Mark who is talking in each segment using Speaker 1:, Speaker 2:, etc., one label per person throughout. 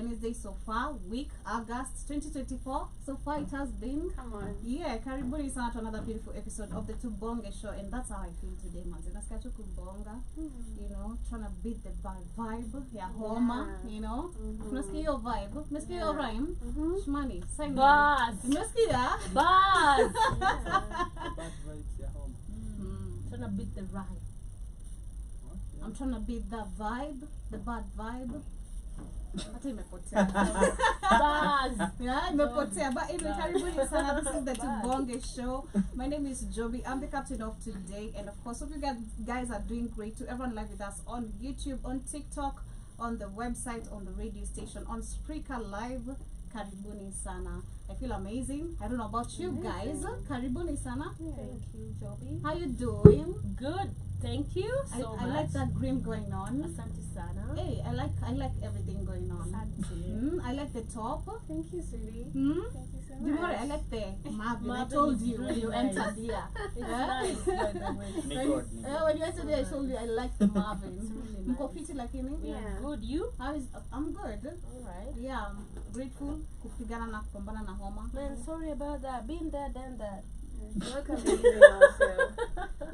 Speaker 1: Wednesday so far, week August 2024. So far it has been.
Speaker 2: Come on.
Speaker 1: Yeah, karibuni sana to another beautiful episode of the Tubonge show, and that's how I feel today, man. Nasikia tu kubonga, you know, trying to beat the vibe ya homa, you know. Unasikia hiyo vibe? Unasikia hiyo rhyme? Shmani, sign
Speaker 3: Buzz.
Speaker 1: Unasikia?
Speaker 3: Buzz.
Speaker 4: Bad vibes ya home.
Speaker 3: Trying to beat the rhyme.
Speaker 1: I'm trying to beat that vibe, the bad vibe. Hata imepotea.
Speaker 3: Buzz.
Speaker 1: Yeah, imepotea. But anyway, karibuni sana. This is the Tubonge show. My name is Joby. I'm the captain of today, and of course, hope you guys are doing great. To everyone live with us on YouTube, on TikTok, on the website, on the radio station, on Spreaker Live. Karibuni sana. I feel amazing. I don't know about you guys. Karibuni sana.
Speaker 3: Thank you, Joby.
Speaker 1: How you doing?
Speaker 3: Good. Thank you so much.
Speaker 1: I like that grim going on.
Speaker 3: Asante sana.
Speaker 1: Hey, I like everything going on.
Speaker 3: Asante.
Speaker 1: I like the top.
Speaker 2: Thank you, sweetie.
Speaker 1: Hmm?
Speaker 2: Thank you so much.
Speaker 1: You know what? I like the Marvin. I
Speaker 3: Marvin
Speaker 1: told
Speaker 3: is
Speaker 1: you when
Speaker 3: really
Speaker 1: you
Speaker 3: nice.
Speaker 1: entered here.
Speaker 3: It's
Speaker 1: Yeah?
Speaker 3: nice, by the way.
Speaker 1: When you entered here, I told you I like the Marvin.
Speaker 3: It's really
Speaker 1: Mko
Speaker 3: nice.
Speaker 1: fiti lakini?
Speaker 2: Yeah.
Speaker 3: Good. You?
Speaker 1: I'm good.
Speaker 3: Alright.
Speaker 1: Yeah, I'm grateful kupigana na kupambana na homa.
Speaker 3: Man, sorry about that. Been there, done that.
Speaker 2: You look amazing also.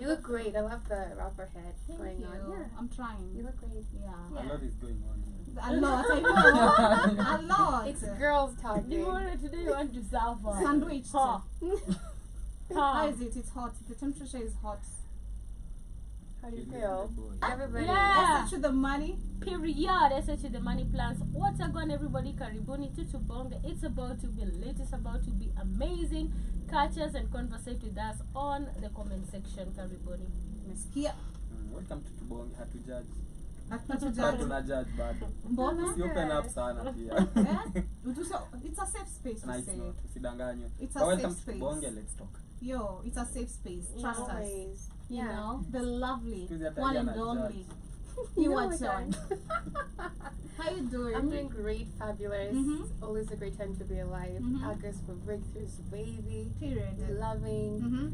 Speaker 2: You look great. I love the rapper head
Speaker 1: Thank
Speaker 2: going
Speaker 1: you.
Speaker 2: on. Yeah.
Speaker 1: I'm trying.
Speaker 2: You look great.
Speaker 1: Yeah.
Speaker 4: A lot is going on here.
Speaker 1: A lot, I know. A lot.
Speaker 2: It's girls talking.
Speaker 3: Today you want to suffer.
Speaker 1: Sandwiched.
Speaker 3: Ha.
Speaker 1: How is it? It's hot. The temperature is hot.
Speaker 2: How do you feel?
Speaker 4: Boy.
Speaker 2: Everybody.
Speaker 3: Yeah.
Speaker 1: Let's to the money.
Speaker 3: Period. SH the money plans. What's going everybody? Karibuni to Tubonge. It's about to be lit. It's about to be amazing. Catch us and conversate with us on the comment section. Karibuni.
Speaker 1: Umesikia?
Speaker 4: Welcome to Tubonge. Hatujudge.
Speaker 1: Hatujudge.
Speaker 4: Hatuna judge bado.
Speaker 1: Mbona?
Speaker 4: Si open up sana pia.
Speaker 1: Eh? It's a safe space
Speaker 4: Na
Speaker 1: to
Speaker 4: it's
Speaker 1: say
Speaker 4: not.
Speaker 1: it.
Speaker 4: Usidanganywe.
Speaker 1: It's a
Speaker 4: But welcome
Speaker 1: safe
Speaker 4: to
Speaker 1: space.
Speaker 4: Tubonge. Let's talk.
Speaker 1: Yo, it's a safe space. Trust us.
Speaker 2: Always.
Speaker 1: You know, the lovely,
Speaker 4: Squeeze hata
Speaker 1: one
Speaker 4: yeye
Speaker 1: and
Speaker 4: anajudge.
Speaker 1: only.
Speaker 2: You
Speaker 1: You
Speaker 2: know
Speaker 1: are
Speaker 2: my
Speaker 1: John.
Speaker 2: God.
Speaker 1: How you doing?
Speaker 2: I'm doing great, fabulous.
Speaker 1: Mhm.
Speaker 2: It's always a great time to be alive.
Speaker 1: Mhm.
Speaker 2: August for breakthroughs, wavy,
Speaker 1: Period.
Speaker 2: loving,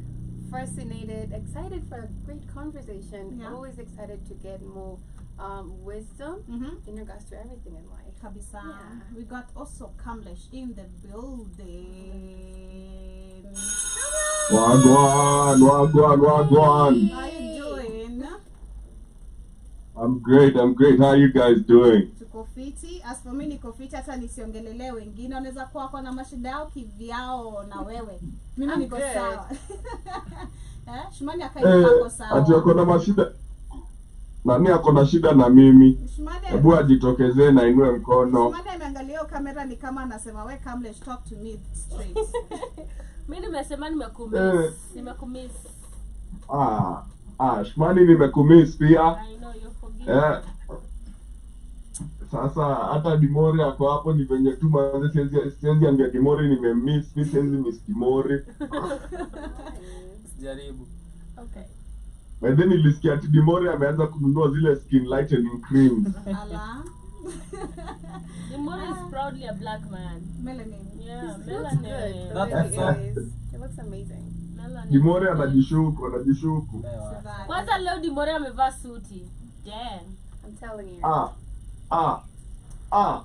Speaker 2: fascinated, excited for a great conversation.
Speaker 1: Yeah.
Speaker 2: Always excited to get more wisdom in regards to everything in life.
Speaker 1: Kabisa.
Speaker 2: Yeah.
Speaker 1: We got also Kamlesh in the building.
Speaker 5: Wagwan.
Speaker 1: How you doing?
Speaker 5: I'm great. How are you guys doing?
Speaker 1: Tuko fiti. As for me niko fiti, hata nisiongelelea wengine. Wanaweza kuwa kwa na mashida yao kivyao na wewe. Mimi
Speaker 2: I'm
Speaker 1: niko
Speaker 2: good.
Speaker 1: sawa. Shumani akaiko sawa.
Speaker 5: Ati ako na mashida. Nani ako na shida na mimi?
Speaker 1: Shumani
Speaker 5: Hebu ajitokezee na inue mkono.
Speaker 1: Shumani ameangalia hiyo kamera ni kama anasema we Kamlesh, talk to me straight.
Speaker 3: Mimi nimesema nimekumiss.
Speaker 5: Eh.
Speaker 3: Nimekumiss.
Speaker 5: Shmani nimekumiss pia.
Speaker 3: I know you're forgiven.
Speaker 5: Sasa hata Dimori ako hapo, ni venye tu manze siwezi ambia Dimori nimemiss, mimi siwezi miss Dimori.
Speaker 4: Sijaribu.
Speaker 3: Okay.
Speaker 5: But then nilisikia ati Dimori ameanza kununua zile skin lightening creams.
Speaker 1: Ala.
Speaker 3: The more is proudly a black man.
Speaker 1: Melanin.
Speaker 3: Yeah,
Speaker 2: It looks good.
Speaker 3: melanin.
Speaker 2: The
Speaker 4: That's
Speaker 2: way it
Speaker 4: awesome.
Speaker 2: is. It looks amazing.
Speaker 3: Melanin.
Speaker 5: Dimori anajishuku.
Speaker 1: Survive.
Speaker 3: Kwanza leo Dimore amevaa suti. Damn.
Speaker 2: I'm telling you.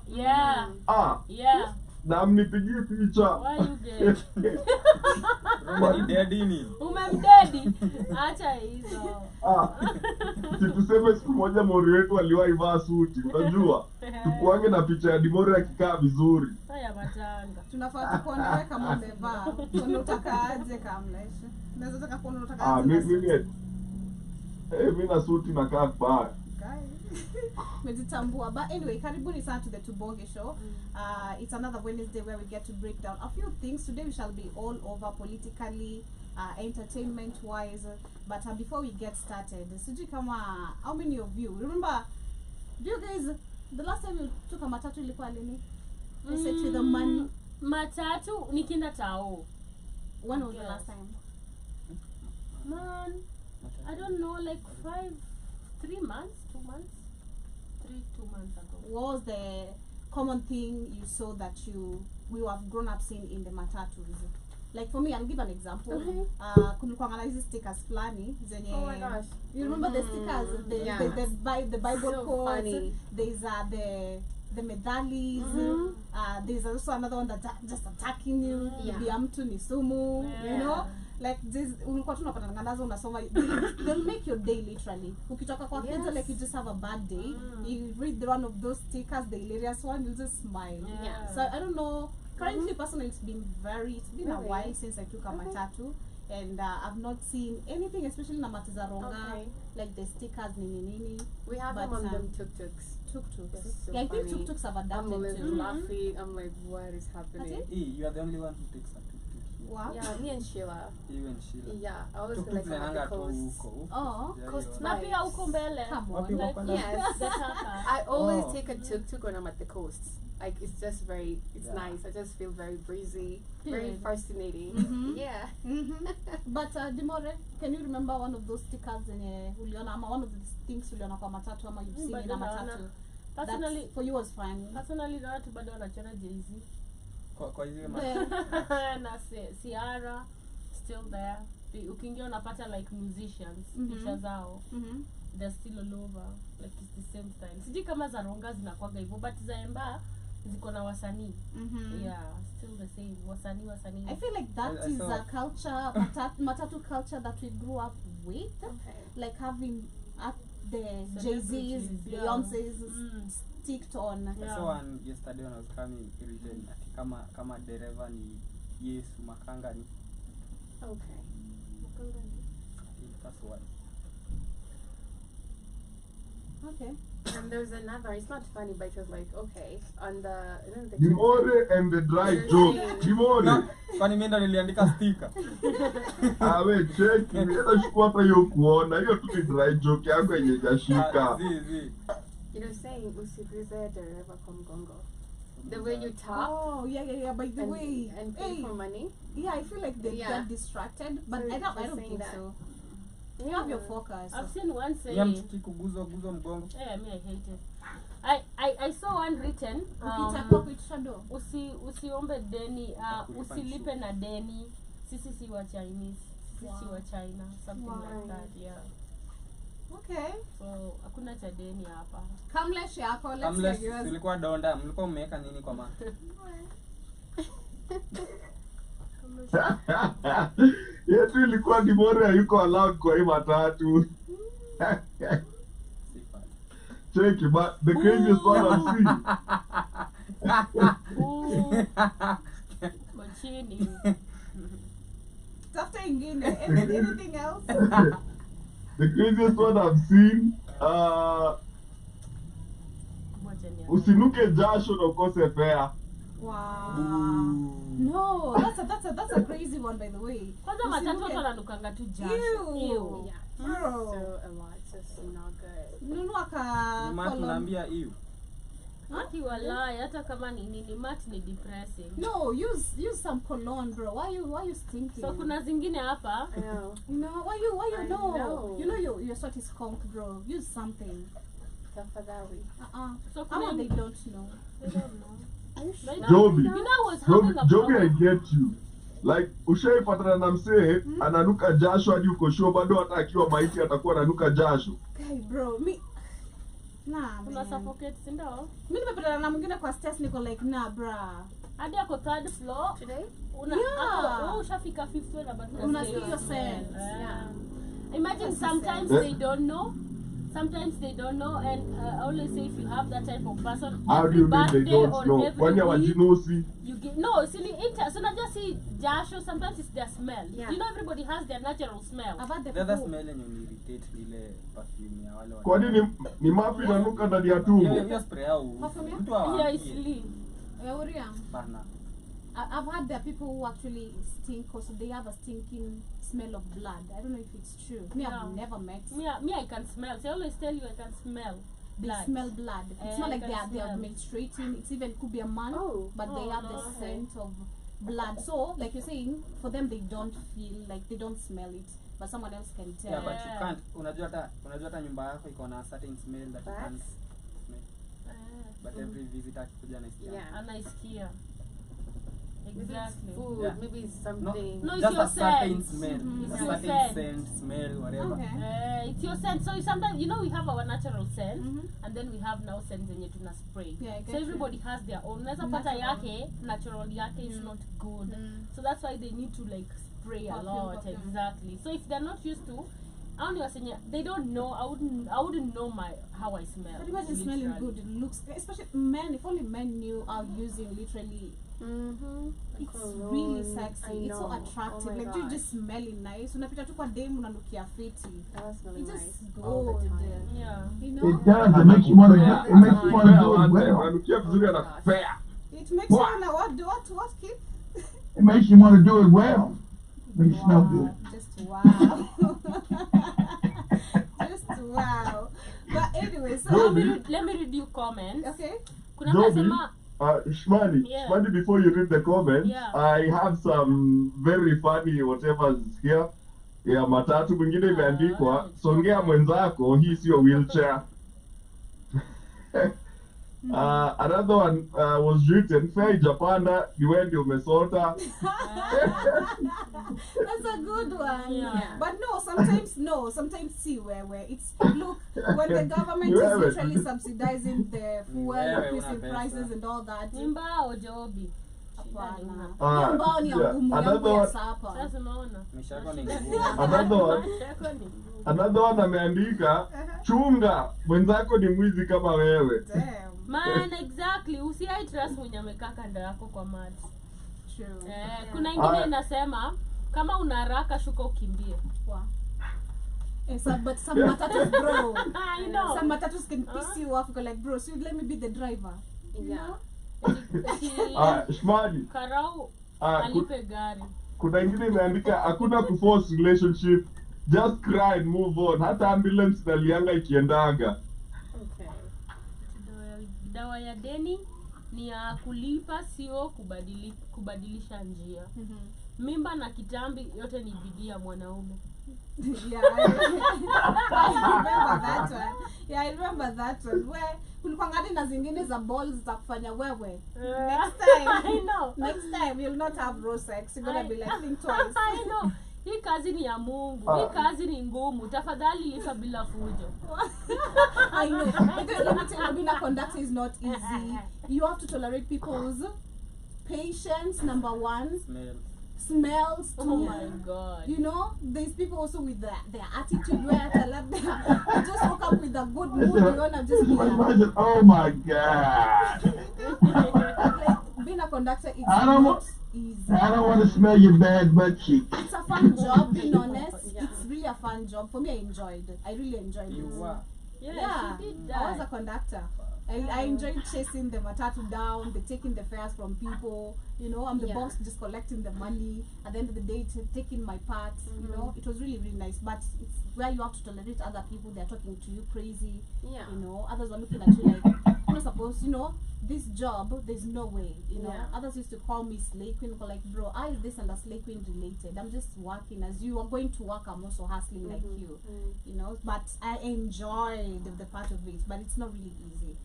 Speaker 3: Yeah. Yeah.
Speaker 5: Na mnipigie picha.
Speaker 3: Why you gay?
Speaker 4: Roma ni daddy ni.
Speaker 3: Umemdedi? Acha hizo.
Speaker 5: Tuseme siku moja Mori wetu aliwahi vaa suti, unajua? Tukuange na picha ya Dimori akikaa vizuri.
Speaker 3: Haya matanga.
Speaker 1: Tunafaa tukuone wewe kama umevaa. Unataka aje Kamlesh? Unaweza taka kuona unataka aje.
Speaker 5: Mimi na suti nakaa vibaya.
Speaker 1: Mejitambua. But anyway, karibuni sana to the Tubonge show. It's another Wednesday where we get to break down a few things. Today we shall be all over politically, entertainment wise. But before we get started, sijui kama how many of you remember, do you guys, the last time you took a matatu ilikuwa lini? You said to the money.
Speaker 3: Matatu nikinda tao.
Speaker 1: When was the
Speaker 3: Yes.
Speaker 1: last time?
Speaker 3: Man, I don't know, like 3 months, 2 months, 2 months ago.
Speaker 1: What was the common thing you saw that we have grown up seeing in the matatus? Like for me, I'll give an example.
Speaker 2: Okay.
Speaker 1: Kulikuwa na hizi stickers flani zenye.
Speaker 2: Oh my gosh.
Speaker 1: You remember the stickers,
Speaker 2: Yeah.
Speaker 1: the Bible
Speaker 2: So
Speaker 1: quotes.
Speaker 2: funny.
Speaker 1: There's the medallies. There's also another one that just attacking you.
Speaker 2: Yeah.
Speaker 1: Bia mtu ni sumu, you know. Like this, ulikuwa tunapata nazo unasoma, they'll make your day literally. Ukitoka kwa kids, like you just have a bad day, you read one of those stickers, the hilarious one, you just smile.
Speaker 3: Yeah.
Speaker 1: So I don't know. Currently, personally, it's been a
Speaker 2: Really?
Speaker 1: while since I took a matatu, and I've not seen anything, especially na matizaronga,
Speaker 2: Okay.
Speaker 1: like the stickers nini.
Speaker 2: We have them
Speaker 1: But,
Speaker 2: on them tuk-tuks.
Speaker 1: Tuk-tuks.
Speaker 2: That's so
Speaker 1: Yeah, I think
Speaker 2: funny.
Speaker 1: tuk-tuks have
Speaker 2: I'm
Speaker 1: adapted
Speaker 2: always
Speaker 1: to.
Speaker 2: laughing. I'm like, what is happening?
Speaker 1: it?
Speaker 4: You are the only one who takes a tuk-tuk here.
Speaker 1: Wow.
Speaker 2: Yeah, me and Sheila.
Speaker 4: You and Sheila.
Speaker 2: Yeah, I always feel
Speaker 4: Tuk-tuk
Speaker 2: like I'm at
Speaker 4: zinaanga
Speaker 2: the
Speaker 4: tu
Speaker 2: coast.
Speaker 4: huko.
Speaker 1: Oh.
Speaker 4: Yeah,
Speaker 2: Coast
Speaker 4: you
Speaker 3: Na
Speaker 4: are.
Speaker 3: pia huko mbele.
Speaker 1: Come
Speaker 4: Wapi
Speaker 1: on.
Speaker 4: huko
Speaker 3: Like,
Speaker 4: panda?
Speaker 2: Yes.
Speaker 3: Gataka.
Speaker 2: I always
Speaker 4: Oh.
Speaker 2: take a tuk-tuk when I'm at the coast. Like, it's just it's
Speaker 4: Yeah.
Speaker 2: nice. I just feel very breezy, very
Speaker 1: Period.
Speaker 2: fascinating.
Speaker 1: Mhm.
Speaker 2: Yeah.
Speaker 1: But Dimore, can you remember one of those stickers in uliona ama one of the things uliona kwa matatu ama you've seen in a
Speaker 3: Bado
Speaker 1: matatu?
Speaker 3: naona. Personally,
Speaker 1: That for you was fun.
Speaker 3: personally na watu bado wanachora Jay-Z.
Speaker 4: Kwa hizo
Speaker 3: Na Ciara still there. Ukiingia unapata like musicians, picha zao. They're still all over, like it's the same style. Sijui kama za ronga zinakuwaga hivyo, but za Emba ziko na wasanii. Yeah, still the same. Wasanii.
Speaker 1: I feel like that
Speaker 4: I
Speaker 1: is
Speaker 4: saw-
Speaker 1: a culture, matatu culture that we grew up with.
Speaker 2: Okay.
Speaker 1: Like having the
Speaker 3: Celebrities,
Speaker 1: Jay-Z's,
Speaker 3: yeah.
Speaker 1: Beyonce's sticked on.
Speaker 4: I
Speaker 3: Yeah.
Speaker 4: saw one yesterday when I was coming written ati kama dereva ni Yesu Makanga ni
Speaker 2: Okay.
Speaker 4: that's what.
Speaker 1: Okay.
Speaker 2: And there's another. It's not funny, but it was like, okay, on the
Speaker 5: Dimore and the dry joke. Dimore.
Speaker 4: Kwani mimi ndo niliandika sticker.
Speaker 5: Awe cheki, mimi chukua hata hiyo kuona. Hiyo tu ni dry joke yako yenye jashika.
Speaker 4: Zi.
Speaker 2: you're saying usigrize dereva kwa mgongo. The way you talk
Speaker 1: Oh, yeah. By the way,
Speaker 2: and pay for money.
Speaker 1: yeah, I feel like they
Speaker 2: Yeah.
Speaker 1: get distracted, but
Speaker 2: So
Speaker 1: I don't
Speaker 2: you're saying
Speaker 1: think
Speaker 2: that.
Speaker 1: so. You have your focus.
Speaker 3: I've seen one
Speaker 4: Ya
Speaker 3: saying,
Speaker 4: mtu kikuguzwa mgongo.
Speaker 3: yeah, me I hate it. I saw one written,
Speaker 1: Ukitaka kuitusha
Speaker 3: usiombe deni,
Speaker 4: Kulipa
Speaker 3: usilipe na deni. Sisi si wa Chinese, sisi si wa China, something like
Speaker 2: Wow.
Speaker 3: that, yeah.
Speaker 1: Okay.
Speaker 3: So hakuna cha deni hapa.
Speaker 1: Kamlesh yako, let's hear
Speaker 4: Unless
Speaker 1: yours.
Speaker 4: ulikuwa donda, mlikuwa mmeweka nini kwa maana?
Speaker 5: Yetu ilikuwa Dimore hayuko allowed kwa hii matatu.
Speaker 4: Sifa.
Speaker 5: Cheki, but the craziest one I've seen.
Speaker 3: Kwa chini.
Speaker 1: Tafuta ingine. Anything else?
Speaker 5: The craziest one I've seen,
Speaker 3: Ngoja niangalie.
Speaker 5: usinuke jasho na ukose fare.
Speaker 1: Wow.
Speaker 4: Boo.
Speaker 1: No, that's a crazy one, by the way.
Speaker 3: Kwanza matatu watu wananukanga tu jasho.
Speaker 1: Ew.
Speaker 3: Ew.
Speaker 2: Yeah.
Speaker 1: Bro.
Speaker 2: So a lot, just not good.
Speaker 1: Nunua
Speaker 4: Ni maana
Speaker 1: ka
Speaker 4: tunaambia hiyo.
Speaker 3: Haki walai, hata kama ni nini mat ni depressing.
Speaker 1: No, use some cologne, bro. Why you stinking?
Speaker 3: So kuna zingine hapa.
Speaker 2: I know.
Speaker 1: No, why you
Speaker 2: I
Speaker 1: know?
Speaker 2: know.
Speaker 1: You know your sweat is conked, bro. Use something.
Speaker 2: Tafadhali.
Speaker 3: So
Speaker 1: How
Speaker 3: kuna
Speaker 1: they don't know.
Speaker 3: I don't know. But
Speaker 5: Joby.
Speaker 3: you know I was having a
Speaker 5: Joby, I
Speaker 3: problem.
Speaker 5: get you. Like ushaipatana na msee ananuka jasho hadi uko sure bado hata akiwa maiti atakuwa ananuka jasho.
Speaker 1: Guy, bro, nah,
Speaker 3: Una
Speaker 1: man.
Speaker 3: suffocate, si ndio?
Speaker 1: Mi nimepatana na mwingine kwa stairs niko like nah, bra.
Speaker 3: Hadi ako third floor.
Speaker 2: Today?
Speaker 1: Yeah.
Speaker 3: Wewe ushafika fifth floor na bado
Speaker 1: Unasikia
Speaker 3: hiyo
Speaker 1: scent.
Speaker 3: smell.
Speaker 2: Yeah.
Speaker 3: Imagine
Speaker 1: That's the
Speaker 3: sometimes
Speaker 5: scent.
Speaker 3: they don't know. Sometimes they don't know, and I always say if you have that type of person,
Speaker 5: How do
Speaker 3: every
Speaker 5: you mean they
Speaker 3: birthday
Speaker 5: don't
Speaker 3: or
Speaker 5: know?
Speaker 3: every
Speaker 5: Kwani
Speaker 3: week,
Speaker 5: hawajinosi?
Speaker 3: you get no. See, so not just see jasho. Sometimes it's their smell.
Speaker 2: Yeah.
Speaker 3: You know, everybody has their natural smell.
Speaker 1: I've had the
Speaker 4: The other
Speaker 1: people.
Speaker 4: smell yenye uniirritate ni ile perfume ya wale
Speaker 5: Kwani ni mapi inanuka ndani ya tumbo?
Speaker 4: Hiyo spray yao.
Speaker 1: Perfume?
Speaker 4: Mtu
Speaker 3: Yeah,
Speaker 4: hawaambie.
Speaker 3: it's Lee.
Speaker 1: Uriam.
Speaker 4: Bana.
Speaker 1: I've had there people who actually stink because they have a stinking smell of blood. I don't know if it's true. Me,
Speaker 3: Yeah.
Speaker 1: I've never met.
Speaker 3: Me, I can smell. So I always tell you, I can smell
Speaker 1: They
Speaker 3: blood.
Speaker 1: smell blood. It's
Speaker 3: I
Speaker 1: not like
Speaker 3: can
Speaker 1: they are
Speaker 3: smell.
Speaker 1: menstruating. It's even could be a man,
Speaker 2: Oh.
Speaker 1: but they
Speaker 3: Oh,
Speaker 1: have
Speaker 3: no.
Speaker 1: the scent of blood. So, like you're saying, for them they don't feel like they don't smell it, but someone else can tell.
Speaker 4: Yeah, but you can't. Unajua hata nyumba yako iko na certain smell that you can't
Speaker 2: Facts.
Speaker 4: smell. But every visitor akikuja anasikia.
Speaker 2: Yeah.
Speaker 3: Anaisikia.
Speaker 2: Maybe
Speaker 3: Exactly.
Speaker 2: it's food,
Speaker 4: Yeah.
Speaker 2: maybe it's something.
Speaker 3: No, it's
Speaker 4: Just
Speaker 3: your
Speaker 4: a certain
Speaker 3: scent.
Speaker 4: smell.
Speaker 3: It's
Speaker 4: A
Speaker 3: your
Speaker 4: certain
Speaker 3: scent.
Speaker 4: scent, smell, whatever.
Speaker 1: Okay.
Speaker 3: It's your scent. So sometimes we have our natural scent,
Speaker 1: Mhm.
Speaker 3: and then we have now scent zenye tuna spray.
Speaker 1: Yeah, I
Speaker 3: So
Speaker 1: get
Speaker 3: everybody has their own. Unaweza pata
Speaker 1: Natural.
Speaker 3: yake, natural yake is not good. So that's why they need to like spray a
Speaker 1: Perfume,
Speaker 3: lot.
Speaker 1: perfume.
Speaker 3: Exactly. So if they're not used to, only was saying they don't know. I wouldn't know how I smell.
Speaker 1: But imagine smelling
Speaker 3: literally.
Speaker 1: good. It looks, especially men. If only men knew how using literally. It's really sexy. It's so attractive. Like you just smelling nice. Unapita tu kwa dem unanukia fiti. It just good.
Speaker 3: Yeah.
Speaker 1: You
Speaker 6: It
Speaker 1: know.
Speaker 6: does. It makes you want to. It makes you want to do it well.
Speaker 5: Unanukia vizuri anakupea.
Speaker 1: It makes you wanna what keep.
Speaker 6: It makes you want to do it well. When you smell good.
Speaker 1: Just wow. Just wow. But anyway, so
Speaker 3: Let me read you comments.
Speaker 1: okay.
Speaker 3: Kuna
Speaker 5: Joby,
Speaker 3: nasema
Speaker 5: Shmani,
Speaker 3: Yeah.
Speaker 5: Shmani, before you read the comments,
Speaker 3: Yeah.
Speaker 5: I have some very funny whatever's here. Ya matatu mwingine imeandikwa songea mwenzako, hii sio wheelchair. Another one was written, fare Japanda, you ndio umesota.
Speaker 1: That's a good one.
Speaker 3: Yeah.
Speaker 1: But sometimes see where it's look when the government
Speaker 5: Yeah,
Speaker 1: is
Speaker 5: but-
Speaker 1: literally subsidizing the fuel,
Speaker 4: Yeah,
Speaker 1: increasing
Speaker 4: una
Speaker 1: prices
Speaker 4: pesa.
Speaker 1: and all that.
Speaker 3: Nimbao Joby.
Speaker 1: Hapana.
Speaker 5: Ah,
Speaker 1: Hiyo mbao ni ya
Speaker 5: yeah.
Speaker 1: ngumu,
Speaker 5: Another
Speaker 1: yangu ya
Speaker 5: one-
Speaker 1: sapa.
Speaker 3: Sasa unaona.
Speaker 4: Maisha yako ni ngumu.
Speaker 5: Another one.
Speaker 3: Maisha yako ni ngumu.
Speaker 5: Another one ameandika, chunga mwenzako ni mwizi kama wewe.
Speaker 1: Damn.
Speaker 3: Man, exactly. Usiai trust mwenye amekaa kando yako kwa maji.
Speaker 1: True.
Speaker 3: Kuna ingine
Speaker 5: Ah.
Speaker 3: inasema kama una haraka shuka ukimbie.
Speaker 1: Wow. But some matatus, bro.
Speaker 3: I know.
Speaker 1: Some matatus can piss you off. You're like, bro, so let me be the driver. You
Speaker 2: Yeah.
Speaker 1: know?
Speaker 5: Shmani,
Speaker 3: Karau
Speaker 5: ah,
Speaker 3: alipe gari.
Speaker 5: kuna ingine imeandika hakuna kuforce relationship, just cry and move on. Hata ambulance nalianga ikiendaga.
Speaker 2: Okay.
Speaker 3: Dawa ya deni ni ya kulipa, sio kubadilisha njia. Mimba na kitambi yote ni bidii ya mwanaume.
Speaker 1: Yeah, I remember that one. Yeah, I remember that one. Where kulikuwa ngadi na zingine za balls za kufanya wewe. Next time.
Speaker 3: I know.
Speaker 1: Next time you'll not have raw sex. You're gonna be like think twice.
Speaker 3: I know. Hii kazi ni ya Mungu. Hii kazi ni ngumu. Tafadhali lipa bila fujo.
Speaker 1: I know. Because let me tell you, being a conductor is not easy. You have to tolerate people's patience, number one. Smells too.
Speaker 3: Oh my God.
Speaker 1: You know, there's people also with their attitude where I tell them they just woke up with a good mood. You wanna just be like,
Speaker 6: Oh my God.
Speaker 1: like being a conductor is
Speaker 6: I don't
Speaker 1: not
Speaker 6: want-
Speaker 1: easy.
Speaker 6: I don't want to smell your bad butt cheek.
Speaker 1: It's a fun job, being honest.
Speaker 2: Yeah.
Speaker 1: It's really a fun job. For me, I really enjoyed it.
Speaker 4: You are.
Speaker 1: Yeah,
Speaker 3: she did
Speaker 1: I was a
Speaker 3: that.
Speaker 1: conductor. I enjoyed chasing the matatu down, the taking the fares from people. You know, I'm the
Speaker 2: Yeah.
Speaker 1: boss, just collecting the money. At the end of the day, taking my part. You know, it was really, really nice. But it's where you have to tolerate other people. They're talking to you crazy.
Speaker 2: Yeah.
Speaker 1: You know, others are looking at you like, you're not supposed. You know, this job, there's no way. You know,
Speaker 2: Yeah.
Speaker 1: others used to call me slay queen. For like, bro, how is this and a slay queen related? I'm just working. As you are going to work, I'm also hustling like you. You know, but I enjoyed the part of it. But it's not really easy.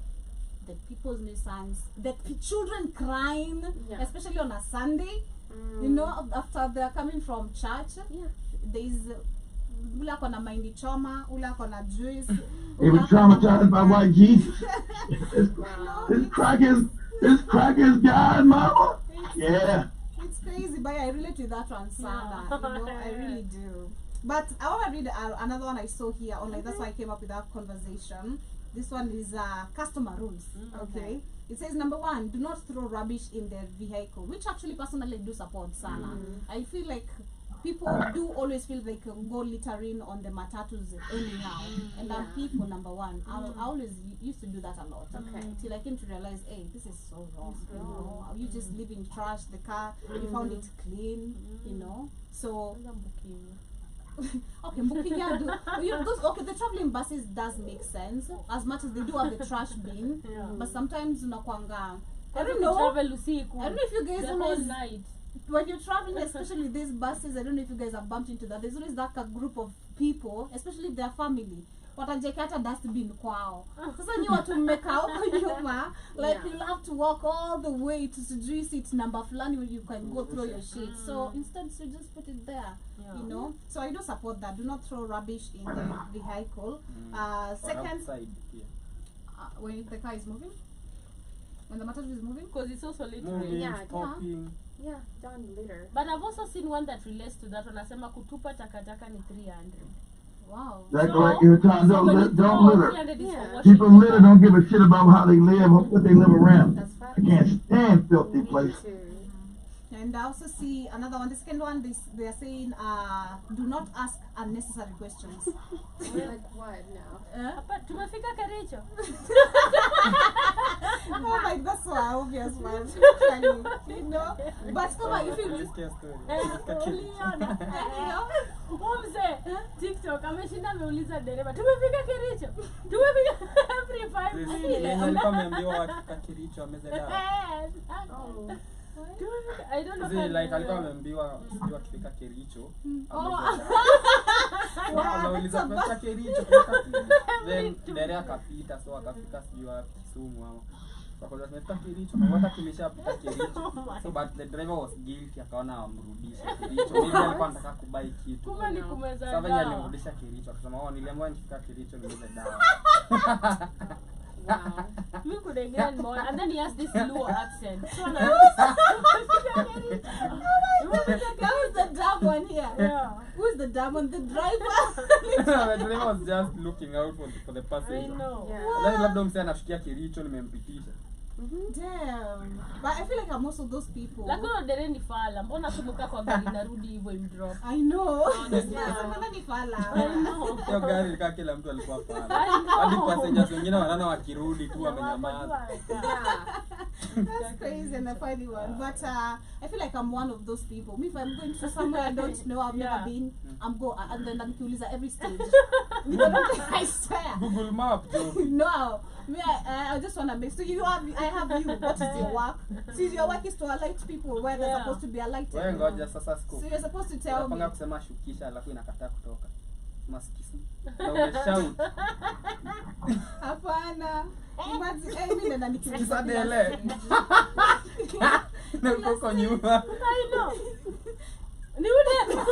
Speaker 1: The people's nuisance, the children crying,
Speaker 2: Yeah.
Speaker 1: especially on a Sunday. You know, after they're coming from church,
Speaker 2: Yeah.
Speaker 1: there's ule ako na mahindi choma, ule ako na juice.
Speaker 6: They were traumatized by white Jesus. This crackers God, mama. Yeah.
Speaker 1: It's crazy, but I relate with that one, Sana.
Speaker 3: Yeah.
Speaker 1: You know, I really do. But I want to read another one I saw here online. That's why I came up with that conversation. This one is customer rules. Okay. It says number 1, do not throw rubbish in the vehicle, which actually personally do support Sana. I feel like people do always feel they can go littering on the matatus anyhow. And I'm people, number 1. I always used to do that a lot.
Speaker 2: Okay.
Speaker 1: Till I came to realize, hey, this is so wrong. You know, you just leaving trash, the car, you found it clean, you know. So okay, booking yeah, the traveling buses does make sense as much as they do have the trash bin. But sometimes unakwanga, I don't know.
Speaker 3: Travel usiku.
Speaker 1: I don't know if you guys
Speaker 3: The whole
Speaker 1: always
Speaker 3: night.
Speaker 1: when you're traveling, especially these buses, I don't know if you guys have bumped into that. There's always that group of people, especially if they're family, watajeka hata dustbin kwao. Sasa ni watu mmekaa huko nyuma, like you'll have to walk all the way to sijui seat number fulani where you can go throw your shit. So instead you just put it there, you know. So I do support that. Do not throw rubbish in the vehicle. Second,
Speaker 4: Outside, yeah.
Speaker 1: when the car is moving, when the matatu is moving.
Speaker 3: Because it's also literary.
Speaker 4: Moving,
Speaker 2: Yeah,
Speaker 4: stopping.
Speaker 2: Yeah, done later.
Speaker 3: But I've also seen one that relates to that. Wanasema kutupa takataka ni 300.
Speaker 1: Wow.
Speaker 6: That's like every time,
Speaker 3: So when you
Speaker 6: don't
Speaker 3: throw,
Speaker 6: litter.
Speaker 3: 300 is for
Speaker 2: Yeah.
Speaker 3: washing
Speaker 6: People
Speaker 3: the
Speaker 6: litter,
Speaker 3: car.
Speaker 6: don't give a shit about how they live or what they live around.
Speaker 2: That's fact.
Speaker 6: I can't stand filthy
Speaker 2: Me
Speaker 6: places.
Speaker 2: too.
Speaker 1: And I also see another one. The second one, they are saying, do not ask unnecessary questions.
Speaker 2: Like what now?
Speaker 3: Hapa tumefika Kericho.
Speaker 1: Oh my, that's so obvious, man. Funny, you know. But come on, if you
Speaker 4: Nilisikia story.
Speaker 3: Uliona?
Speaker 1: you know,
Speaker 3: Umse TikTok ameshinda ameuliza dereva tumefika Kericho. Tumefika every 5 minutes.
Speaker 4: Yenye alikuwa ameambiwa wakifika Kericho ameze dawa.
Speaker 2: Oh.
Speaker 3: I don't know.
Speaker 4: Zee, like alikuwa ameambiwa sijui akifika Kericho. Anauliza kufika Kericho. Then dereva akapita so akafika sijui wapi Kisumu ama. Wakaanza tumefika Kericho, hata tumeshapita Kericho. So but the driver was guilty, akaona amrudishe Kericho. Maybe alikuwa anataka kubai kitu.
Speaker 3: Kumbe ni kumeza
Speaker 4: Sasa venye
Speaker 3: dawa.
Speaker 4: alimrudisha Kericho akasema, "Oh, niliambiwa nikifika Kericho nimeze dawa."
Speaker 2: Wow.
Speaker 3: Me could again more, and then he has this Luo accent. So now,
Speaker 1: who's the dumb one here?
Speaker 3: yeah.
Speaker 1: Who's the dumb one? The driver.
Speaker 4: The driver was just looking out for the
Speaker 3: I
Speaker 4: passenger.
Speaker 3: know.
Speaker 2: Yeah.
Speaker 4: Then labda msee anafikia Kericho nimempitisha.
Speaker 1: Damn. But I feel like I'm also those people.
Speaker 3: Lakini odere ni fala. Mbona kumuka kwa gari narudi hivyo imdrop?
Speaker 1: I know.
Speaker 3: Honestly.
Speaker 1: Sasa ni fala.
Speaker 3: I know.
Speaker 4: Hiyo gari ilikaa kila mtu alikuwa pala.
Speaker 3: I know.
Speaker 4: Hadi passengers wengine wanaona wakirudi tu wamenyamaza.
Speaker 2: Yeah.
Speaker 1: That's crazy and a funny one. But I feel like I'm one of those people. Me, if I'm going to somewhere I don't know, I've never been, I'm go and then I'm kiuliza every stage. I swear.
Speaker 4: Google Map jo.
Speaker 1: No. Me, I just want to make so I have you. What is your work? So your work is to alight people where they're supposed to be alighted.
Speaker 4: Wewe ngoja sasa siku.
Speaker 1: So you're supposed to tell me.
Speaker 4: Unapanga kusema shukisha alafu inakataa kutoka. Maskisi. Na umeshout.
Speaker 1: Hapana. Imagine mimi ndo nikiuliza.
Speaker 4: Kisa dele. Na uko nyuma.
Speaker 3: I know. Ni ule.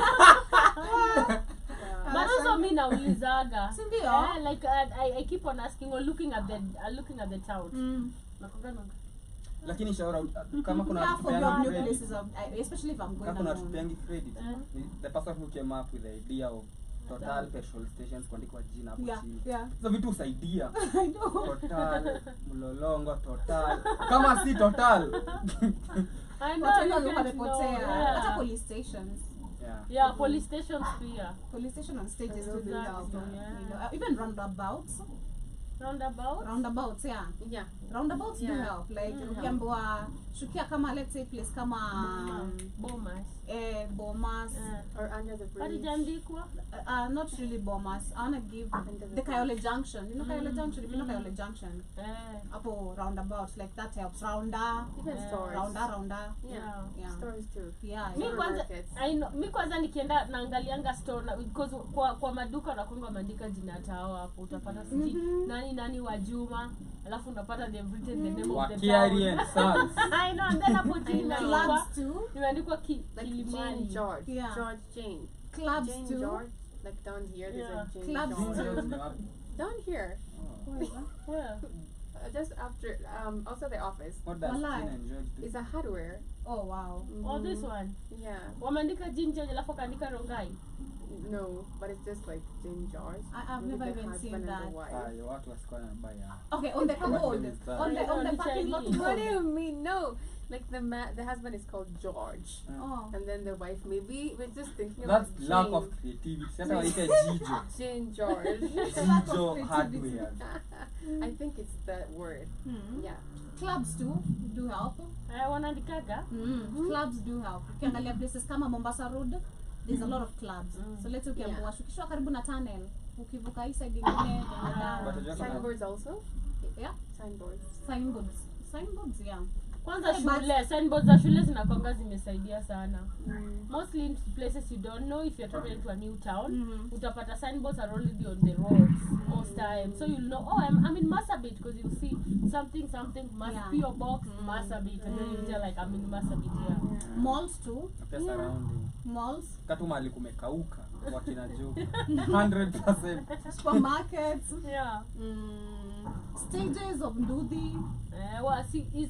Speaker 3: But also me naulizaga.
Speaker 1: Sindio?
Speaker 3: Like I keep on asking or looking at the town. Nakugana.
Speaker 4: Lakini shauri kama kuna
Speaker 1: Yeah,
Speaker 4: watu
Speaker 1: for
Speaker 4: peana
Speaker 1: new
Speaker 4: credit.
Speaker 1: places, especially if I'm going
Speaker 4: Kama kuna watu
Speaker 1: alone.
Speaker 4: peangi credit. The person who came up with the idea of Total petrol stations kuandikwa jina hapo
Speaker 1: Yeah,
Speaker 4: chini.
Speaker 1: yeah.
Speaker 4: Hizo vitu usaidia.
Speaker 1: I know.
Speaker 4: Total, Mlolongo, Total. Kama si Total.
Speaker 3: I know.
Speaker 1: Watu
Speaker 3: You
Speaker 1: wengi
Speaker 3: can't
Speaker 1: wamepotea.
Speaker 3: know.
Speaker 1: Hata
Speaker 3: Yeah.
Speaker 1: police stations.
Speaker 3: Yeah, police stations pia.
Speaker 1: Police station on stages do
Speaker 3: Exactly,
Speaker 1: help.
Speaker 3: yeah.
Speaker 1: You know, even roundabouts.
Speaker 3: Roundabout?
Speaker 1: Yeah.
Speaker 2: Yeah.
Speaker 1: Roundabouts do
Speaker 2: Yeah.
Speaker 1: help. Like ukiambiwa shukia kama let's say place kama
Speaker 3: Bomas.
Speaker 1: Bomas.
Speaker 2: Or under the bridge.
Speaker 3: Halijaandikwa?
Speaker 1: Not really Bomas. I wanna give the Kayole Junction. You know Kayole Junction? If you know Kayole Junction. Apo roundabout like that helps. Rounder.
Speaker 2: Even stores.
Speaker 1: Rounder.
Speaker 2: Yeah.
Speaker 1: Yeah.
Speaker 2: Stores too.
Speaker 1: Yeah.
Speaker 3: Mi
Speaker 1: Yeah.
Speaker 3: kwanza
Speaker 2: Supermarkets.
Speaker 3: mi kwanza nikienda naangalianga store na because kwa maduka nakunga maandika jina tao hapo utapata siji nani wa Juma alafu unapata they've written the name of the
Speaker 4: Wakiari
Speaker 3: town.
Speaker 4: and Sons.
Speaker 3: I know, and then hapo chini imeandikwa
Speaker 1: Clubs too.
Speaker 3: imeandikwa
Speaker 2: Like
Speaker 3: Kilimani.
Speaker 2: Jane George.
Speaker 1: Yeah.
Speaker 2: George Jane.
Speaker 1: Clubs
Speaker 2: Jane
Speaker 1: too.
Speaker 2: George. Like down here, there's
Speaker 3: Yeah.
Speaker 2: a Jane
Speaker 1: Clubs
Speaker 2: George.
Speaker 1: too.
Speaker 2: Down here.
Speaker 3: Yeah.
Speaker 2: Just after, also the office.
Speaker 4: What does
Speaker 1: Walai.
Speaker 4: Tina enjoy to do?
Speaker 2: It's a hardware.
Speaker 1: Oh wow.
Speaker 3: Oh, this one.
Speaker 2: Yeah.
Speaker 3: Wameandika Jane George alafu kaandika Rongai.
Speaker 2: No, but it's just like Jane George.
Speaker 1: I've
Speaker 2: With
Speaker 1: never
Speaker 2: the
Speaker 1: even
Speaker 2: husband
Speaker 1: seen
Speaker 2: and the
Speaker 1: that.
Speaker 2: wife.
Speaker 4: Yo, watu wasikuwa wanabaya.
Speaker 1: Okay, on the cupboard.
Speaker 4: is that?
Speaker 1: On the parking lot.
Speaker 2: What do you mean? No, like the husband is called George,
Speaker 1: Oh.
Speaker 2: and then the wife maybe we're just thinking
Speaker 4: That's
Speaker 2: of
Speaker 4: lack
Speaker 2: Jane.
Speaker 4: of creativity. Sasa waite Jijo.
Speaker 2: Jane George.
Speaker 4: Jijo hardware.
Speaker 2: I think it's that word. Yeah.
Speaker 1: Clubs too do help.
Speaker 3: Wanaandikaga?
Speaker 1: Clubs do help. Ukiangalia places kama Mombasa Road, there's a lot of clubs. So let's ukiambiwa shukishwa karibu na tunnel, ukivuka hii side nyingine,
Speaker 4: But unajua kuna-
Speaker 2: Signboards also.
Speaker 1: yeah,
Speaker 2: Signboards.
Speaker 1: signboards, yeah.
Speaker 3: Kwanza
Speaker 1: Yeah, but-
Speaker 3: shule, signboards za shule zinakwanga zimesaidia sana. Mostly in places you don't know, if you're traveling to a new town, utapata signboards are already on the roads most times. So you'll know, oh, I'm in Marsabit, because you'll see something,
Speaker 1: Yeah.
Speaker 3: PO box, Marsabit, and then you'll tell like, I'm in Marsabit here.
Speaker 1: Malls too.
Speaker 4: Pia surrounding.
Speaker 1: Malls.
Speaker 4: Katu mali kumekauka wakina juu 100%.
Speaker 1: Supermarkets.
Speaker 3: Yeah.
Speaker 1: Stages of Ndudhi.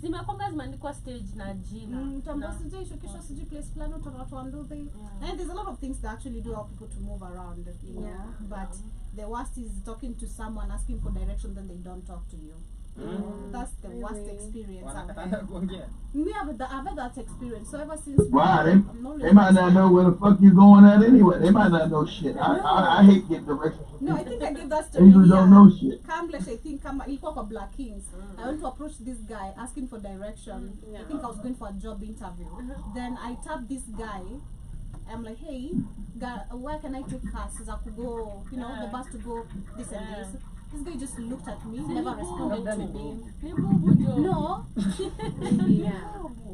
Speaker 3: Zimekwanga zimeandikwa stage na jina.
Speaker 1: Tambo sijui shukisho sijui place fulani utaona watu wa Ndudhi.
Speaker 3: Yeah.
Speaker 1: And there's a lot of things that actually do help people to move around, you know.
Speaker 2: Yeah.
Speaker 1: But the worst is talking to someone, asking for direction, then they don't talk to you. That's the worst
Speaker 2: Really?
Speaker 1: experience I've
Speaker 4: Wanakatana
Speaker 1: had.
Speaker 4: kuongea.
Speaker 1: Me, I've had that experience. So ever since.
Speaker 6: Why?
Speaker 1: I've not
Speaker 6: They might not know where the fuck you going at anyway. They might not know shit. I hate getting directions.
Speaker 1: No, I think I gave that
Speaker 6: They
Speaker 1: story
Speaker 6: usually don't know shit.
Speaker 1: Kamlesh, I think ilikuwa kwa Black Kings. I went to approach this guy asking for direction.
Speaker 2: Yeah.
Speaker 1: I think I was going for a job interview. Then I tapped this guy. I'm like, hey, guy, where can I take cars to go, you know, the bus to go this and this. This guy just looked at me, never responded to me. No,
Speaker 2: Yeah.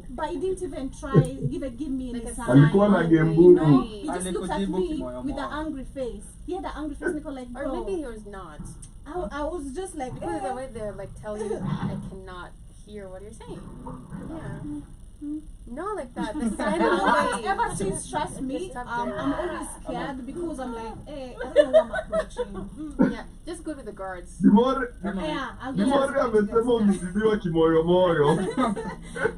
Speaker 1: but he didn't even try, give me
Speaker 2: Like
Speaker 1: any
Speaker 2: a
Speaker 1: sign.
Speaker 6: Alikuwa na gembugu.
Speaker 1: No, he just
Speaker 4: Right.
Speaker 1: looked at me
Speaker 4: Alikujibu
Speaker 1: with an
Speaker 4: kimoyomoyo.
Speaker 1: angry face. He had an angry face, Nico, like,
Speaker 2: Or
Speaker 1: bro.
Speaker 2: maybe he was not.
Speaker 1: I was just like,
Speaker 2: Because the way they're like telling you, I cannot hear what you're saying. Yeah. Not like that. The sign of the way.
Speaker 1: ever since, trust me,
Speaker 2: Stop
Speaker 1: I'm
Speaker 2: there.
Speaker 1: always scared because I'm like, hey, I don't know who I'm approaching.
Speaker 2: Yeah. Just go to the guards.
Speaker 6: Dimori
Speaker 1: Yeah, I'll
Speaker 6: Dimori amesema ulizidiwa kimoyomoyo.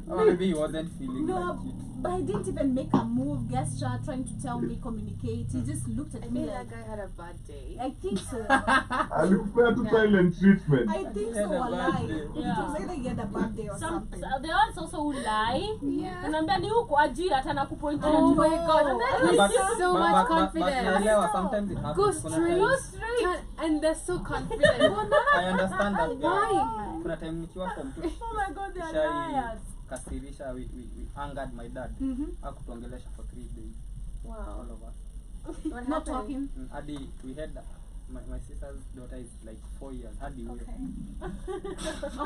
Speaker 4: Or maybe he wasn't feeling
Speaker 1: No,
Speaker 4: like it.
Speaker 1: but he didn't even make a move, gesture, trying to tell me, communicate. He just looked
Speaker 2: I
Speaker 1: at me
Speaker 2: think
Speaker 1: like,
Speaker 2: that guy had a bad day.
Speaker 1: I think so.
Speaker 6: Alikupea tu silent treatment.
Speaker 1: I think
Speaker 4: He had
Speaker 1: so,
Speaker 4: a bad
Speaker 1: alive.
Speaker 4: day.
Speaker 1: It was
Speaker 3: Yeah.
Speaker 1: either he had a bad day or something.
Speaker 3: The ones also who lie.
Speaker 2: Yeah.
Speaker 3: Unaambia ni huko ajui hata nakupointia
Speaker 2: Oh
Speaker 3: tu.
Speaker 2: my god.
Speaker 1: No.
Speaker 2: And
Speaker 4: But-
Speaker 2: there's so
Speaker 4: but-
Speaker 2: much
Speaker 4: but
Speaker 2: confidence.
Speaker 4: naelewa, sometimes it
Speaker 2: Go
Speaker 4: happens. Kuna
Speaker 2: straight.
Speaker 3: Go
Speaker 4: time-
Speaker 3: straight.
Speaker 2: And they're so confident.
Speaker 4: I understand that guy.
Speaker 2: Why?
Speaker 4: Kuna time nikiwa form 2
Speaker 3: Oh my god, they are
Speaker 4: Shai
Speaker 3: liars.
Speaker 4: kasirisha, we angered my dad. Hakutuongelesha for 3 days,
Speaker 2: Wow.
Speaker 4: all of us.
Speaker 2: What
Speaker 1: Not
Speaker 2: happened?
Speaker 1: talking.
Speaker 4: Hadi we had my sister's daughter is like 4 years. Hadi huyo.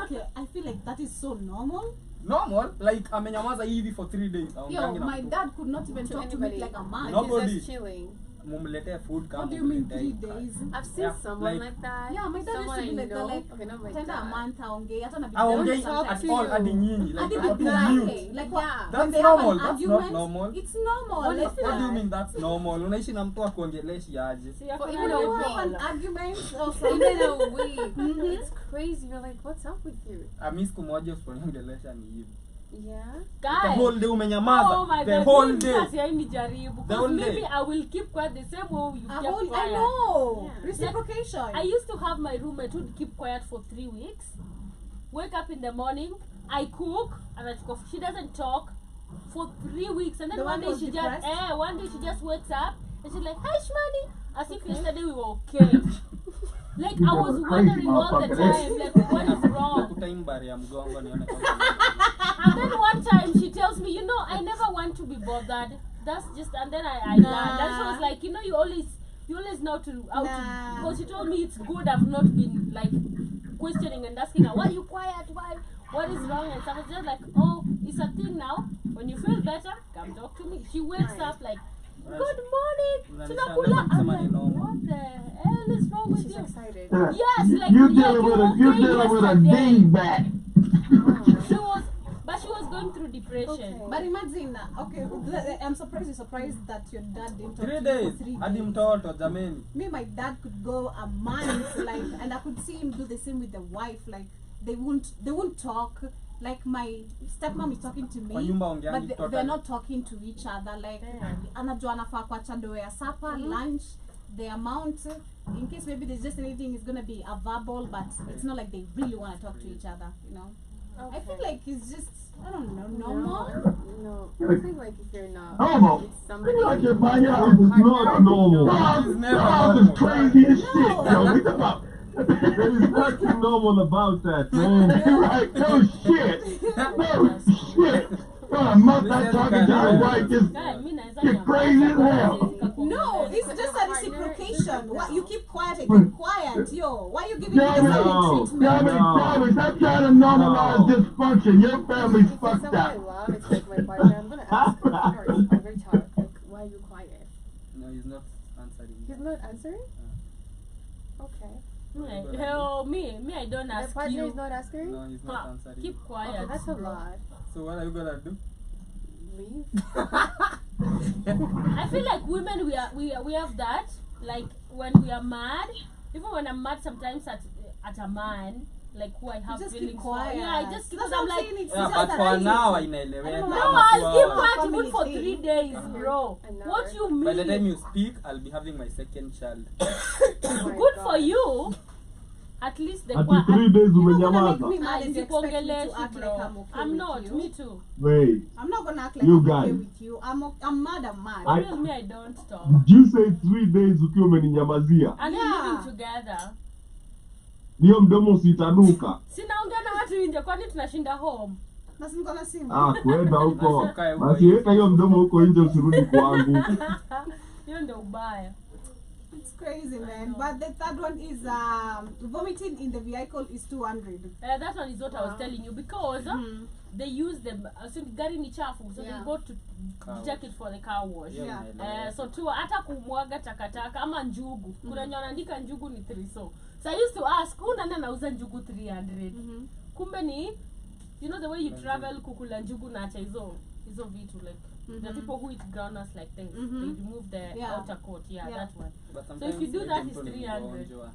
Speaker 1: Okay, I feel like that is so normal.
Speaker 4: Normal, like amenyamaza hivi for 3 days.
Speaker 1: Yo,
Speaker 4: Haongeangi na
Speaker 1: my
Speaker 4: mtu.
Speaker 1: dad could not even
Speaker 2: To
Speaker 1: talk to me
Speaker 2: anybody.
Speaker 1: like a man.
Speaker 4: No.
Speaker 2: He's
Speaker 4: Nobody.
Speaker 2: just chilling.
Speaker 4: Mumletee food kama
Speaker 1: What do you mean
Speaker 4: mumletee
Speaker 1: 3 days?
Speaker 2: I've seen
Speaker 4: Yeah,
Speaker 2: someone
Speaker 4: like-
Speaker 2: like that.
Speaker 1: Yeah, my dad used
Speaker 2: Someone
Speaker 1: to be
Speaker 2: I
Speaker 1: like that,
Speaker 2: know.
Speaker 1: like,
Speaker 2: Okay, not my
Speaker 1: tenda a
Speaker 2: dad.
Speaker 1: month aongei, hata na bibi
Speaker 4: Aongei
Speaker 1: yangu
Speaker 2: talk
Speaker 4: at
Speaker 1: sometimes.
Speaker 2: to
Speaker 4: all,
Speaker 2: you.
Speaker 4: hadi nyinyi, like
Speaker 1: Hadi
Speaker 4: wako
Speaker 1: bibi
Speaker 4: too
Speaker 1: yake,
Speaker 4: mute.
Speaker 1: like
Speaker 2: Yeah.
Speaker 1: when
Speaker 4: That's
Speaker 1: they have
Speaker 4: normal,
Speaker 1: an
Speaker 4: that's
Speaker 1: argument,
Speaker 4: not normal.
Speaker 1: It's normal.
Speaker 2: What
Speaker 1: Like,
Speaker 2: is
Speaker 4: What do you
Speaker 2: that?
Speaker 4: mean that's normal? Unaishi na mtu akuongeleshi aje?
Speaker 3: See, I
Speaker 2: But
Speaker 3: feel
Speaker 2: even
Speaker 1: when
Speaker 3: like
Speaker 1: you
Speaker 2: a
Speaker 1: have an
Speaker 2: week.
Speaker 1: argument or
Speaker 2: Even
Speaker 1: something.
Speaker 2: a week. It's crazy. You're like, what's up with you?
Speaker 4: Mi siku moja usiponiongelesha ni hivi.
Speaker 2: Yeah.
Speaker 4: The
Speaker 3: guys.
Speaker 4: whole day umenyamaza.
Speaker 3: Oh my
Speaker 4: The
Speaker 3: god,
Speaker 4: whole
Speaker 3: this
Speaker 4: day.
Speaker 3: class hainijaribu.
Speaker 4: The
Speaker 3: Because
Speaker 4: whole
Speaker 3: maybe
Speaker 4: day.
Speaker 3: I will keep quiet the same way you
Speaker 1: I
Speaker 3: kept
Speaker 1: hold- I
Speaker 3: quiet.
Speaker 1: know.
Speaker 2: Yeah.
Speaker 1: Reciprocation.
Speaker 3: I used to have my roommate who'd keep quiet for 3 weeks. Wake up in the morning, I cook, and she doesn't talk for 3 weeks. And then
Speaker 1: The
Speaker 3: one
Speaker 1: one
Speaker 3: day
Speaker 1: was
Speaker 3: she
Speaker 1: depressed?
Speaker 3: one day she just wakes up and she's like, "Hi, Shmani," as if yesterday we were okay. Like I was
Speaker 6: Crazy
Speaker 3: wondering all the
Speaker 6: motherfucker.
Speaker 3: time, like what is wrong?
Speaker 4: Nakuta imbari ya mgongo nione kama.
Speaker 3: And then one time she tells me, I never want to be bothered. That's just, and then I learned. And she was like, you always know
Speaker 1: Nah.
Speaker 3: because she told me it's good I've not been like questioning and asking her, why are you quiet? Why? What is wrong? And so I was just like, oh, it's a thing now. When you feel better, come talk to me. She wakes up like, good morning, tunakula. I'm like, what the hell is wrong with
Speaker 2: She's
Speaker 3: you?
Speaker 2: excited.
Speaker 3: Yes, like
Speaker 6: You
Speaker 3: like
Speaker 6: dealing with a you
Speaker 3: okay
Speaker 6: dealing with a
Speaker 3: yesterday.
Speaker 6: dingbat.
Speaker 3: She was going through depression.
Speaker 2: Okay.
Speaker 1: But imagine, okay, I'm surprised that your dad didn't talk
Speaker 4: 3
Speaker 1: to you
Speaker 4: days.
Speaker 1: for 3
Speaker 4: Hadi
Speaker 1: days.
Speaker 4: mtoto jameni.
Speaker 1: Me, my dad could go a month, like, and I could see him do the same with the wife. Like, they won't talk. Like my stepmom is talking to
Speaker 4: Kwa
Speaker 1: me,
Speaker 4: nyumba
Speaker 1: but
Speaker 4: ongeangi
Speaker 1: they're
Speaker 4: totally.
Speaker 1: not talking to each other. Like, anajua anafaa kuacha ndoo ya supper, lunch, the amount. In case maybe there's just anything, it's gonna be a verbal, but it's not like they really want to talk to each other. I feel like it's just, I don't know, normal.
Speaker 2: No. I think like if you're not
Speaker 6: Normal.
Speaker 2: with somebody.
Speaker 6: I can find out if it's not normal.
Speaker 4: It's never
Speaker 6: Y'all is
Speaker 4: normal.
Speaker 6: crazy as shit.
Speaker 1: No.
Speaker 6: Yo, we talking about.
Speaker 5: There is nothing normal about that, man.
Speaker 6: Right? No shit. No shit. A month not talking to your wife just
Speaker 3: Guy, mi naweza
Speaker 6: get crazy as hell.
Speaker 1: No, it's
Speaker 2: But
Speaker 1: just
Speaker 2: your
Speaker 1: a
Speaker 2: partner
Speaker 1: reciprocation.
Speaker 2: is
Speaker 1: What
Speaker 2: no.
Speaker 1: you keep quiet, I keep quiet, yo. Why you giving me the
Speaker 6: No.
Speaker 1: silent
Speaker 5: No.
Speaker 1: treatment?
Speaker 6: Stop trying to normalize this function. Your family's
Speaker 2: If it's
Speaker 6: fucked
Speaker 2: someone I
Speaker 6: up.
Speaker 2: love, it's like my partner. I'm gonna ask her first over talk. Like, why are you quiet?
Speaker 4: No, he's not answering.
Speaker 2: He's not answering. Okay.
Speaker 3: Hell, me, I don't
Speaker 2: My
Speaker 3: ask
Speaker 2: partner
Speaker 3: you.
Speaker 2: is not answering.
Speaker 4: No, he's not
Speaker 3: Huh,
Speaker 4: answering.
Speaker 3: keep quiet.
Speaker 2: That's a lot.
Speaker 4: So what are you gonna do?
Speaker 2: Leave.
Speaker 3: I feel like women we have that. Like when we are mad, even when I'm mad sometimes at a man, like who I have
Speaker 1: just keep
Speaker 3: feelings for.
Speaker 1: quiet.
Speaker 3: Yeah, I just keep
Speaker 1: That's
Speaker 3: I'm
Speaker 1: what I'm
Speaker 3: like,
Speaker 1: saying, it's
Speaker 4: Yeah,
Speaker 1: just
Speaker 4: but
Speaker 1: that
Speaker 4: for
Speaker 1: I-
Speaker 4: now,
Speaker 1: I
Speaker 4: inaeleweka.
Speaker 1: don't know.
Speaker 3: no,
Speaker 4: ama
Speaker 3: I'll
Speaker 4: two
Speaker 3: keep
Speaker 4: hours.
Speaker 3: quiet
Speaker 1: Family
Speaker 3: even for
Speaker 1: thing.
Speaker 3: 3 days, bro.
Speaker 2: An hour.
Speaker 3: What you
Speaker 4: By the time
Speaker 3: mean?
Speaker 4: you speak, I'll be having my second child.
Speaker 2: Oh my
Speaker 3: Good
Speaker 2: God.
Speaker 3: for you. At least the
Speaker 6: Ati 3 days
Speaker 1: You're not gonna make
Speaker 6: umenyamaza.
Speaker 1: me mad and you expect me to
Speaker 3: Sipongeleshi,
Speaker 1: act
Speaker 3: bro.
Speaker 1: like I'm okay
Speaker 3: I'm
Speaker 1: with
Speaker 3: not.
Speaker 1: you.
Speaker 3: Me too.
Speaker 6: Wait,
Speaker 1: I'm not gonna act like
Speaker 6: You
Speaker 1: I'm okay
Speaker 6: guys.
Speaker 1: with you. I'm mad. I'm mad.
Speaker 6: I-
Speaker 3: Real me, I don't talk.
Speaker 6: did you say 3 days ukiwa umeninyamazia?
Speaker 3: And
Speaker 1: Yeah.
Speaker 3: we're living together.
Speaker 6: Hiyo mdomo usitanuka.
Speaker 3: Sinaongea na watu nje, kwani tunashinda home?
Speaker 1: Na simu kona simu.
Speaker 6: Kwenda huko.
Speaker 4: Ukae huko
Speaker 6: Basi
Speaker 4: nje.
Speaker 6: weka hiyo mdomo huko nje usirudi kwangu.
Speaker 3: Hiyo ndio ubaya.
Speaker 1: It's crazy, man. But the third one is vomiting in the vehicle is 200.
Speaker 3: That one is what I was telling you because they use them. So gari ni chafu, so
Speaker 2: Yeah.
Speaker 3: they go to take it for the car wash.
Speaker 4: Hiyo
Speaker 1: Yeah.
Speaker 4: inaeleweka.
Speaker 3: So tu hata kumwaga takataka ama njugu. Kuna wenye wanaandika njugu ni 3 so. So I used to ask, who nani anauza njugu 300? Kumbe ni, you know the way you travel kukula njugu na acha hizo vitu like the people who eat groundnuts like this, they remove the
Speaker 1: Yeah.
Speaker 3: outer coat. Yeah,
Speaker 1: Yeah.
Speaker 3: that one.
Speaker 4: But
Speaker 3: So if
Speaker 4: sometimes
Speaker 3: you do
Speaker 4: maybe
Speaker 3: that, it's
Speaker 4: mtu ni
Speaker 3: 300.
Speaker 4: mgonjwa.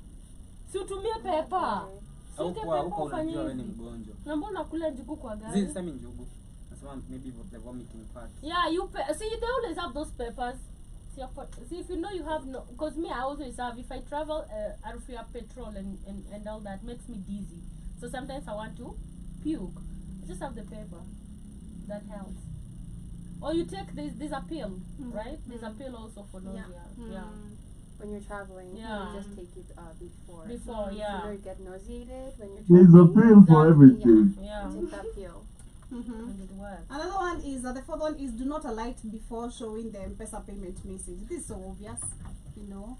Speaker 3: Si utumie pepa. Si
Speaker 4: Au
Speaker 3: uke
Speaker 4: kwa
Speaker 3: pepa
Speaker 4: huko
Speaker 3: ufanye
Speaker 4: unajua wewe ni
Speaker 3: hivi.
Speaker 4: mgonjwa.
Speaker 3: Na mbona kula njugu kwa gari?
Speaker 4: Sisemi njugu. Nasema maybe the vomiting part.
Speaker 3: Yeah, see they always have those peppers. See if you know you have no, because me I always have, if I travel I refill petrol and all that makes me dizzy. So sometimes I want to puke. I just have the pepper. That helps. Or you take there's a pill, right? There's a pill also for nausea. Yeah.
Speaker 2: When you're traveling,
Speaker 3: Yeah.
Speaker 2: you just take it before.
Speaker 3: Before,
Speaker 2: You
Speaker 3: yeah.
Speaker 2: don't get nauseated when you're
Speaker 6: There's a
Speaker 2: traveling.
Speaker 6: pill for everything.
Speaker 3: Yeah.
Speaker 2: Take that pill.
Speaker 3: And it works.
Speaker 1: Another one is the fourth one is do not alight before showing the M-Pesa payment message. This is so obvious, you know.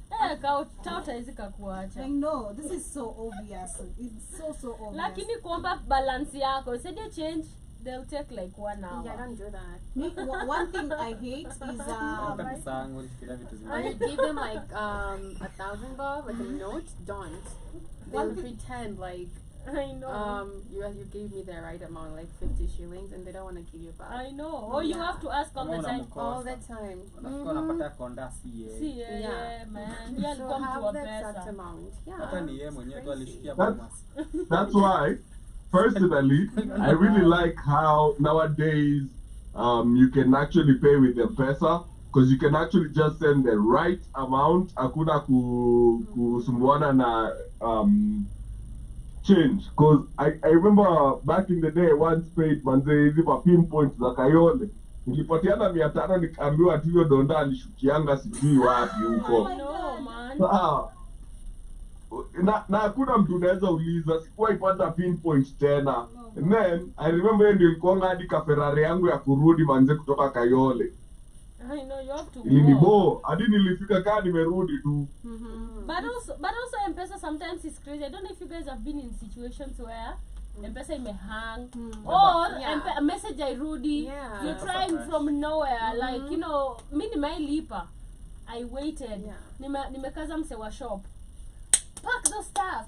Speaker 3: Tauta hizi kakuacha.
Speaker 1: I know this is so obvious. It's so obvious.
Speaker 3: Lakini kuomba balance yako, said you change, they'll take like 1 hour.
Speaker 2: Yeah, don't do that.
Speaker 1: One thing I hate is
Speaker 4: Kabisa yangu nifikiria vitu
Speaker 2: Or you
Speaker 4: zingine.
Speaker 2: give them like 1,000 bob, like a note. Don't. They'll pretend like
Speaker 3: I know.
Speaker 2: you gave me the right amount, like 50 shillings, and they don't want to give you back.
Speaker 3: I know. Or you have to ask all the
Speaker 4: Kama
Speaker 3: time.
Speaker 4: unamkosa.
Speaker 2: All the time.
Speaker 4: Unafika unapata konda si yeye.
Speaker 3: See, yeah, man. Yeah,
Speaker 2: So
Speaker 3: alikuwa mtu wa
Speaker 2: have the exact
Speaker 3: pesa.
Speaker 2: amount.
Speaker 4: Hata
Speaker 2: Yeah.
Speaker 4: ni yeye mwenyewe tu alishikia
Speaker 6: That's-
Speaker 4: bonus.
Speaker 5: That's why, personally, I really like how nowadays you can actually pay with M-Pesa because you can actually just send the right amount. Hakuna kusumbuana na change. Because I remember back in the day, I once paid manze hizi pa pinpoint za Kayole. Nilipatiana 500 nikaambiwa ati hiyo donda alishukianga sijui wapi huko.
Speaker 3: I know, man.
Speaker 5: Sawa. Na hakuna mtu unaweza uliza, sikuwa ipata pinpoint tena. And then I remember hiyo ndio ilikuwa hadi ka Ferrari yangu ya kurudi manze kutoka Kayole.
Speaker 3: I know, you have to walk.
Speaker 5: Ilinibo hadi nilifika kaa nimerudi tu.
Speaker 3: But also M-Pesa sometimes is crazy. I don't know if you guys have been in situations where M-Pesa imehang or
Speaker 2: Yeah.
Speaker 3: a message hairudi.
Speaker 2: Yeah.
Speaker 3: You're trying from nowhere, like, you know, mi nimeilipa. I waited.
Speaker 2: Yeah.
Speaker 3: Nimekaza mse wa shop. Pack the stuff.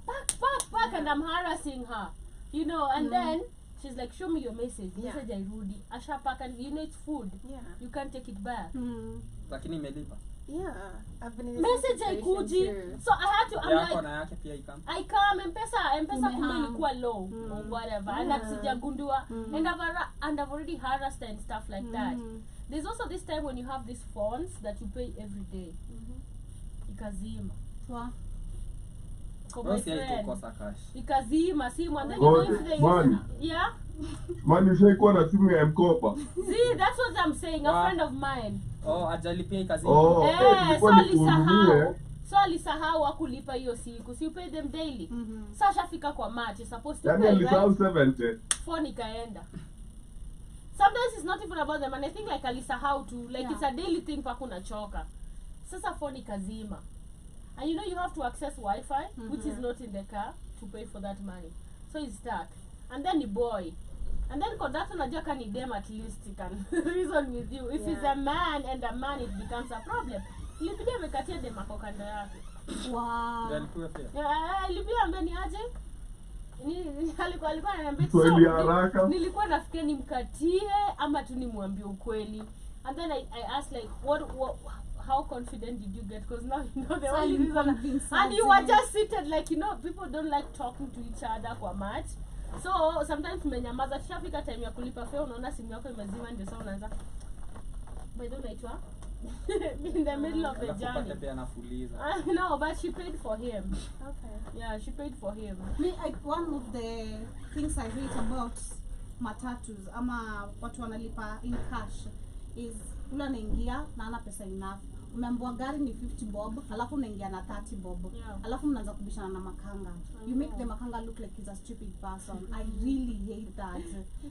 Speaker 3: Pack. And I'm harassing her. You know, and then she's like, show me your message.
Speaker 2: Yeah.
Speaker 3: Message hairudi. Asha pack and you know it's food.
Speaker 2: Yeah.
Speaker 3: You can't take it back.
Speaker 4: Lakini imelipa.
Speaker 2: Yeah. I've been in this
Speaker 3: Message
Speaker 2: situation
Speaker 3: haikuji.
Speaker 2: too.
Speaker 3: So I had to, I'm
Speaker 4: Yako
Speaker 3: like,
Speaker 4: na yake pia ikam.
Speaker 3: I come M-Pesa kumbe
Speaker 1: Umehang.
Speaker 3: ilikuwa low or whatever and sijagundua and I've already harassed and stuff like that. There's also this time when you have these phones that you pay every day. Ikazima.
Speaker 1: Wow.
Speaker 3: For my
Speaker 4: Wewe si
Speaker 3: friend.
Speaker 4: haikukosa cash.
Speaker 3: Ikazima simu and then you
Speaker 5: God,
Speaker 3: know if they
Speaker 5: man.
Speaker 3: yeah.
Speaker 5: Man, ushaikuwa na simu ya mkopa.
Speaker 3: See, that's what I'm saying. A
Speaker 4: Wow.
Speaker 3: friend of mine.
Speaker 4: Oh, ajalipia ikazi.
Speaker 5: Oh,
Speaker 3: So
Speaker 5: ilikuwa ni kuhudumia.
Speaker 3: alisahau. So alisahau akulipa hiyo siku. So you pay them daily. Sasa shafika kwa match, you're supposed to
Speaker 5: Yaani
Speaker 3: pay,
Speaker 5: alisahau
Speaker 3: right?
Speaker 5: 70.
Speaker 3: Phone ikaenda. Sometimes it's not even about them and I think like alisahau to like it's a daily thing pa kunachoka. Sasa phone ikazima. And you know you have to access Wi-Fi which is not in the car to pay for that money. So he's stuck. And then the boy And then conductor unajua kani dem at least he can reason with you. If he's a man and a man, it becomes a problem. Ilibidi amekatia dem ako kando yake.
Speaker 1: Wow.
Speaker 4: Then kuwe fair.
Speaker 3: Ilibidi ambaye ni aje? Alikuwa ananiambia
Speaker 5: Kweli haraka.
Speaker 3: nilikuwa nafikia nimkatie ama tu nimwambie ukweli. And then I asked like what how confident did you get, because now you know the
Speaker 1: So
Speaker 3: only
Speaker 1: you
Speaker 3: reason
Speaker 1: convinced
Speaker 3: and you were
Speaker 1: her.
Speaker 3: just seated like, you know, people don't like talking to each other kwa much. So sometimes mmenyamaza, tushafika time ya kulipa fare, unaona simu yako imezima, ndio sasa unaanza by the way in the middle of the journey. No, but she paid for him.
Speaker 2: Okay.
Speaker 3: Yeah, she paid for him.
Speaker 1: One of the things I hate about matatus ama watu wanalipa in cash is ule anaingia na ana pesa enough. Umeambiwa gari ni 50 bob, alafu unaingia na 30 bob.
Speaker 3: Yeah.
Speaker 1: Alafu mnaanza kubishana na makanga. You make the makanga look like he's a stupid person. I really hate that.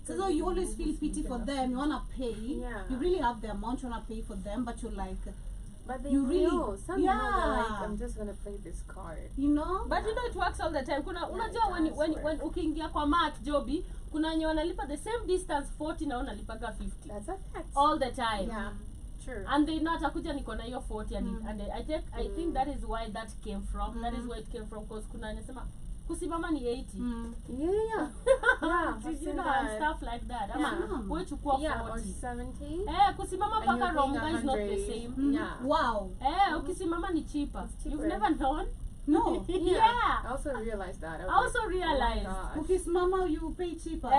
Speaker 1: So you always feel pity for them. You wanna pay.
Speaker 2: Yeah.
Speaker 1: You really have the amount you wanna pay for them, but you're like,
Speaker 2: But they
Speaker 1: you
Speaker 2: know.
Speaker 1: really,
Speaker 2: Some know they're like,
Speaker 1: yeah.
Speaker 2: I'm just gonna play this card.
Speaker 1: You know?
Speaker 3: But you know it works all the time. Kuna unajua when ukiingia kwa mat Joby, kuna wenye wanalipa the same distance 40 na unalipaga 50.
Speaker 2: That's a fact.
Speaker 3: All the time.
Speaker 2: Yeah. True.
Speaker 3: And they not akuja niko na hiyo 40 and I think that is why that came from. That is where it came from, because kuna anasema kusimama ni 80.
Speaker 2: Yeah. Yeah.
Speaker 3: Did you
Speaker 2: I've
Speaker 3: know,
Speaker 2: seen
Speaker 3: and
Speaker 2: that.
Speaker 3: stuff like that. Ama
Speaker 1: Yeah.
Speaker 3: wewe chukua 40.
Speaker 2: Yeah, or 70.
Speaker 3: Kusimama
Speaker 2: And
Speaker 3: paka
Speaker 2: you're
Speaker 3: wrong
Speaker 2: paying
Speaker 3: is not the
Speaker 2: 100.
Speaker 3: same.
Speaker 2: Yeah.
Speaker 1: Wow.
Speaker 3: Ukisimama ni cheaper.
Speaker 2: It's cheaper.
Speaker 3: You've never known?
Speaker 1: No.
Speaker 3: Yeah.
Speaker 2: I also realized that.
Speaker 3: I also
Speaker 2: was like,
Speaker 3: realized.
Speaker 2: Oh my gosh.
Speaker 1: Okay, mama, you pay cheaper.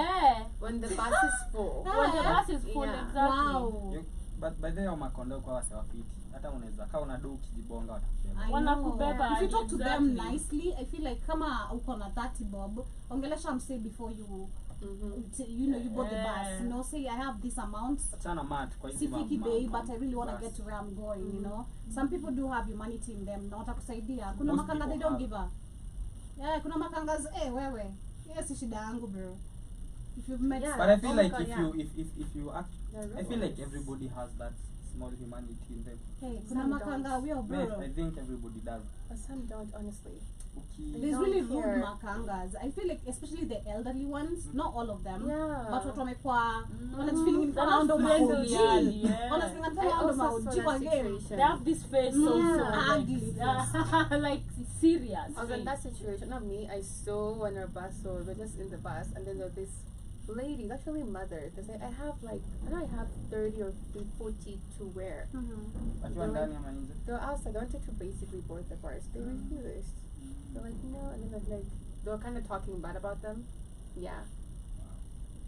Speaker 2: When the bus is full.
Speaker 3: When the bus is full,
Speaker 2: Yeah.
Speaker 3: exactly.
Speaker 1: Wow.
Speaker 4: But by the way makondo kwa wasawafiti. Hata unaweza kaa una do ukijibonga watakubeba.
Speaker 1: I
Speaker 3: Wanakubeba,
Speaker 1: know. If you talk to them
Speaker 3: exactly.
Speaker 1: nicely, I feel like kama uko na 30 bob, ongelesha msee before you you know you bought the bus. You know, say I have this amount.
Speaker 4: Achana mat kwa hizi
Speaker 1: Sifiki bay, but I really want to get to where I'm going, you know. Some people do have humanity in them, na watakusaidia. Kuna
Speaker 4: Most
Speaker 1: makanga they
Speaker 4: people
Speaker 1: don't
Speaker 4: have.
Speaker 1: give up. Yeah, kuna makangas, wewe. Yes, shida yangu bro. If you've met
Speaker 2: Yeah.
Speaker 4: But I feel
Speaker 2: Oh my
Speaker 4: like
Speaker 2: God,
Speaker 4: if
Speaker 2: yeah.
Speaker 4: you act,
Speaker 2: They're
Speaker 4: I feel like
Speaker 2: robots.
Speaker 4: everybody has that small humanity in them.
Speaker 1: hey, kuna
Speaker 2: Some
Speaker 1: makanga
Speaker 2: don't.
Speaker 1: wio
Speaker 4: But
Speaker 1: bro.
Speaker 4: I think everybody does.
Speaker 2: But some don't, honestly.
Speaker 4: Okay.
Speaker 1: There's
Speaker 2: don't
Speaker 1: really rude
Speaker 2: care.
Speaker 1: makangas. I feel like especially the elderly ones, not all of them.
Speaker 2: Yeah.
Speaker 1: But watu wamekuwa wanajifeeling
Speaker 3: They're
Speaker 1: kama
Speaker 3: not
Speaker 1: ndo
Speaker 3: friendly,
Speaker 1: mauji.
Speaker 3: yeah.
Speaker 1: Wanafeel
Speaker 2: I
Speaker 1: kama ndo
Speaker 2: also saw
Speaker 1: mauji kwa
Speaker 2: that
Speaker 1: game.
Speaker 2: situation.
Speaker 3: They have this face
Speaker 1: Yeah.
Speaker 3: so
Speaker 1: Ugly
Speaker 3: like serious.
Speaker 2: I was in that situation, not me. I saw when our bus, so we're just in the bus, and then there's this lady, actually mother. They say, I know I have 30 or 40 to wear.
Speaker 4: Wakiwa ndani ama nje.
Speaker 2: They're outside. They wanted to basically board the bus. They refused. They're like, no, and then they're like, they were kind of talking bad about them. Yeah.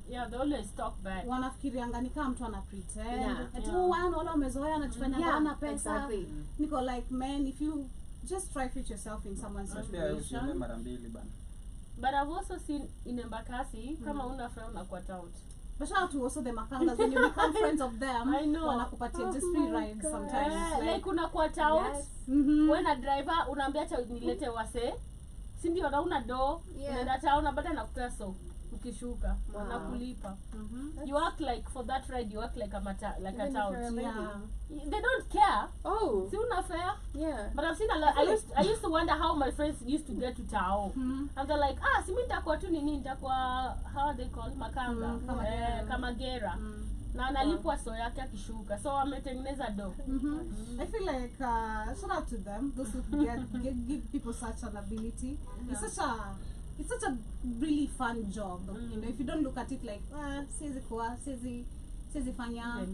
Speaker 3: Yeah, they always talk back.
Speaker 1: Wanafikirianga ni kama mtu ana pretend.
Speaker 2: Yeah.
Speaker 1: Eti
Speaker 3: Yeah.
Speaker 1: wale wamezoea anachofanya hana pesa.
Speaker 2: Exactly.
Speaker 1: Niko like, man, if you just try fit yourself in someone's
Speaker 4: Pia usione
Speaker 1: situation.
Speaker 4: mara mbili bana.
Speaker 3: But I've also seen in Embakasi, kama una friend unakuwa out.
Speaker 1: But shout out to also the makangas, when you become friends of them,
Speaker 3: I know.
Speaker 1: wanakupatia just
Speaker 2: Oh
Speaker 1: free
Speaker 2: my
Speaker 1: rides
Speaker 2: God.
Speaker 1: sometimes.
Speaker 3: Like unakuwa out.
Speaker 2: Yes.
Speaker 3: When a driver unaambia cha nilete wase. Si ndio una do,
Speaker 2: Yeah.
Speaker 3: unaenda town na baada nakupea so ukishuka
Speaker 2: Wow.
Speaker 3: nakulipa. You act like for that ride you act like a
Speaker 2: Even if you're a
Speaker 3: tout.
Speaker 2: lady.
Speaker 1: Yeah.
Speaker 3: They don't care.
Speaker 2: Oh.
Speaker 3: Si una fare.
Speaker 2: Yeah.
Speaker 3: But I've seen a lot. I used to wonder how my friends used to get to Tao. And they're like, si mimi nitakuwa tu nini, nitakuwa how are they called makanga, kamagera. Na analipwa so yake akishuka. So wametengeneza do.
Speaker 1: I feel like shout out to them, those who give people such an ability. It's such a really fun job. You know, if you don't look at it like sizi fanya,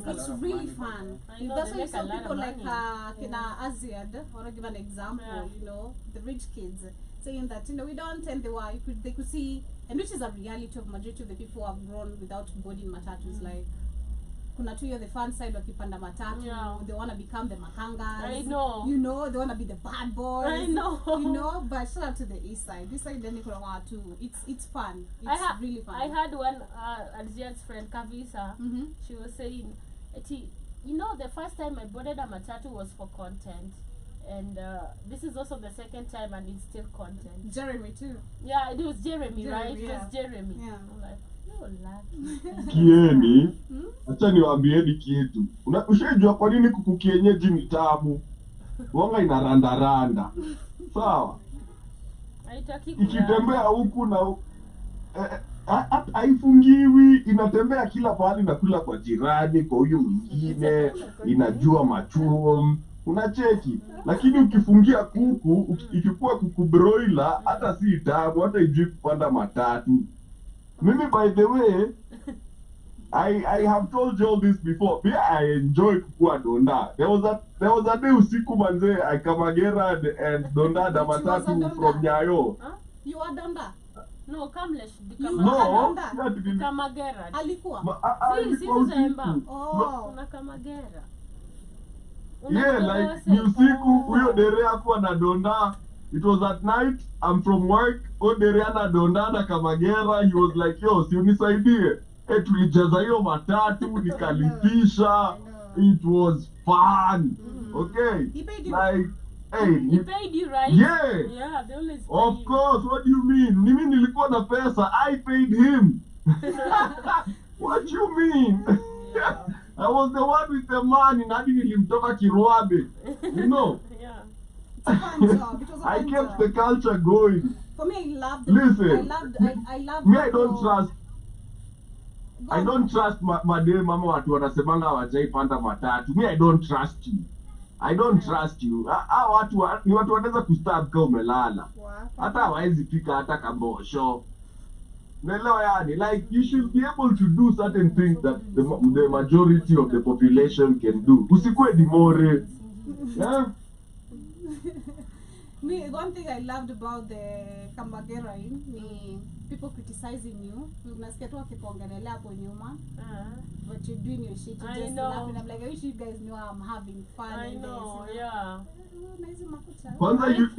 Speaker 1: it's really fun.
Speaker 3: I know,
Speaker 1: That's
Speaker 3: they
Speaker 1: why
Speaker 3: make a
Speaker 1: some
Speaker 3: lot
Speaker 1: people
Speaker 3: of
Speaker 1: like
Speaker 3: money.
Speaker 1: Kina Aziad, I want to give an example,
Speaker 3: Yeah.
Speaker 1: you know, the rich kids saying that, you know, we don't and they could see, and which is a reality of majority of the people who have grown without boarding matatus, like kuna tu the fun side wakipanda matatu,
Speaker 3: Yeah.
Speaker 1: they want to become the makangas.
Speaker 3: I know.
Speaker 1: You know, they want to be the bad boys.
Speaker 3: I know.
Speaker 1: You know, but shout out to the east side. This side then too. It's fun. It's really fun.
Speaker 3: I had one Adrian's friend Kavisa. She was saying, you know, the first time I boarded a matatu was for content. And this is also the second time and it's still content.
Speaker 1: Jeremy too.
Speaker 3: Yeah, it was Jeremy, right?
Speaker 1: Jeremy,
Speaker 3: It was Jeremy.
Speaker 1: Yeah.
Speaker 3: I'm like, you're lucky.
Speaker 5: Kieni, acha niwaambieni kitu. Ushaijua kwa nini kuku kienyeji ni tamu? Wanga inarandaranda. Sawa?
Speaker 3: Haitaki
Speaker 5: Ikitembea huku na haifungiwi, inatembea kila pahali, nakula kwa jirani, kwa huyu mwingine, inajua machuo, unacheki. Lakini ukifungia kuku, ikikuwa kuku broiler, hata si tamu, hata ijui kupanda matatu. Mimi, by the way, I have told you all this before. Yeah, I enjoy kukua donda. There was a day usiku manze, I Kamagera and donda da matatu from Nyayo.
Speaker 3: Huh?
Speaker 1: You are donda.
Speaker 3: No, Kamlesh.
Speaker 5: No,
Speaker 3: Kamagera.
Speaker 1: Alikuwa.
Speaker 3: Si Zemba.
Speaker 1: Oh.
Speaker 3: Una Kamagera.
Speaker 5: Yeah, like ni usiku, huyo dere hakuwa na donda. It was at night, I'm from work, huyo dere ana donda na Kamagera. He was like, yo, si unisaidie. Tulijaza hiyo matatu, nikalipisha. It was fun. Okay?
Speaker 1: He paid you.
Speaker 5: Like, hey,
Speaker 3: He paid you, right?
Speaker 5: Yeah.
Speaker 3: Yeah, they always pay
Speaker 5: Of
Speaker 3: you.
Speaker 5: course, what do you mean? Mimi nilikuwa na pesa, I paid him. What do you mean? I was the one with the money, nadi nilimtoka Kirwabe. You know?
Speaker 3: Yeah.
Speaker 1: It's a fun job. It was a
Speaker 5: I
Speaker 1: fun
Speaker 5: kept
Speaker 1: job.
Speaker 5: the culture going.
Speaker 1: For me, I loved
Speaker 5: Listen.
Speaker 1: I loved
Speaker 5: Me, I don't
Speaker 1: Go
Speaker 5: trust. I
Speaker 1: on.
Speaker 5: don't trust madem mama watu wanasemanga hawajaipanda matatu. Me, I don't trust you. I don't trust you. Hao watu ni watu wanaweza kustab kama umelala.
Speaker 1: Wow.
Speaker 5: Hata hawezi pika hata kambosho. Naelewa yani, like you should be able to do certain things that the majority of the population can do. Usikue dimore. Yeah?
Speaker 1: Me, one thing I loved about the Kamagera ni people criticizing you. Unasikia tu wakikuongelelea hapo nyuma. But you're doing your shit. You
Speaker 3: I
Speaker 1: just
Speaker 3: know.
Speaker 1: laughing. I'm like, I wish you guys knew I'm having fun.
Speaker 3: I
Speaker 1: in
Speaker 3: know,
Speaker 1: this.
Speaker 3: yeah.
Speaker 1: Nice makucha.
Speaker 5: Kwanza you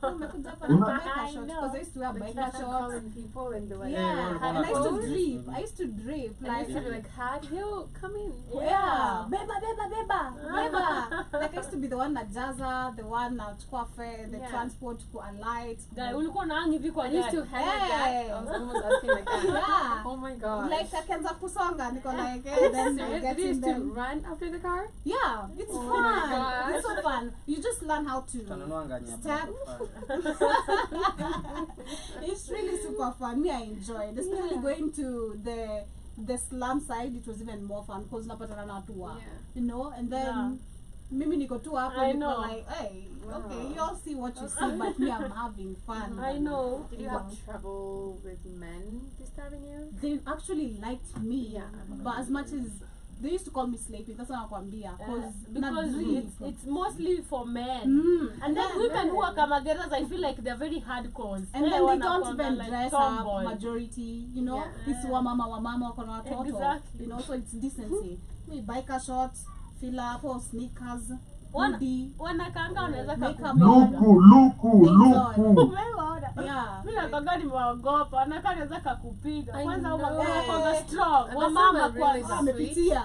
Speaker 1: Umekuja hapa na
Speaker 5: Una-
Speaker 1: biker shorts because I used to wear
Speaker 2: Like,
Speaker 1: biker
Speaker 2: start
Speaker 1: shorts.
Speaker 2: calling people and be like,
Speaker 1: Yeah,
Speaker 4: Yeah,
Speaker 1: and I used to
Speaker 2: pose.
Speaker 1: drip. I used to drip.
Speaker 2: And I
Speaker 1: Like,
Speaker 2: used to be like, Had you come in?
Speaker 1: yeah, beba. Like I used to be the one that jaza, the one that chukua fare, the
Speaker 2: Yeah.
Speaker 1: transport to alight.
Speaker 3: Guy, ulikuwa unahangi hivi kwa
Speaker 2: I used to
Speaker 3: gari.
Speaker 2: hang like that. I was almost asking like that.
Speaker 1: Yeah.
Speaker 2: Oh my god.
Speaker 1: Like akianza kusonga, niko like, eh, then I
Speaker 2: Serious?
Speaker 1: get
Speaker 2: Did you
Speaker 1: in
Speaker 2: used to
Speaker 1: them.
Speaker 2: run after the car?
Speaker 1: Yeah, it's
Speaker 2: Oh my
Speaker 1: fun.
Speaker 2: gosh.
Speaker 1: It's so fun. You just learn how to
Speaker 4: Tananuanga nyama.
Speaker 1: step. It's really super fun. Me, I enjoy it. Especially
Speaker 2: Yeah.
Speaker 1: going to the slum side, it was even more fun because napatana na watu wa,
Speaker 2: Yeah.
Speaker 1: you know, and then
Speaker 3: Yeah.
Speaker 1: mimi niko tu hapo
Speaker 3: I
Speaker 1: niko
Speaker 3: know.
Speaker 1: like, hey, okay,
Speaker 2: Wow.
Speaker 1: you all see what you see, but me, I'm having fun.
Speaker 3: I know.
Speaker 2: Did you have trouble with men disturbing you?
Speaker 1: They actually liked me,
Speaker 2: Yeah.
Speaker 1: but as much as they used to call me sleepy, that's what nakwambia,
Speaker 3: Because it's mostly for men. And then
Speaker 1: Yeah,
Speaker 3: women who are Kamageras, I feel like they're very hardcore.
Speaker 1: and then they don't even dress up
Speaker 3: tomboy.
Speaker 1: majority, you know.
Speaker 2: Yeah.
Speaker 1: It's wamama wako na watoto,
Speaker 3: Exactly.
Speaker 1: you know, so it's decency. Me biker shorts, fila hapo, sneakers,
Speaker 3: Wana-
Speaker 1: hoodie.
Speaker 3: wanakanga wanaweza
Speaker 1: Makeup.
Speaker 3: kakupiga.
Speaker 5: luku.
Speaker 3: Umeona?
Speaker 1: Yeah.
Speaker 3: Mimi nakanga nimeogopa, anakaa anaweza kakupiga.
Speaker 2: I
Speaker 3: Kwanza
Speaker 2: know.
Speaker 3: wanakwanga strong.
Speaker 2: And
Speaker 3: Wamama
Speaker 2: some are really
Speaker 3: kwanza.
Speaker 1: Wamepitia.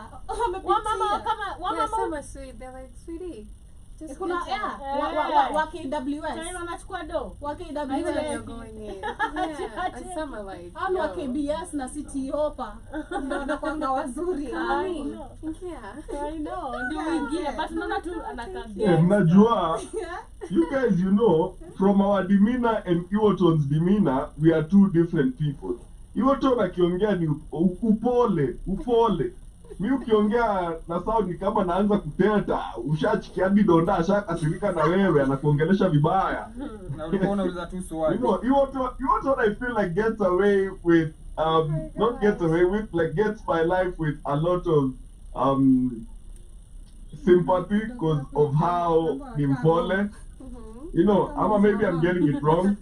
Speaker 3: Wamama kama
Speaker 2: Yeah,
Speaker 3: wamama
Speaker 2: some are sweet. They're like, sweetie, just
Speaker 1: Kuna
Speaker 2: enter."
Speaker 1: yeah,
Speaker 3: Yeah.
Speaker 1: wa KWS.
Speaker 3: China wanachukua do.
Speaker 1: Wa
Speaker 2: I know
Speaker 1: KWS.
Speaker 2: you're going in. Yeah. And some are like,
Speaker 1: Ama wa
Speaker 2: yo.
Speaker 1: KBS na City Hopa. Ndio wanakuanga wazuri.
Speaker 3: I
Speaker 1: Ah.
Speaker 3: know.
Speaker 2: Yeah.
Speaker 3: I know. Ndio wengine but unaona tu anakaa.
Speaker 5: Yeah, mnajua,
Speaker 1: Yeah.
Speaker 5: you guys, you know, from our demeanor and Iwoton's demeanor, we are two different people. Iwoton akiongea ni upole. Mi ukiongea na sound ni kama naanza kuteta, ushachikiadi donda, ashakasirika na wewe, anakuongelesha vibaya.
Speaker 4: Na ulikuwa unauliza tu
Speaker 5: You
Speaker 4: swali.
Speaker 5: know, Iwoton I feel like gets away with, not gets away with, like gets my life with a lot of sympathy because of how nimpole.
Speaker 2: Mhm.
Speaker 5: You know, ama maybe I'm getting it wrong.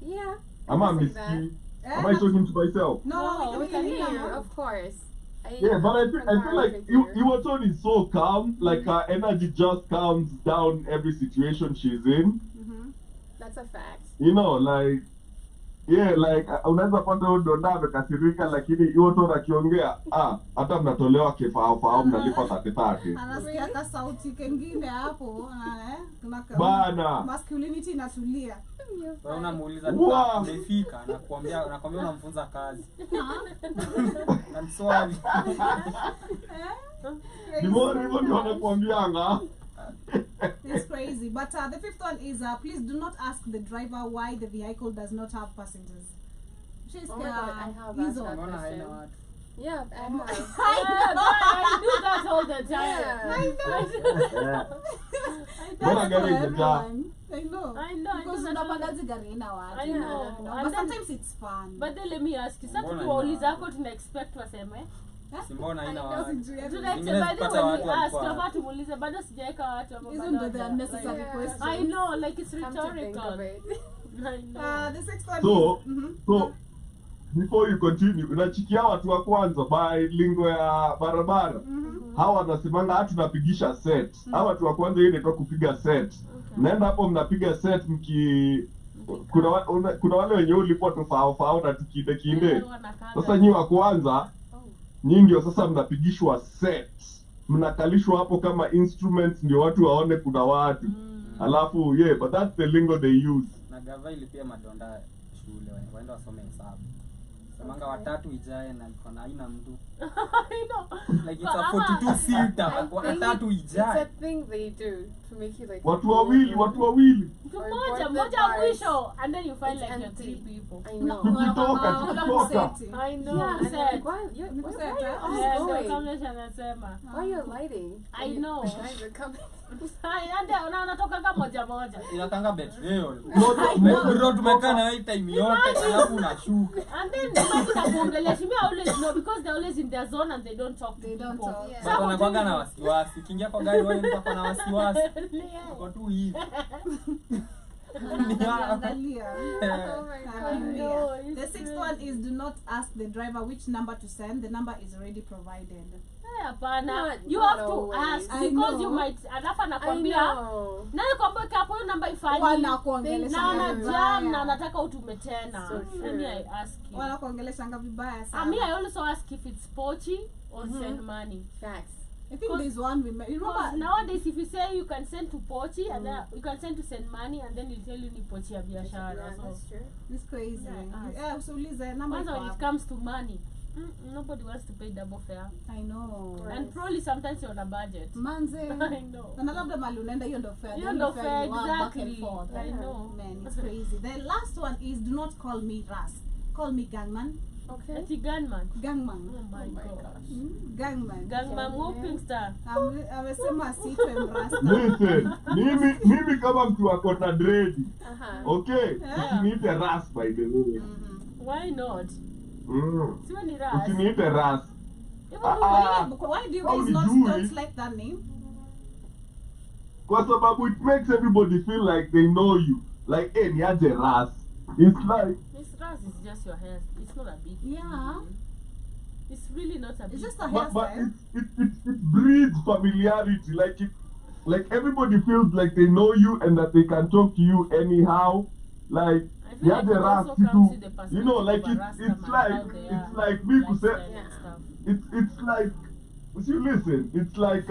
Speaker 2: Yeah.
Speaker 5: Ama I'm
Speaker 2: Like that.
Speaker 5: misty. Am I talking to myself?
Speaker 1: No,
Speaker 2: We can hear,
Speaker 1: you.
Speaker 2: of course.
Speaker 5: Yeah, but I feel like Iwoton is so calm, like her energy just calms down every situation she's in.
Speaker 2: That's a fact.
Speaker 5: You know, like, yeah, like, unaweza pata huyo donda amekasirika, lakini Iwoton akiongea, hata mnatolewa kifao mnalipa 30.
Speaker 1: Anasikia ka sauti kengine hapo,
Speaker 5: Bana.
Speaker 1: masculinity inatulia.
Speaker 4: Wewe unamuuliza
Speaker 5: Wow.
Speaker 4: umefika, nakwambia unamfunza kazi. Na swali.
Speaker 5: Ni more hivyo ndio wanakuambianga.
Speaker 1: It's crazy. But the fifth one is please do not ask the driver why the vehicle does not have passengers. She's
Speaker 2: Oh my God, I have asked
Speaker 1: hizo.
Speaker 2: that.
Speaker 4: Mbona haina watu?
Speaker 2: Yeah, I have.
Speaker 3: Yeah, I do that all the time.
Speaker 2: Yeah.
Speaker 5: Mbona gari imejaa?
Speaker 1: I know.
Speaker 3: I know, I
Speaker 1: Because
Speaker 3: do that all
Speaker 1: unapanda gari ina watu.
Speaker 3: I know.
Speaker 1: But
Speaker 3: And then-
Speaker 1: sometimes it's fun.
Speaker 3: But then let me ask you, sasa
Speaker 4: Mbona
Speaker 3: tukiwauliza
Speaker 4: ina-
Speaker 3: wako tuna expect waseme?
Speaker 4: Si mbona haina
Speaker 1: I
Speaker 4: watu?
Speaker 1: know, sijui.
Speaker 3: Tuna
Speaker 4: Zingine
Speaker 3: expect, by the
Speaker 4: zipata
Speaker 3: way,
Speaker 4: watu
Speaker 3: we ask,
Speaker 4: walikuwa-
Speaker 3: tunafaa tumuulize, bado sijaweka watu ama
Speaker 1: Isn't
Speaker 3: bado
Speaker 1: the
Speaker 3: haja-
Speaker 1: unnecessary
Speaker 3: like,
Speaker 1: question?
Speaker 3: I know, like it's
Speaker 2: Come to think
Speaker 3: rhetorical.
Speaker 2: of it.
Speaker 3: I know.
Speaker 1: The sixth one
Speaker 5: So,
Speaker 1: is... Mhm.
Speaker 5: so before you continue, unachikia watu wa kwanza by lingo ya barabara. Hawa wanasemanga hatu napigisha set. Hawa watu wa kwanza hiyo inaitwa kupiga set. Mnaenda hapo mnapiga set kuna wale wenye ulikuwa tofao na tukinde kinde.
Speaker 3: Yeah, wanakaga.
Speaker 5: Sasa nyi wa kwanza nyinyi ndio sasa mnapigishwa set. Mnakalishwa hapo kama instruments ndio watu waone kuna watu. Alafu yeah, but that's the lingo they use.
Speaker 4: Na gava ilipia madonda shule waenda wasome hesabu. Semanga watatu ijae na iko na haina mtu.
Speaker 3: I know.
Speaker 4: Like it's a 42 seater.
Speaker 2: I think
Speaker 4: Watatu
Speaker 2: it's a
Speaker 4: ijae.
Speaker 2: thing they do to make you like.
Speaker 5: Watu wawili.
Speaker 3: Mtu
Speaker 2: Or
Speaker 3: mmoja
Speaker 2: board
Speaker 3: mmoja
Speaker 2: the cars.
Speaker 3: mwisho, and then you find
Speaker 2: It's
Speaker 3: like you're
Speaker 2: empty.
Speaker 3: 3 people.
Speaker 2: I know.
Speaker 5: Tukitoka.
Speaker 3: I know.
Speaker 2: Yeah, and
Speaker 3: Said.
Speaker 2: like, why you
Speaker 1: Niko
Speaker 2: why are
Speaker 1: set,
Speaker 2: you
Speaker 1: huh?
Speaker 2: all
Speaker 3: Yeah, ndio
Speaker 2: going?
Speaker 3: Kamlesh anasema.
Speaker 2: Why are you lighting?
Speaker 3: I
Speaker 2: You-
Speaker 3: know.
Speaker 2: Guys are coming.
Speaker 3: Ndio unatoka kama moja moja.
Speaker 4: Inakanga betrayal.
Speaker 5: Moja-
Speaker 4: Bro tumekaa na wewe time yote alafu unashuka.
Speaker 3: And then imagine nakuongelea shimi, I always know because they're always in their zone and they don't talk to
Speaker 1: They don't
Speaker 3: people.
Speaker 1: talk.
Speaker 2: Yeah.
Speaker 4: Sasa wanakuanga na wasiwasi. Ukiingia kwa gari wale mtu ako na wasiwasi.
Speaker 3: Yeah.
Speaker 4: Uko tu hivi.
Speaker 1: Angalia.
Speaker 2: Oh my
Speaker 3: I
Speaker 2: God.
Speaker 3: know,
Speaker 1: The
Speaker 3: it's
Speaker 1: sixth
Speaker 3: crazy.
Speaker 1: one is do not ask the driver which number to send. The number is already provided.
Speaker 3: Hapana.
Speaker 2: Not-
Speaker 3: You
Speaker 2: not
Speaker 3: have to
Speaker 2: always.
Speaker 3: ask
Speaker 1: I
Speaker 3: because
Speaker 1: know.
Speaker 3: you might alafu
Speaker 2: I
Speaker 3: anakwambia
Speaker 2: know.
Speaker 3: nani kwamba hapo hiyo namba ifanye
Speaker 1: Wanakuongelesha
Speaker 3: na ana
Speaker 1: vibaya.
Speaker 3: jam na anataka utume tena.
Speaker 2: So true.
Speaker 3: Let me I ask you.
Speaker 1: Wanakuongeleshanga vibaya sana.
Speaker 3: Me I also ask if it's pochi or send money.
Speaker 2: Facts.
Speaker 1: I think there's one we met. You
Speaker 3: Because
Speaker 1: remember?
Speaker 3: nowadays if you say you can send to pochi and then you can send to send money and then he'll tell you ni pochi ya biashara.
Speaker 2: Yeah,
Speaker 3: So
Speaker 2: that's true.
Speaker 1: It's crazy.
Speaker 3: Yeah,
Speaker 1: Yeah, usiulize namba
Speaker 3: kwanza
Speaker 1: iko
Speaker 3: when it
Speaker 1: wapi.
Speaker 3: comes to money, nobody wants to pay double fare.
Speaker 1: I know.
Speaker 2: Right.
Speaker 3: And probably sometimes you're on a budget.
Speaker 1: Manze.
Speaker 3: I know.
Speaker 1: Na labda mali unaenda hiyo ndo fair.
Speaker 3: Hiyo ndo fair, exactly. I know.
Speaker 1: Man, it's crazy. The last one is do not call me Ras. Call me Gangman.
Speaker 2: Okay.
Speaker 3: Ati gunman.
Speaker 1: Gangman.
Speaker 3: Oh my
Speaker 2: Oh my
Speaker 3: god.
Speaker 2: gosh.
Speaker 1: Gangman.
Speaker 3: Gunman whooping star.
Speaker 1: Amesema asitwe mrasta.
Speaker 5: Listen, mimi kama mtu wako na dredi.
Speaker 2: Uh-huh.
Speaker 5: Okay, usiniite ras by the way.
Speaker 3: Why not? Siwe ni ras.
Speaker 5: Usiniite ras.
Speaker 1: Why do you
Speaker 5: How
Speaker 1: guys
Speaker 5: did
Speaker 1: not
Speaker 5: you
Speaker 1: don't
Speaker 5: it?
Speaker 1: like that name?
Speaker 5: Kwa sababu it makes everybody feel like they know you. Like, hey, niaje ras. It's like,
Speaker 3: This ras is just your hair. It's not a big
Speaker 1: Yeah.
Speaker 3: deal. It's really not a big
Speaker 1: It's just a
Speaker 5: but
Speaker 1: hairstyle.
Speaker 5: it breeds familiarity. Like everybody feels like they know you and that they can talk to you anyhow. Like,
Speaker 3: I feel like
Speaker 5: niaje
Speaker 3: it
Speaker 5: ras
Speaker 3: also comes with the
Speaker 5: kitu. You know, like
Speaker 3: perspective of a
Speaker 5: it's
Speaker 3: Rasta
Speaker 5: like
Speaker 3: man, how they are,
Speaker 5: it's like me to say
Speaker 3: lifestyle and stuff.
Speaker 5: it's like see listen, it's like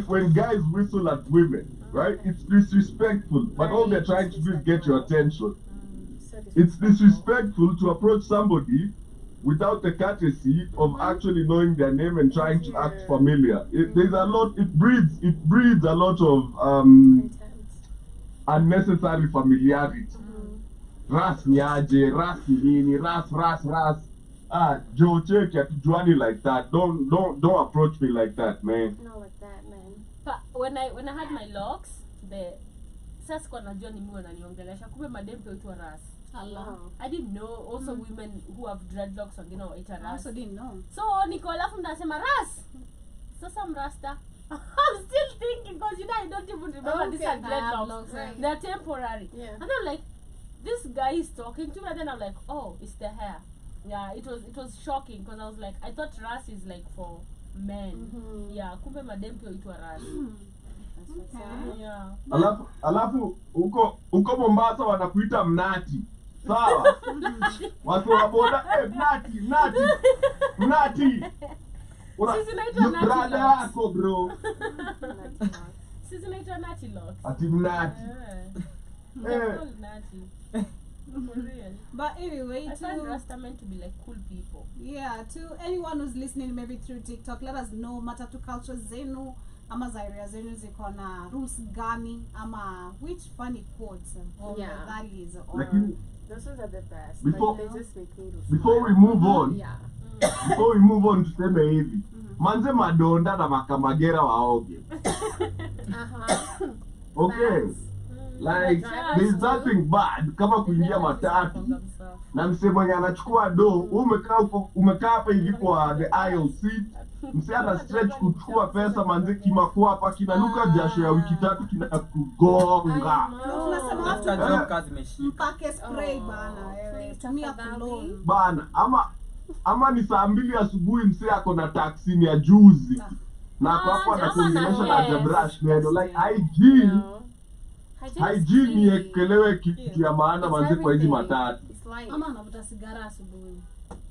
Speaker 5: when guys whistle at women, right? It's disrespectful, but all they're trying to do is get your attention.
Speaker 2: So
Speaker 5: It's disrespectful to approach somebody without the courtesy of actually knowing their name and trying to act familiar. There's a lot. It breeds a lot of
Speaker 2: content.
Speaker 5: unnecessary familiarity. Ras niaje, ras nini, ras. Joe, check hatujuani like that. Don't approach me like that, man.
Speaker 2: Not like that, man.
Speaker 3: But when I had my locks, sasa kwa najua ni mimi wananiongelesha, kumbe madem pia huitwa ras.
Speaker 1: Allah.
Speaker 2: Wow.
Speaker 3: I didn't know also women who have dreadlocks wengine waita
Speaker 1: I
Speaker 3: ras.
Speaker 1: also didn't know.
Speaker 3: So niko alafu ndasema ras. Sasa mrasta. I'm still thinking because I don't even remember these are
Speaker 2: Okay.
Speaker 3: dreadlocks.
Speaker 2: Right.
Speaker 3: They're temporary.
Speaker 2: Yeah.
Speaker 3: And I'm like, this guy is talking to me, and then I'm like, oh, it's the hair. Yeah, it was shocking because I was like, I thought ras is like for men. Yeah, kumbe madem pia huitwa ras.
Speaker 2: That's what's up.
Speaker 3: Yeah.
Speaker 5: Alafu uko Mombasa wanakuita mnati. Sawa? Watu wa boda, mnati.
Speaker 3: Sisi naitwa nati
Speaker 5: brother
Speaker 3: locks.
Speaker 5: yako bro.
Speaker 3: Sisi naitwa nati locks.
Speaker 5: Ati mnati.
Speaker 3: They're called nati. For real.
Speaker 1: But anyway,
Speaker 3: I find
Speaker 1: to
Speaker 3: Rasta meant to be like cool people.
Speaker 1: to anyone who's listening maybe through TikTok, let us know matatu culture zenu ama za area zenu ziko na rules gani ama which funny quotes or
Speaker 2: Yeah.
Speaker 1: that is or
Speaker 5: Lakini
Speaker 2: Those ones are the best.
Speaker 5: Before-
Speaker 2: Like, they just make me
Speaker 5: Before we
Speaker 2: smile.
Speaker 5: move on,
Speaker 2: Yeah.
Speaker 5: before we move on tuseme hivi. Manze madonda na makamagera waoge.
Speaker 2: Uh-huh.
Speaker 5: Okay.
Speaker 2: Facts.
Speaker 5: Like
Speaker 2: Yeah.
Speaker 5: there's nothing bad kama kuingia matatu na msee mwenye anachukua do, umekaa hapa hivi kwa the aisle seat. Msee ana stretch kuchukua pesa manze kimakwapa kinanuka jasho ya wiki tatu kinakugonga.
Speaker 1: Tunasema
Speaker 4: Tafuta
Speaker 1: watu
Speaker 4: job kazi imeshika.
Speaker 1: mpake spray
Speaker 2: Oh,
Speaker 1: bana wewe.
Speaker 2: please,
Speaker 1: Tumia
Speaker 2: tafadhali.
Speaker 1: cologne.
Speaker 5: Bana ama ni saa 2 asubuhi msee ako na taxi ya juzi. Na kwa hapo anakuongelesha na the brush meno like hygiene.
Speaker 2: No.
Speaker 5: Hygiene niekelewe kitu ya maana
Speaker 2: It's
Speaker 5: manze kwa hizi
Speaker 2: everything.
Speaker 5: matatu.
Speaker 2: It's life.
Speaker 1: Ama anavuta sigara asubuhi.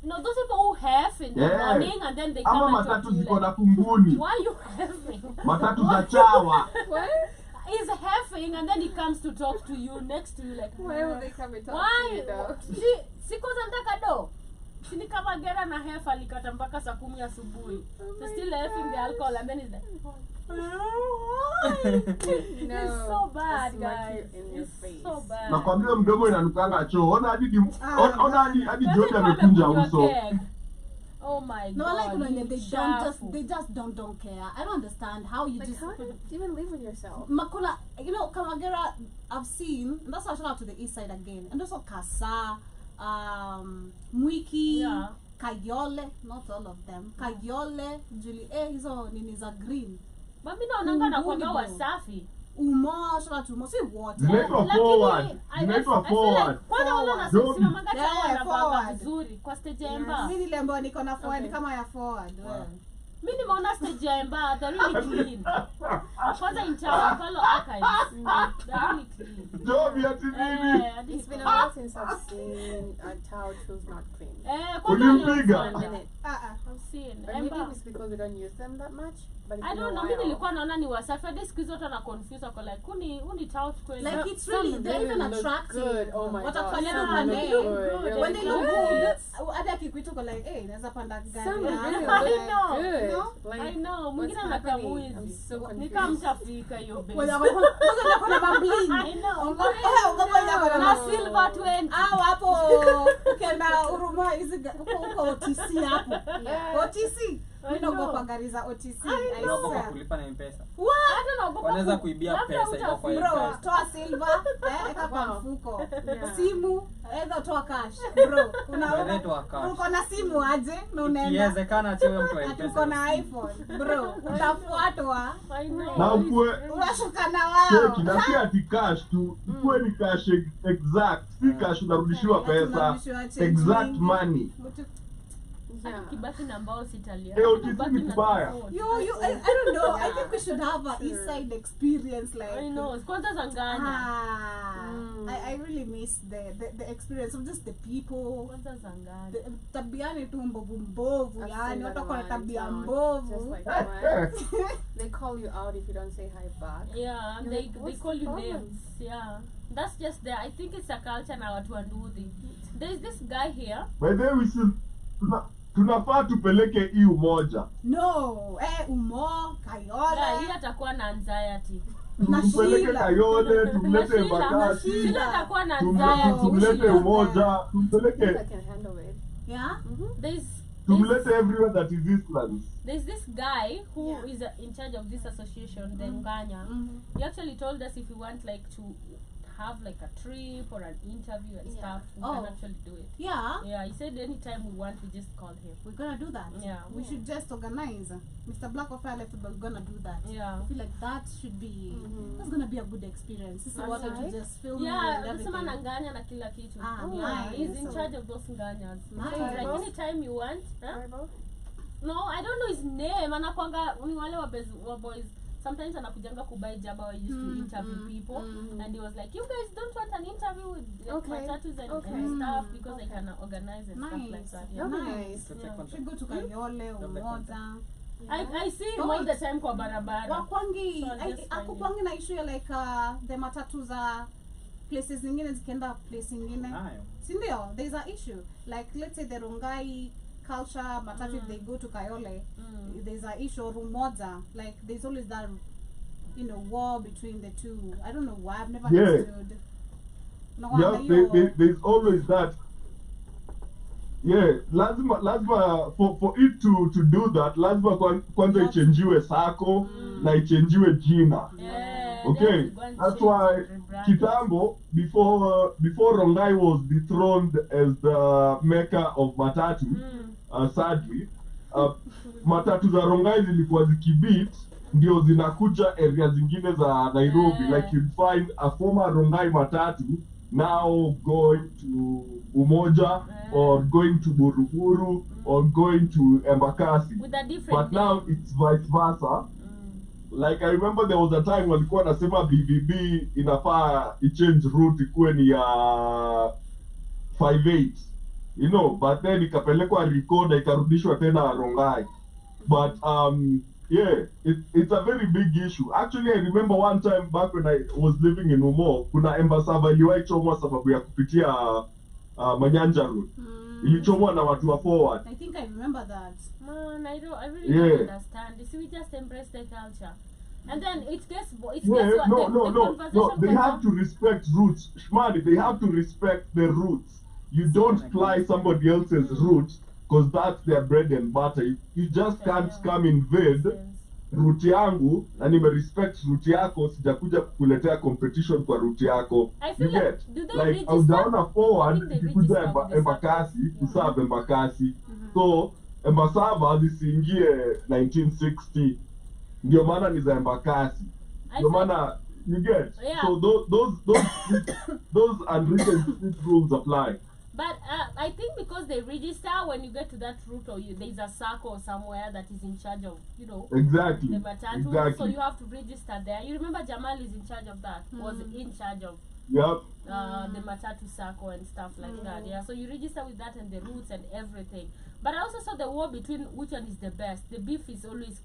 Speaker 3: No, those people who have in the
Speaker 5: Yeah.
Speaker 3: morning and then they
Speaker 5: Ama
Speaker 3: come and talk
Speaker 5: matatu
Speaker 3: to you
Speaker 5: ziko
Speaker 3: like,
Speaker 5: na kunguni.
Speaker 3: why you having?
Speaker 5: Matatu za chawa.
Speaker 2: What?
Speaker 3: He's having and then he comes to talk to you next to you like,
Speaker 2: Why would they come and talk to
Speaker 3: why?
Speaker 2: you though?
Speaker 3: Si kwanza nataka do. Sini kama Gera na hefa alikata mpaka saa 10 asubuhi. So still having the alcohol and then he's like, it's so bad,
Speaker 2: I'll smack
Speaker 3: guys.
Speaker 2: you in your
Speaker 3: It's
Speaker 2: face.
Speaker 3: so bad.
Speaker 5: Nakwambia mdomo inanukanga choo. Ona hadi
Speaker 3: Does
Speaker 5: Jody
Speaker 3: it come
Speaker 5: amekunja
Speaker 3: from your
Speaker 5: uso.
Speaker 3: keg? Oh my
Speaker 1: No,
Speaker 3: god.
Speaker 1: like when
Speaker 3: you
Speaker 1: they just don't care. I don't understand how you
Speaker 2: Like,
Speaker 1: just
Speaker 2: how do you even live with yourself?
Speaker 1: Makula, you know, Kamagera, I've seen, and that's why I shout out to the east side again. And also Kasa, Mwiki,
Speaker 3: Yeah.
Speaker 1: Kayole, not all of them. Kayole, Julie, hizo nini za green.
Speaker 3: But mimi naonanga na kwanga
Speaker 1: Hooligan.
Speaker 3: wasafi.
Speaker 1: Umo, shout out to Umo, say what?
Speaker 5: Zinaitwa
Speaker 3: Lakini,
Speaker 5: forward.
Speaker 3: I
Speaker 5: Zinaitwa
Speaker 3: feel like
Speaker 5: forward.
Speaker 3: kwanza wale
Speaker 1: Forward.
Speaker 3: wanasimamanga
Speaker 1: Yeah,
Speaker 3: chawa wanavanga
Speaker 1: forward.
Speaker 3: vizuri kwa stage ya
Speaker 2: Yes.
Speaker 3: Emba.
Speaker 1: Mimi niliambiwa niko na forward
Speaker 2: Okay.
Speaker 1: kama ya forward. wewe.
Speaker 3: Mimi nimeona stage ya Emba, they're really clean. Kwanza in town, follow archives. They're really clean.
Speaker 5: Joby ati nini?
Speaker 3: Hadi
Speaker 2: It's been a
Speaker 3: niko-
Speaker 2: while since I've seen a towel who's not clean.
Speaker 3: kwanza
Speaker 5: Ulimpiga?
Speaker 3: nimeona.
Speaker 2: For a minute.
Speaker 3: I've seen
Speaker 2: Or maybe
Speaker 3: Emba.
Speaker 2: it's because we don't use them that much. But it's
Speaker 3: I
Speaker 2: been
Speaker 3: don't
Speaker 2: a
Speaker 3: know,
Speaker 2: while.
Speaker 3: mimi nilikuwa naona ni wasafi. Hadi siku hizi watu wana confuse wako like, uni tout kweli.
Speaker 1: Like it's
Speaker 2: Some
Speaker 1: really, they're
Speaker 2: really
Speaker 1: even
Speaker 2: look
Speaker 1: attractive.
Speaker 2: good. Oh my
Speaker 1: Watakufanya
Speaker 2: God.
Speaker 1: na
Speaker 2: Some
Speaker 1: name.
Speaker 2: look good.
Speaker 1: When they look
Speaker 3: good.
Speaker 1: good, hata akikuita uko like, hey, naweza panda gari.
Speaker 2: Some
Speaker 1: yangu.
Speaker 2: really
Speaker 3: I
Speaker 2: look
Speaker 3: know.
Speaker 2: good.
Speaker 1: No?
Speaker 2: Like,
Speaker 3: I know,
Speaker 2: what's
Speaker 3: mwingine anakaa
Speaker 2: happening?
Speaker 3: mwizi.
Speaker 2: I'm so
Speaker 3: Ni
Speaker 2: confused.
Speaker 3: kama mshafika hiyo base.
Speaker 1: Kwanza kuna mabling.
Speaker 3: I know.
Speaker 1: Na
Speaker 3: Na silver 20.
Speaker 1: au hapo ukienda Uruma hizi huko OTC hapo.
Speaker 2: Yeah.
Speaker 1: OTC.
Speaker 3: I
Speaker 1: Mimi naogopa
Speaker 3: know.
Speaker 1: gari za OTC.
Speaker 3: I
Speaker 1: I
Speaker 4: Unaogopa
Speaker 1: swear.
Speaker 4: kulipa na M-Pesa.
Speaker 3: Hata naogopa
Speaker 4: Wanaweza
Speaker 3: ku-
Speaker 4: kuibia
Speaker 3: labda
Speaker 4: pesa iko kwa
Speaker 3: utafika.
Speaker 1: Bro,
Speaker 4: M-Pesa.
Speaker 1: toa silver, eka kwa
Speaker 2: Wow.
Speaker 1: mfuko.
Speaker 2: Yeah.
Speaker 1: Simu, aidha toa cash. Bro,
Speaker 4: Wewe toa cash.
Speaker 1: uko na simu aje na unaenda
Speaker 4: Ikiwezekana achewe mtu wa
Speaker 1: ati
Speaker 4: M-Pesa.
Speaker 1: uko na iPhone. Bro, utafuatwa.
Speaker 3: I know.
Speaker 5: Na ukue
Speaker 1: Unashuka na wao.
Speaker 5: cheki na si ati cash tu. Ukue ni cash exact. Si cash unarudishiwa pesa.
Speaker 1: Unarudishiwa change
Speaker 5: Exact
Speaker 1: mingi.
Speaker 5: money.
Speaker 1: Mtu-
Speaker 2: Yeah.
Speaker 3: Kibaki na mbao sitalia.
Speaker 5: OTC
Speaker 3: Kibaki
Speaker 5: ni
Speaker 3: na
Speaker 5: kubaya.
Speaker 3: phone.
Speaker 1: I don't know. I
Speaker 2: Yeah.
Speaker 1: think we should have a east side experience like
Speaker 3: I know. Kwanza za nganya.
Speaker 1: I really miss the experience of just the people.
Speaker 3: Kwanza za nganya.
Speaker 1: Tabiani tu mbovu mbovu,
Speaker 2: I've
Speaker 1: yani
Speaker 2: seen
Speaker 1: watu
Speaker 2: that
Speaker 1: wako na
Speaker 2: one
Speaker 1: tabia
Speaker 2: town. Just
Speaker 1: mbovu.
Speaker 2: like what? They call you out if you don't say hi back.
Speaker 3: Yeah, and
Speaker 2: You're
Speaker 3: they
Speaker 2: like,
Speaker 3: they
Speaker 2: what's
Speaker 3: call
Speaker 2: the
Speaker 3: you
Speaker 2: problem?
Speaker 3: names. Yeah. That's just there. I think it's a culture na watu wa Ndudhi. There's this guy here.
Speaker 5: By the way, we should tunafaa tupeleke hii umoja.
Speaker 1: No, Umo,
Speaker 3: Yeah, hii
Speaker 1: Kayole.
Speaker 3: atakuwa na anxiety.
Speaker 1: Na
Speaker 5: Tupeleke
Speaker 1: Sheila.
Speaker 5: Kayole, tumlete
Speaker 3: Na Sheila,
Speaker 5: Bakasi,
Speaker 3: Sheila atakuwa na anxiety.
Speaker 5: tumlete umoja,
Speaker 2: I
Speaker 5: tumpeleke
Speaker 2: can handle it.
Speaker 1: Yeah?
Speaker 3: There's
Speaker 5: tumlete everywhere that is Eastlands.
Speaker 3: There's this guy who
Speaker 2: Yeah.
Speaker 3: is in charge of this association, the Nganya. He actually told us if we want like to have like a trip or an interview and
Speaker 2: Yeah.
Speaker 3: stuff, we
Speaker 1: Oh.
Speaker 3: can actually do it.
Speaker 1: Yeah.
Speaker 3: Yeah, he said anytime we want, we just call him.
Speaker 1: We're gonna do that.
Speaker 3: Yeah.
Speaker 1: We should just organize. Mr. Black of Fire left, but we're gonna do that.
Speaker 3: Yeah.
Speaker 1: I feel like that should be that's gonna be a good experience. This is what
Speaker 2: Alright.
Speaker 1: to just film
Speaker 3: Yeah,
Speaker 1: and
Speaker 3: anasema
Speaker 1: everything.
Speaker 3: na Nganya na kila kitu.
Speaker 1: Ah,
Speaker 3: Yeah, he's in
Speaker 1: nice.
Speaker 3: charge of those Nganyas.
Speaker 1: Nice.
Speaker 3: So like anytime you want, huh?
Speaker 2: Marble?
Speaker 3: No, I don't know his name. Anakwanga ni wale wa boys. Sometimes anakujanga kubai jaba wa used to interview people, and he was like, "You guys don't want an interview with like,
Speaker 2: Okay.
Speaker 3: matatus and,
Speaker 2: Okay.
Speaker 3: and stuff because I can organize and stuff like
Speaker 1: Nice.
Speaker 3: that." Yeah.
Speaker 2: That'd be
Speaker 1: Nice.
Speaker 2: nice.
Speaker 4: So check
Speaker 3: Yeah.
Speaker 4: on
Speaker 1: Should go to Kayole, Umoja.
Speaker 3: I see him all the time kwa barabara.
Speaker 1: Wakwangi,
Speaker 3: So I'll just find
Speaker 1: akukwangi na issue ya like the matatu za places zingine zikienda place zingine.
Speaker 4: Nayo.
Speaker 1: Si ndio? There's an issue. Like let's say the Rongai culture matatu if they go to Kayole, there's an issue or Umoja. Like there's always that war between the two. I don't know why. I've never
Speaker 5: Yeah.
Speaker 1: understood.
Speaker 5: there's always that. Yeah, lazima for it to do that, lazima kwanza ichenjiwe sako na ichenjiwe jina. Okay, that's why kitambo before Rongai was dethroned as the mecca of matatu, sadly, matatu za Rongai zilikuwa zikibit ndio zinakuja area zingine za Nairobi. Like you'd find a former Rongai matatu now going to Umoja or going to Buruburu or going to Embakasi.
Speaker 3: With a different
Speaker 5: But now it's vice versa. Like I remember there was a time walikuwa nasema BBB inafaa change route ikuwe ni ya 58. You know, but then ikapelekwa record ikarudishwa tena Rongai. But yeah, it's a very big issue. Actually, I remember one time back when I was living in Umo, kuna Embasava iliwahi chomwa sababu ya kupitia Manyanja Road. Ilichomwa na watu wa forward.
Speaker 1: I think I remember that.
Speaker 3: Man, I really don't understand. You see, we just embrace the culture. And then it gets
Speaker 5: No.
Speaker 3: conversation
Speaker 5: They have to respect roots. Shmani, they have to respect the roots. You don't fly somebody else's roots because that's their bread and butter. You just can't come invade route yangu na respect route yako, sijakuja kukuletea competition kwa route yako. You get? Like ujaona forward ikikuja Embakasi, kuserve Embakasi. So Embasava zisiingie 1960. Ndio maana ni za Embakasi. Ndio maana you get? So those unwritten street rules apply.
Speaker 3: But I think because they register when you get to that route, or there's a circle somewhere that is in charge of, you know,
Speaker 5: exactly
Speaker 3: the matatu. So you have to register there. You remember Jamal is in charge of that, was in charge of the matatu circle and stuff like that. Yeah, so you register with that and the routes and everything. But I also saw the war between which one is the best. The beef is always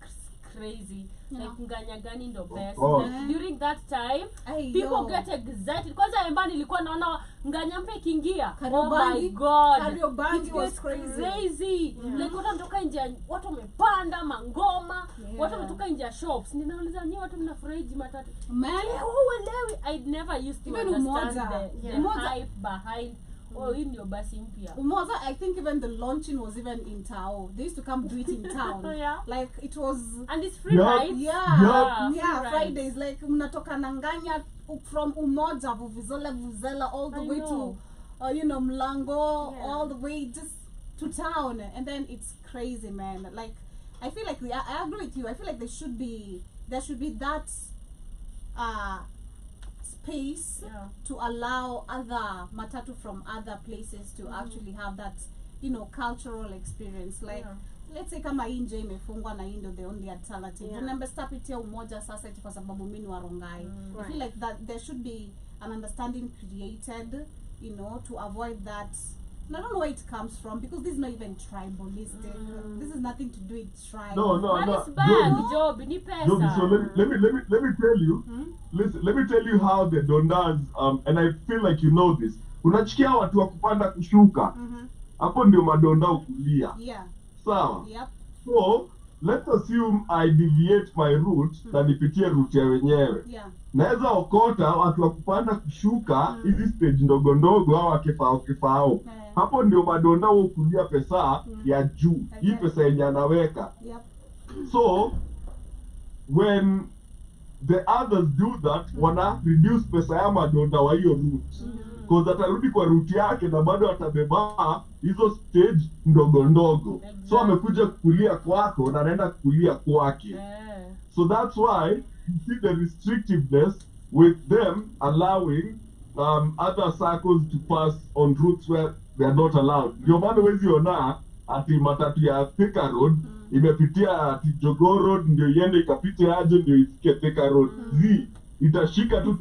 Speaker 3: crazy. Like Nganyagani ndo best. Like, during that time, people get excited. Kwanza Embani ilikuwa naona Nganyampe kingia. Oh my god.
Speaker 1: Kariobangi was
Speaker 3: crazy. Like watu wanatoka nje, watu wamepanda mangoma, watu wametoka nje shops. Ninauliza ni watu mnafurahi matatu.
Speaker 1: Man,
Speaker 3: uelewi. I never used to
Speaker 1: even
Speaker 3: understand the hype behind in your basi mpya.
Speaker 1: Umoza, I think even the launching was even in Tao. They used to come do it in town. Like it was,
Speaker 3: and it's free rides.
Speaker 1: Fridays. Like mnatoka Nanganya from Umoja, Vuvuzela all the way to Mlango, all the way just to town. And then it's crazy, man. Like I feel like I agree with you. I feel like there should be that space to allow other matatu from other places to actually have that, cultural experience. Like let's say kama nje imefungwa na ndio the only alternative. Remember stapitia Umoja sasa eti kwa sababu mimi wa Rongai. I feel like that there should be an understanding created, to avoid that. And I don't know where it comes from, because this is not even tribalistic. This is nothing to do with tribe.
Speaker 5: No.
Speaker 3: It's bad, Job. Ni pesa.
Speaker 5: So let me tell you. Listen, let me tell you how the Dondas and I feel like you know this. Unachikia watu wa kupanda kushuka. Hapo ndio madonda ukulia. Sawa. So let's assume I deviate my route na nipitie route ya wenyewe. Naweza okota watu wa kupanda kushuka hizi stage ndogo ndogo au kifao. Hapo ndio madonda ukulia pesa ya juu. Hii pesa yenye anaweka. So when the others do that, wana reduce pesa ya madonda wa hiyo route. Because atarudi kwa route yake na bado atabeba hizo stage ndogo ndogo. So amekuja kukulia kwako na anaenda kukulia kwake. So that's why you see the restrictiveness with them allowing other circles to pass on routes where they are not allowed. Ndio maana wezi ona ati matatu ya Thika Road imepitia ati Jogoo Road ndio iende ikapite aje ndio ifike Thika Road. Itashika tu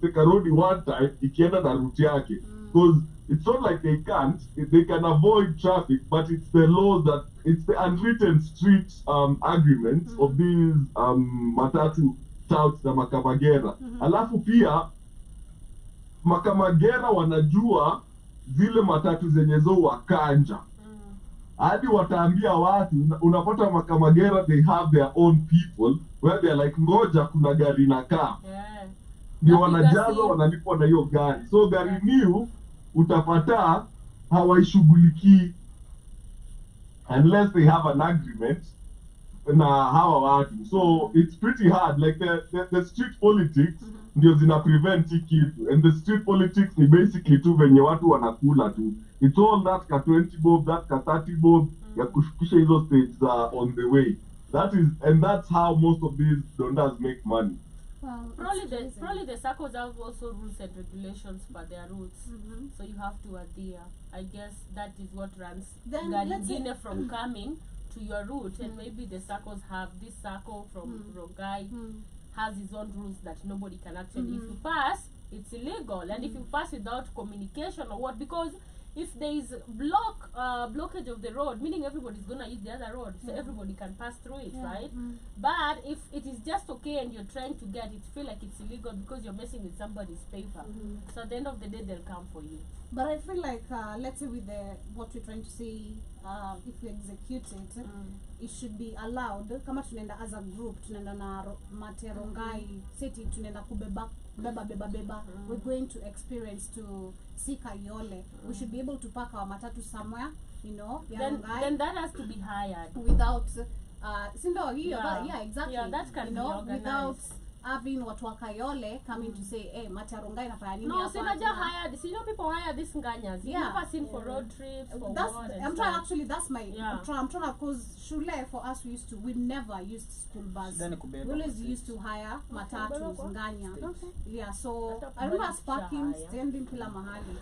Speaker 5: Thika Road one time ikienda na route yake. Because it's not like they can't, they can avoid traffic, but it's the laws it's the unwritten street agreements of these matatu touts na makamagera. Alafu pia makamagera wanajua zile matatu zenye zo wakanja. Hadi wataambia watu, unapata makamagera, they have their own people where they're like, ngoja kuna gari na kaa. ndio
Speaker 3: Napiga
Speaker 5: wanajaza
Speaker 3: simu.
Speaker 5: wanalipwa na hiyo gari. So gari new utapata hawaishughulikii unless they have an agreement na hawa watu. So it's pretty hard, like the street politics ndio zina prevent hii kitu, and the street politics ni basically tu venye watu wanakula tu. It's all that ka 20 bob, that ka 30 bob ya kushukisha hizo states on the way. That's how most of these dondas make money.
Speaker 1: Well,
Speaker 3: Probably the circles have also rules and regulations for their routes, so you have to adhere. I guess that is what runs
Speaker 1: Then let's say-
Speaker 3: Galigine from coming to your route, and maybe the circles have this circle from Rogai has his own rules that nobody can actually. If you pass, it's illegal, and if you pass without communication or what, because if there is blockage of the road, meaning everybody's gonna use the other road, so everybody can pass through it, right? But if it is just okay and you're trying to get it, feel like it's illegal because you're messing with somebody's paper. So at the end of the day, they'll come for you.
Speaker 1: But I feel like, let's say with what we're trying to say, if we execute it, it should be allowed. Kama tunaenda as a group, tunaenda na Materongai city, tunaenda kubeba beba. We're going to experience to Sika Yole. We should be able to park our matatu somewhere, you know,
Speaker 3: Then that has to be hired.
Speaker 1: without sindo hiyo,
Speaker 3: Yeah.
Speaker 1: yeah, exactly.
Speaker 3: Yeah, that can
Speaker 1: you
Speaker 3: be
Speaker 1: know,
Speaker 3: organized.
Speaker 1: without having watu wa Kayole coming to say, hey, Materongai inafanya nini
Speaker 3: No,
Speaker 1: hapa?
Speaker 3: Sinaja hired. See, you know, people hire these nganyas. You've
Speaker 1: Yeah.
Speaker 3: never seen for road trips, for
Speaker 1: That's
Speaker 3: what, and
Speaker 1: I'm trying
Speaker 3: stuff.
Speaker 1: actually. That's my.
Speaker 3: Yeah.
Speaker 1: I'm trying to cause shule for us we never used school bus.
Speaker 4: Shida ni
Speaker 1: We
Speaker 4: kubeba
Speaker 1: always
Speaker 4: kwa
Speaker 1: used to hire matatus
Speaker 3: kubeba
Speaker 1: nganya.
Speaker 3: Okay.
Speaker 1: Yeah, so
Speaker 3: Hata
Speaker 1: I remember us
Speaker 3: kubali
Speaker 1: parking
Speaker 3: kushahaya.
Speaker 1: standing kila mahali.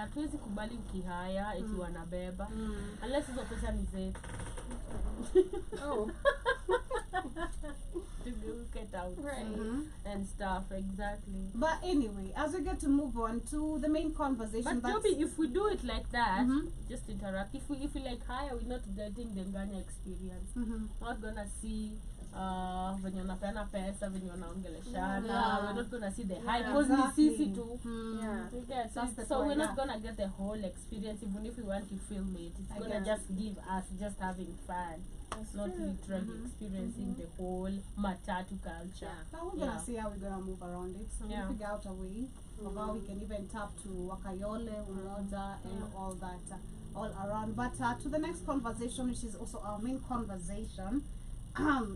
Speaker 3: Hatuwezi kubali ukihaya eti wanabeba unless hizo pesa ni zetu.
Speaker 2: Oh.
Speaker 3: To get out
Speaker 2: Right.
Speaker 3: and stuff, exactly.
Speaker 1: But anyway, as we get to move on to the main conversation,
Speaker 3: But
Speaker 1: that's
Speaker 3: Joby, if we do it like that, just interact. If we like hire, we're not getting the Ghana experience. We're not gonna see venye unapeana pesa, venye unaongeleshana.
Speaker 1: Yeah.
Speaker 3: We're not gonna see the
Speaker 1: Yeah,
Speaker 3: high because
Speaker 1: exactly.
Speaker 3: ni sisi tu.
Speaker 2: Yeah.
Speaker 3: You get,
Speaker 1: That's the
Speaker 3: so
Speaker 1: point,
Speaker 3: we're not
Speaker 1: yeah.
Speaker 3: gonna get the whole experience even if we want to film it. It's
Speaker 1: I
Speaker 3: gonna
Speaker 1: guess.
Speaker 3: just give us just having fun. It's not literally experiencing the whole matatu culture.
Speaker 1: But we're gonna see how we're gonna move around it. So
Speaker 3: Yeah.
Speaker 1: we'll figure out a way of how we can even tap to Wakayole, Umoja, and all that, all around. But to the next conversation, which is also our main conversation,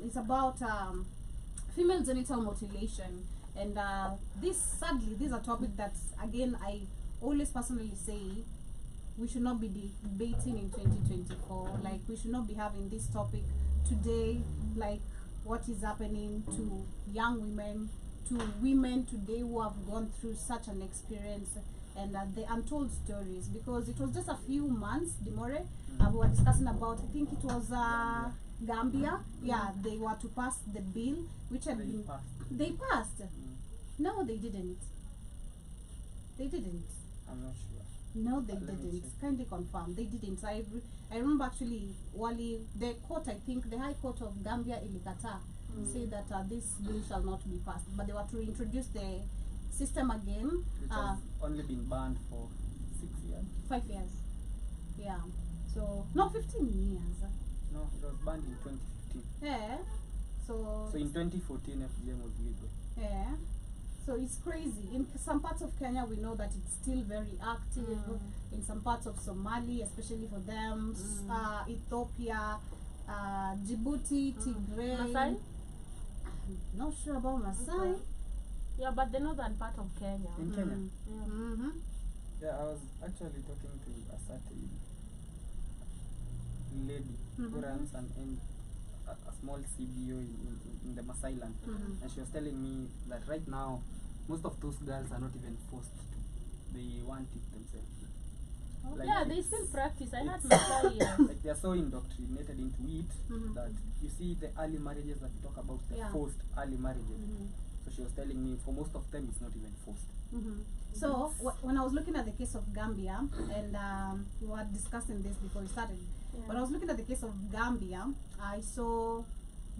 Speaker 1: it's about female genital mutilation. And sadly, this is a topic that, again, I always personally say we should not be debating in 2024. Like, we should not be having this topic today, like what is happening to young women, to women today who have gone through such an experience, and the untold stories. Because it was just a few months, Dimore, we were discussing about, I think it was Gambia. Yeah, they were to pass the bill, which had been they passed. No, they didn't. They didn't.
Speaker 4: I'm not sure.
Speaker 1: No, they
Speaker 4: Let me
Speaker 1: didn't.
Speaker 4: check.
Speaker 1: Kindly confirm. They didn't. I remember actually, the court, I think, the High Court of Gambia, Ilikata, say that this bill shall not be passed. But they were to introduce the system again.
Speaker 4: Which has only been banned for 6 years.
Speaker 1: 5 years. Yeah. So, no, 15 years.
Speaker 4: No, it was banned in 2015.
Speaker 1: Yeah. So
Speaker 4: So in 2014, FGM was legal.
Speaker 1: yeah. So it's crazy. In some parts of Kenya, we know that it's still very active. In some parts of Somali, especially for them, Ethiopia, Djibouti, Tigray.
Speaker 3: Masai?
Speaker 1: I'm not sure about Masai.
Speaker 3: Yeah, but the northern part of Kenya.
Speaker 4: In Kenya.
Speaker 1: Mm-hmm.
Speaker 4: Yeah, I was actually talking to a certain lady who runs a small CBO in the Masai land. And she was telling me that right now, most of those girls are not even forced to. They want it themselves. Like
Speaker 3: Yeah, they
Speaker 4: it's-
Speaker 3: still practice. I had
Speaker 4: it's-
Speaker 3: Masai here.
Speaker 4: Like they are so indoctrinated into it that you see the early marriages that we talk about, the
Speaker 1: Yeah.
Speaker 4: forced early marriages. So she was telling me for most of them it's not even forced.
Speaker 1: So when I was looking at the case of Gambia, and we were discussing this before we started, when I was looking at the case of Gambia, I saw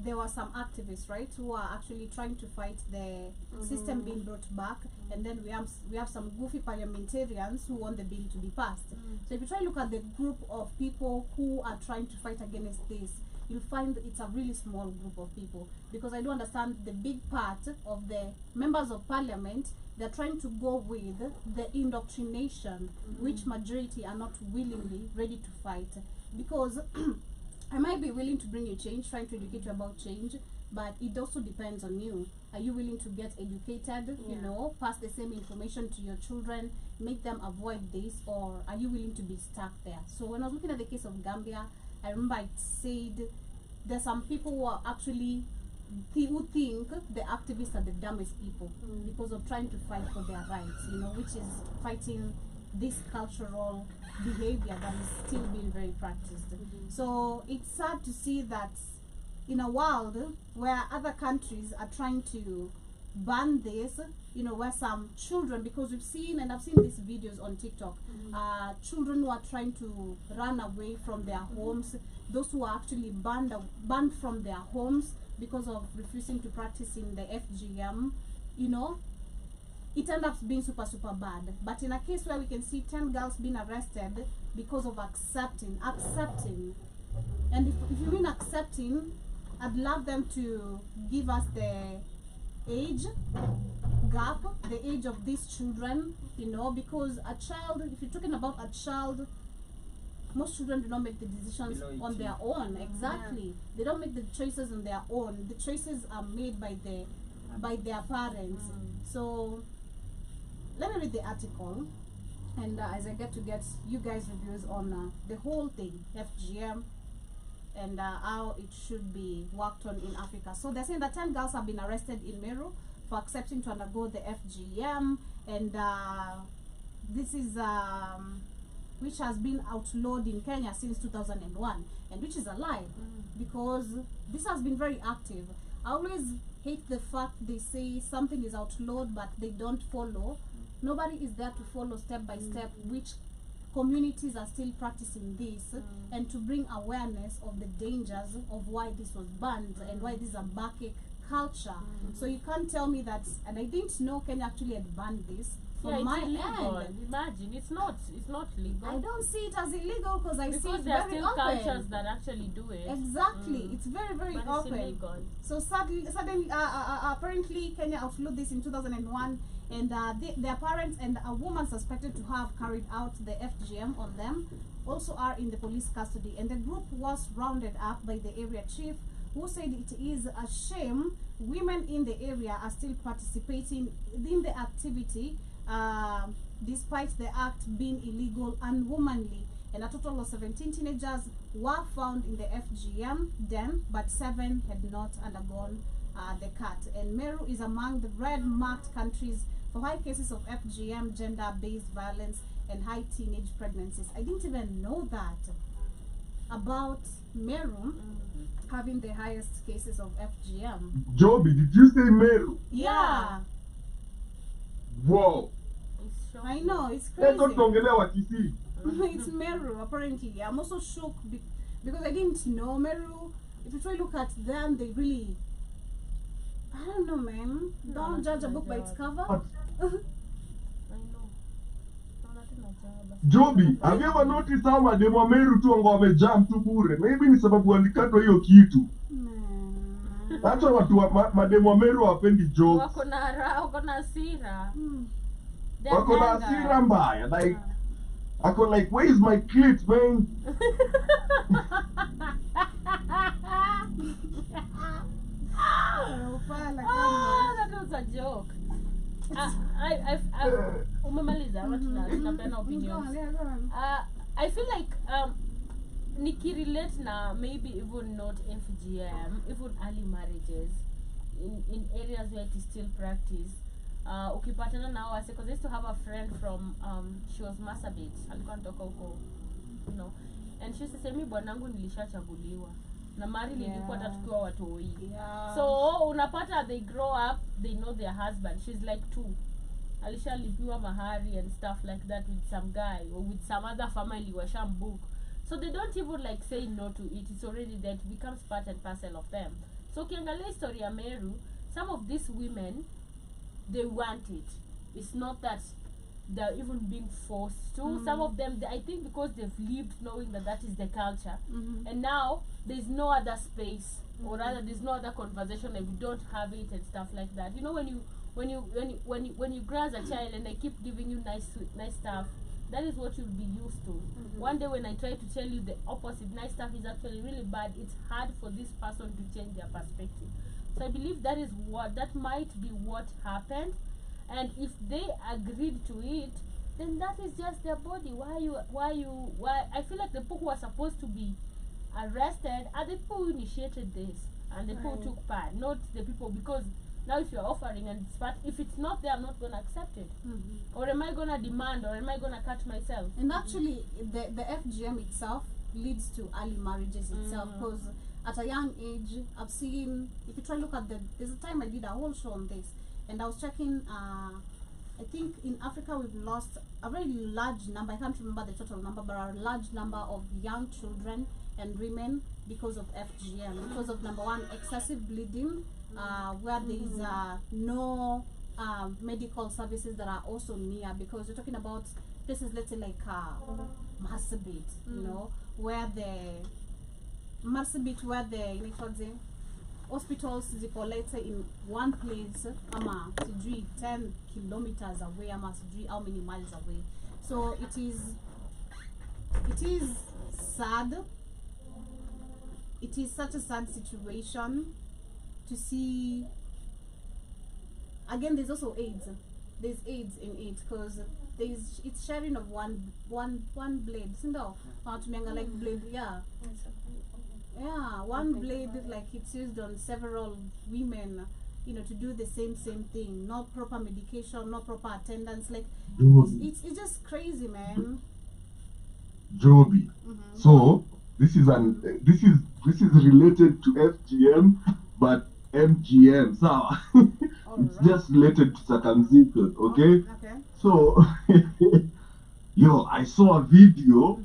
Speaker 1: there were some activists, right, who are actually trying to fight the system being brought back, and then we have some goofy parliamentarians who want the bill to be passed. So if you try to look at the group of people who are trying to fight against this, you'll find it's a really small group of people, because I do understand the big part of the members of parliament, they're trying to go with the indoctrination, which majority are not willingly ready to fight. Because I might be willing to bring you change, trying to educate you about change, but it also depends on you. Are you willing to get educated, you know, pass the same information to your children, make them avoid this, or are you willing to be stuck there? So when I was looking at the case of Gambia, I remember it said there's some people who are actually who think the activists are the dumbest people because of trying to fight for their rights, you know, which is fighting this cultural behavior that is still being very practiced. So it's sad to see that in a world where other countries are trying to ban this, you know, where some children, because we've seen, and I've seen these videos on TikTok, children who are trying to run away from their homes, those who are actually banned from their homes because of refusing to practice in the FGM, you know, it ends up being super bad. But in a case where we can see 10 girls being arrested because of accepting, and if you mean accepting, I'd love them to give us the age gap, the age of these children, you know, because a child, if you're talking about a child, most children do not make the decisions on their own. Exactly. They don't make the choices on their own. The choices are made by their parents. So let me read the article, and as I get you guys reviews on the whole thing, FGM, and how it should be worked on in Africa. So they're saying that 10 girls have been arrested in Meru for accepting to undergo the FGM, and this is which has been outlawed in Kenya since 2001, and which is a lie, because this has been very active. I always hate the fact they say something is outlawed but they don't follow. Nobody is there to follow step by step which communities are still practicing this, and to bring awareness of the dangers of why this was banned and why this is a backache culture. So you can't tell me that, and I didn't know Kenya actually had banned this. From my
Speaker 3: illegal.
Speaker 1: end,
Speaker 3: Imagine, it's not legal.
Speaker 1: I don't see it as illegal because I see
Speaker 3: because
Speaker 1: it
Speaker 3: there are
Speaker 1: very
Speaker 3: still
Speaker 1: open.
Speaker 3: cultures that actually do it.
Speaker 1: Exactly, it's very
Speaker 3: But it's
Speaker 1: open.
Speaker 3: illegal.
Speaker 1: So suddenly, apparently Kenya outlawed this in 2001, and their parents and a woman suspected to have carried out the FGM on them also are in the police custody, and the group was rounded up by the area chief, who said it is a shame women in the area are still participating in the activity, despite the act being illegal and womanly. And a total of 17 teenagers were found in the FGM den, but 7 had not undergone the cut. And Meru is among the red-marked countries for high cases of FGM, gender-based violence, and high teenage pregnancies. I didn't even know that about Meru having the highest cases of FGM.
Speaker 5: Joby, did you say Meru?
Speaker 1: Yeah.
Speaker 5: Whoa.
Speaker 3: It's shocking.
Speaker 1: I know, it's
Speaker 5: Hey,
Speaker 1: crazy.
Speaker 5: tuongelea Kisii.
Speaker 1: It's Meru, apparently. I'm also shocked because I didn't know Meru. If you try to look at them, they really, I don't know, man. Don't judge a book by its cover.
Speaker 5: But
Speaker 3: I know. Naona tu najaba.
Speaker 5: Joby, have you ever noticed how mademu wa Meru tu wango wamejam tu bure? Maybe ni sababu walikatwa hiyo kitu.
Speaker 1: Man.
Speaker 5: Hata watu wa mademu wa Meru hawapendi jokes.
Speaker 3: Wako na hasira. They're
Speaker 5: Wako na
Speaker 3: anger.
Speaker 5: hasira mbaya. Like, ako like, where is my clit, man?
Speaker 3: That was a joke. Umemaliza ama tunapeana opinions? I feel like nikirelate na maybe even not FGM, even early marriages in areas where it is still practiced. Ukipatana na wase, because I used to have a friend from she was Marsabit, alikuwa anatoka huko, you know, and she used to say mi bwanangu nilishachaguliwa na mari nilikuwa hata tukiwa watoi. So unapata they grow up, they know their husband. She's like 2, alishalipiwa mahari and stuff like that with some guy or with some other family washambook. So they don't even like say no to it. It's already there. It becomes part and parcel of them. So ukiangalia historia ya Meru, some of these women, they want it. It's not that they're even being forced to. Some of them, I think, because they've lived knowing that that is the culture, and now there's no other space, or rather, there's no other conversation, and we don't have it and stuff like that. You know, when you grow as a child, and they keep giving you nice stuff, that is what you'll be used to. One day when I try to tell you the opposite, nice stuff is actually really bad, it's hard for this person to change their perspective. So I believe that might be what happened. And if they agreed to it, then that is just their body. Why I feel like the people who are supposed to be arrested are the people who initiated this, and the people who took part, not the people, because now if you're offering and it's part, if it's not there, I'm not going to accept it. Or am I going to demand, or am I going to cut myself?
Speaker 1: And actually, the FGM itself leads to early marriages itself, because at a young age, I've seen, if you try to look at there's a time I did a whole show on this, and I was checking, I think in Africa we've lost a very large number, I can't remember the total number, but a large number of young children and women because of FGM, because of, number one, excessive bleeding, where there is no medical services that are also near, because you're talking about places, let's say like Marsabit, you know, where the hospitals ziko, let's say, in one place, ama sijui 10 kilometers away, ama sijui how many miles away. So it is sad. It is such a sad situation to see. Again, there's also AIDS. There's AIDS in it, because it's sharing of one blade. Sindo, like blade, yeah. Yeah, one blade, like it's used on several women, you know, to do the same thing. Not proper medication, not proper attendance. Like it's just crazy, man.
Speaker 5: Joby. So this is related to FGM, but MGM. So it's just related to circumcision. Okay. So yo, I saw a video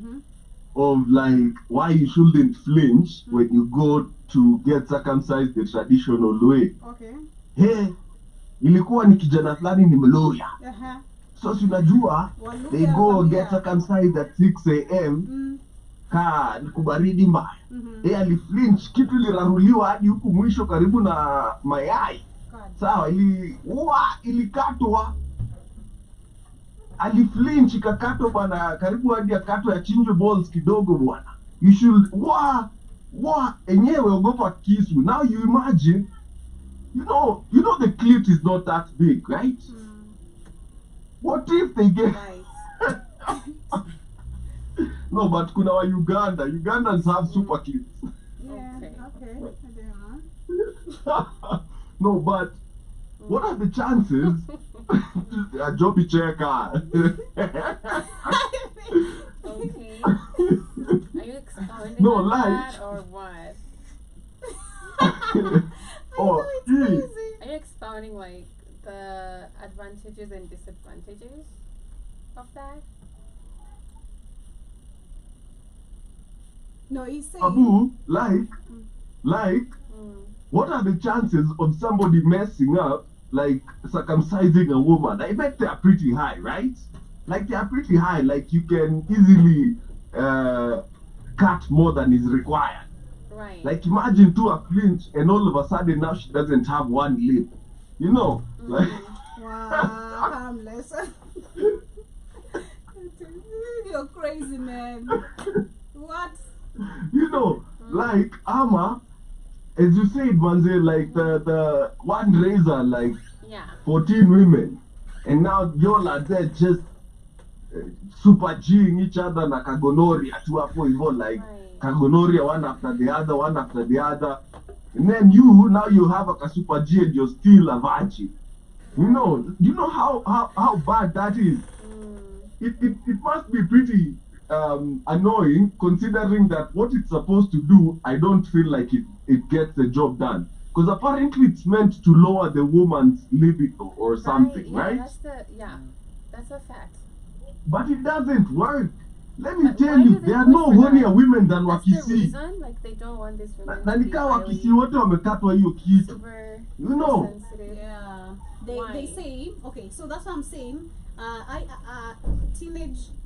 Speaker 5: of like why you shouldn't flinch when you go to get circumcised the traditional way. Hey, ilikuwa ni kijana fulani ni Mluya. So unajua they go get circumcised at 6 a.m. Ka ni kubaridi mbaya. Aliflinch, kitu iliraruliwa hadi huku mwisho karibu na mayai. Sawa, ilikatwa. Aliflinch, ikakatwa bwana, karibu hadi akatwa ya chinjwe balls kidogo bwana. You should enyewe ogopa kisu. Now you imagine, you know the clit is not that big, right? What if they get no, but kuna wa Ugandans have super clits. No, but what are the chances? A Joby checker.
Speaker 2: Okay. Are you expounding on that or what? Are you expounding like the advantages and disadvantages of that?
Speaker 1: No, he's saying
Speaker 5: Abu, what are the chances of somebody messing up, like circumcising a woman? I bet they are pretty high, right? Like they are pretty high, like you can easily cut more than is required.
Speaker 2: Right.
Speaker 5: Like imagine to a flinch and all of a sudden now she doesn't have one lip. You know? Like
Speaker 1: wow, harmless. You're crazy, man. What?
Speaker 5: You know, like Ama, as you said, Manze, like the one razor, like 14 women, and now y'all are there just super G'ing each other na kagonoria tu hapo hivyo, like kagonoria one after the other, and then now you have a super G and you're still a virgin. You know how bad that is. It must be pretty annoying, considering that what it's supposed to do, I don't feel like it gets the job done, because apparently it's meant to lower the woman's libido or something, right?
Speaker 2: That's a fact.
Speaker 5: But it doesn't work. Let me tell
Speaker 2: Why
Speaker 5: you,
Speaker 2: do they
Speaker 5: there are
Speaker 2: push
Speaker 5: no
Speaker 2: for that?
Speaker 5: hornier women than
Speaker 2: That's the
Speaker 5: Wakisi.
Speaker 2: reason, like they don't want this women
Speaker 5: Na
Speaker 2: to be
Speaker 5: nikaa Wakisi
Speaker 2: highly
Speaker 5: wote wamekatwa hiyo kitu.
Speaker 2: super
Speaker 5: You know.
Speaker 2: sensitive.
Speaker 1: Yeah, they
Speaker 2: Why?
Speaker 1: say, okay, so that's what I'm saying.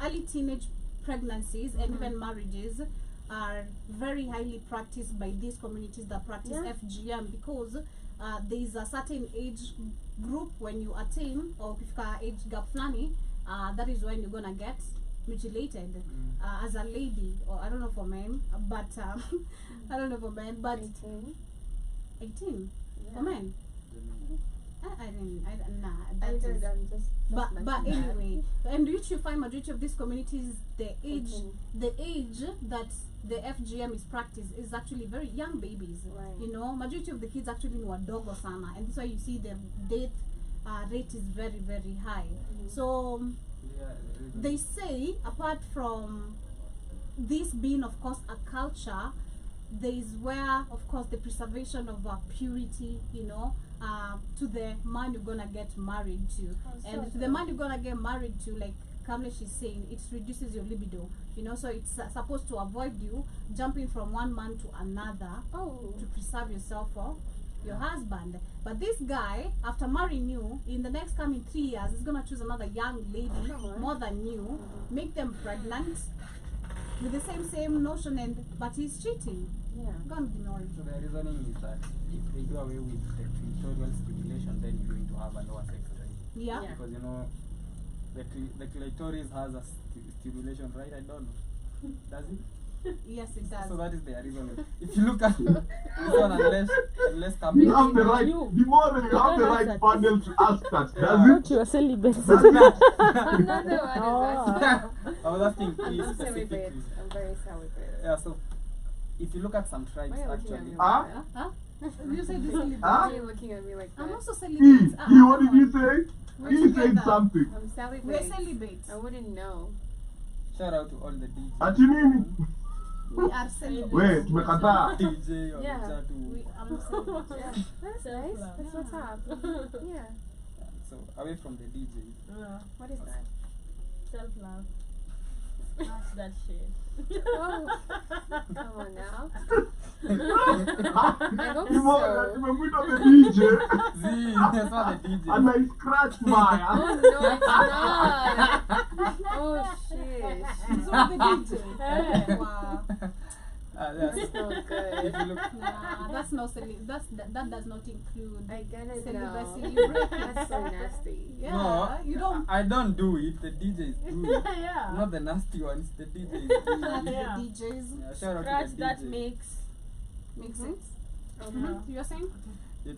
Speaker 1: Early teenage pregnancies and even marriages are very highly practiced by these communities that practice
Speaker 2: Yeah.
Speaker 1: FGM because there is a certain age group when you attain or kifika age gap flani, that is when you're gonna get mutilated as a lady, or I don't know for men, but I don't know for men, but 18 for men. Nah, that is.
Speaker 2: I'm just
Speaker 1: But
Speaker 2: mentioning that.
Speaker 1: anyway, and which you find majority of these communities, the age that the FGM is practiced is actually very young babies.
Speaker 2: Right.
Speaker 1: You know, majority of the kids actually know wadogo sana, and that's why you see the death rate is very very high. So they say apart from this being of course a culture, there is where of course the preservation of purity, you know, to the man you're gonna get married to, and to the man you're gonna get married to, like Kamlesh is saying, it reduces your libido, you know, so it's supposed to avoid you jumping from one man to another to preserve yourself for your husband. But this guy, after marrying you, in the next coming 3 years, is gonna choose another young lady more than you, make them pregnant with the same notion, and but he's cheating.
Speaker 2: Yeah.
Speaker 1: Gonna ignore it.
Speaker 4: So the reasoning is that if they do away with the clitoral stimulation, then you're going to have a lower sex drive.
Speaker 1: Yeah.
Speaker 2: Yeah.
Speaker 4: Because you know, the clitoris has a stimulation, right? I don't know. Does it?
Speaker 1: Yes, it does.
Speaker 4: So that is the reason. If you look at this one, unless
Speaker 5: You have the right, the more you have the right panel to ask that, does it?
Speaker 3: You are celibate.
Speaker 5: Does it?
Speaker 2: Another one is
Speaker 4: I was asking
Speaker 2: I'm
Speaker 4: you
Speaker 2: celibate.
Speaker 4: specifically.
Speaker 2: I'm very celibate.
Speaker 4: Yeah, so if you look at some tribes
Speaker 2: Why are you looking at
Speaker 4: actually,
Speaker 2: me
Speaker 5: Huh?
Speaker 2: like that?
Speaker 1: Huh? You said this celibate.
Speaker 5: Huh?
Speaker 2: Why are you looking at me like
Speaker 1: I'm
Speaker 2: that?
Speaker 1: also
Speaker 5: E,
Speaker 1: celibate.
Speaker 5: what did you say?
Speaker 1: We're
Speaker 5: He said
Speaker 1: together.
Speaker 5: something.
Speaker 2: I'm celibate.
Speaker 1: We're celibate.
Speaker 2: I wouldn't know.
Speaker 4: shout out to all the DJs.
Speaker 5: Ati nini?
Speaker 1: We are celibate.
Speaker 5: Wait, tumekataa.
Speaker 4: DJ or
Speaker 2: Yeah.
Speaker 4: chat to
Speaker 1: I'm celibate.
Speaker 2: Yeah. That's nice. That's what's up. Yeah.
Speaker 4: so away from the DJs.
Speaker 2: What is that?
Speaker 3: Self-love. That's that shit.
Speaker 2: Oh, come on now. I hope
Speaker 5: Nimemwita
Speaker 2: so.
Speaker 5: nimemwita the DJ
Speaker 4: Z, that's not the DJ.
Speaker 5: and I scratched my
Speaker 2: Oh no, it's not. Oh shit.
Speaker 1: So the DJ. Wow.
Speaker 4: Yes.
Speaker 2: That's not good.
Speaker 4: If you look,
Speaker 1: Nah, that's not that does not include
Speaker 2: I get it
Speaker 1: celibacy.
Speaker 2: now.
Speaker 1: You break it.
Speaker 2: That's so nasty.
Speaker 1: Yeah,
Speaker 4: no,
Speaker 1: you don't.
Speaker 4: I don't do it. The DJs do it.
Speaker 3: Yeah.
Speaker 4: Not the nasty ones. The DJs do
Speaker 1: Not
Speaker 4: it.
Speaker 1: the
Speaker 3: Yeah.
Speaker 1: DJs.
Speaker 4: Yeah, shout out
Speaker 3: Scratch
Speaker 4: to the
Speaker 3: that
Speaker 4: DJs.
Speaker 3: makes.
Speaker 1: Makes sense.
Speaker 2: Okay.
Speaker 1: You're saying?
Speaker 4: If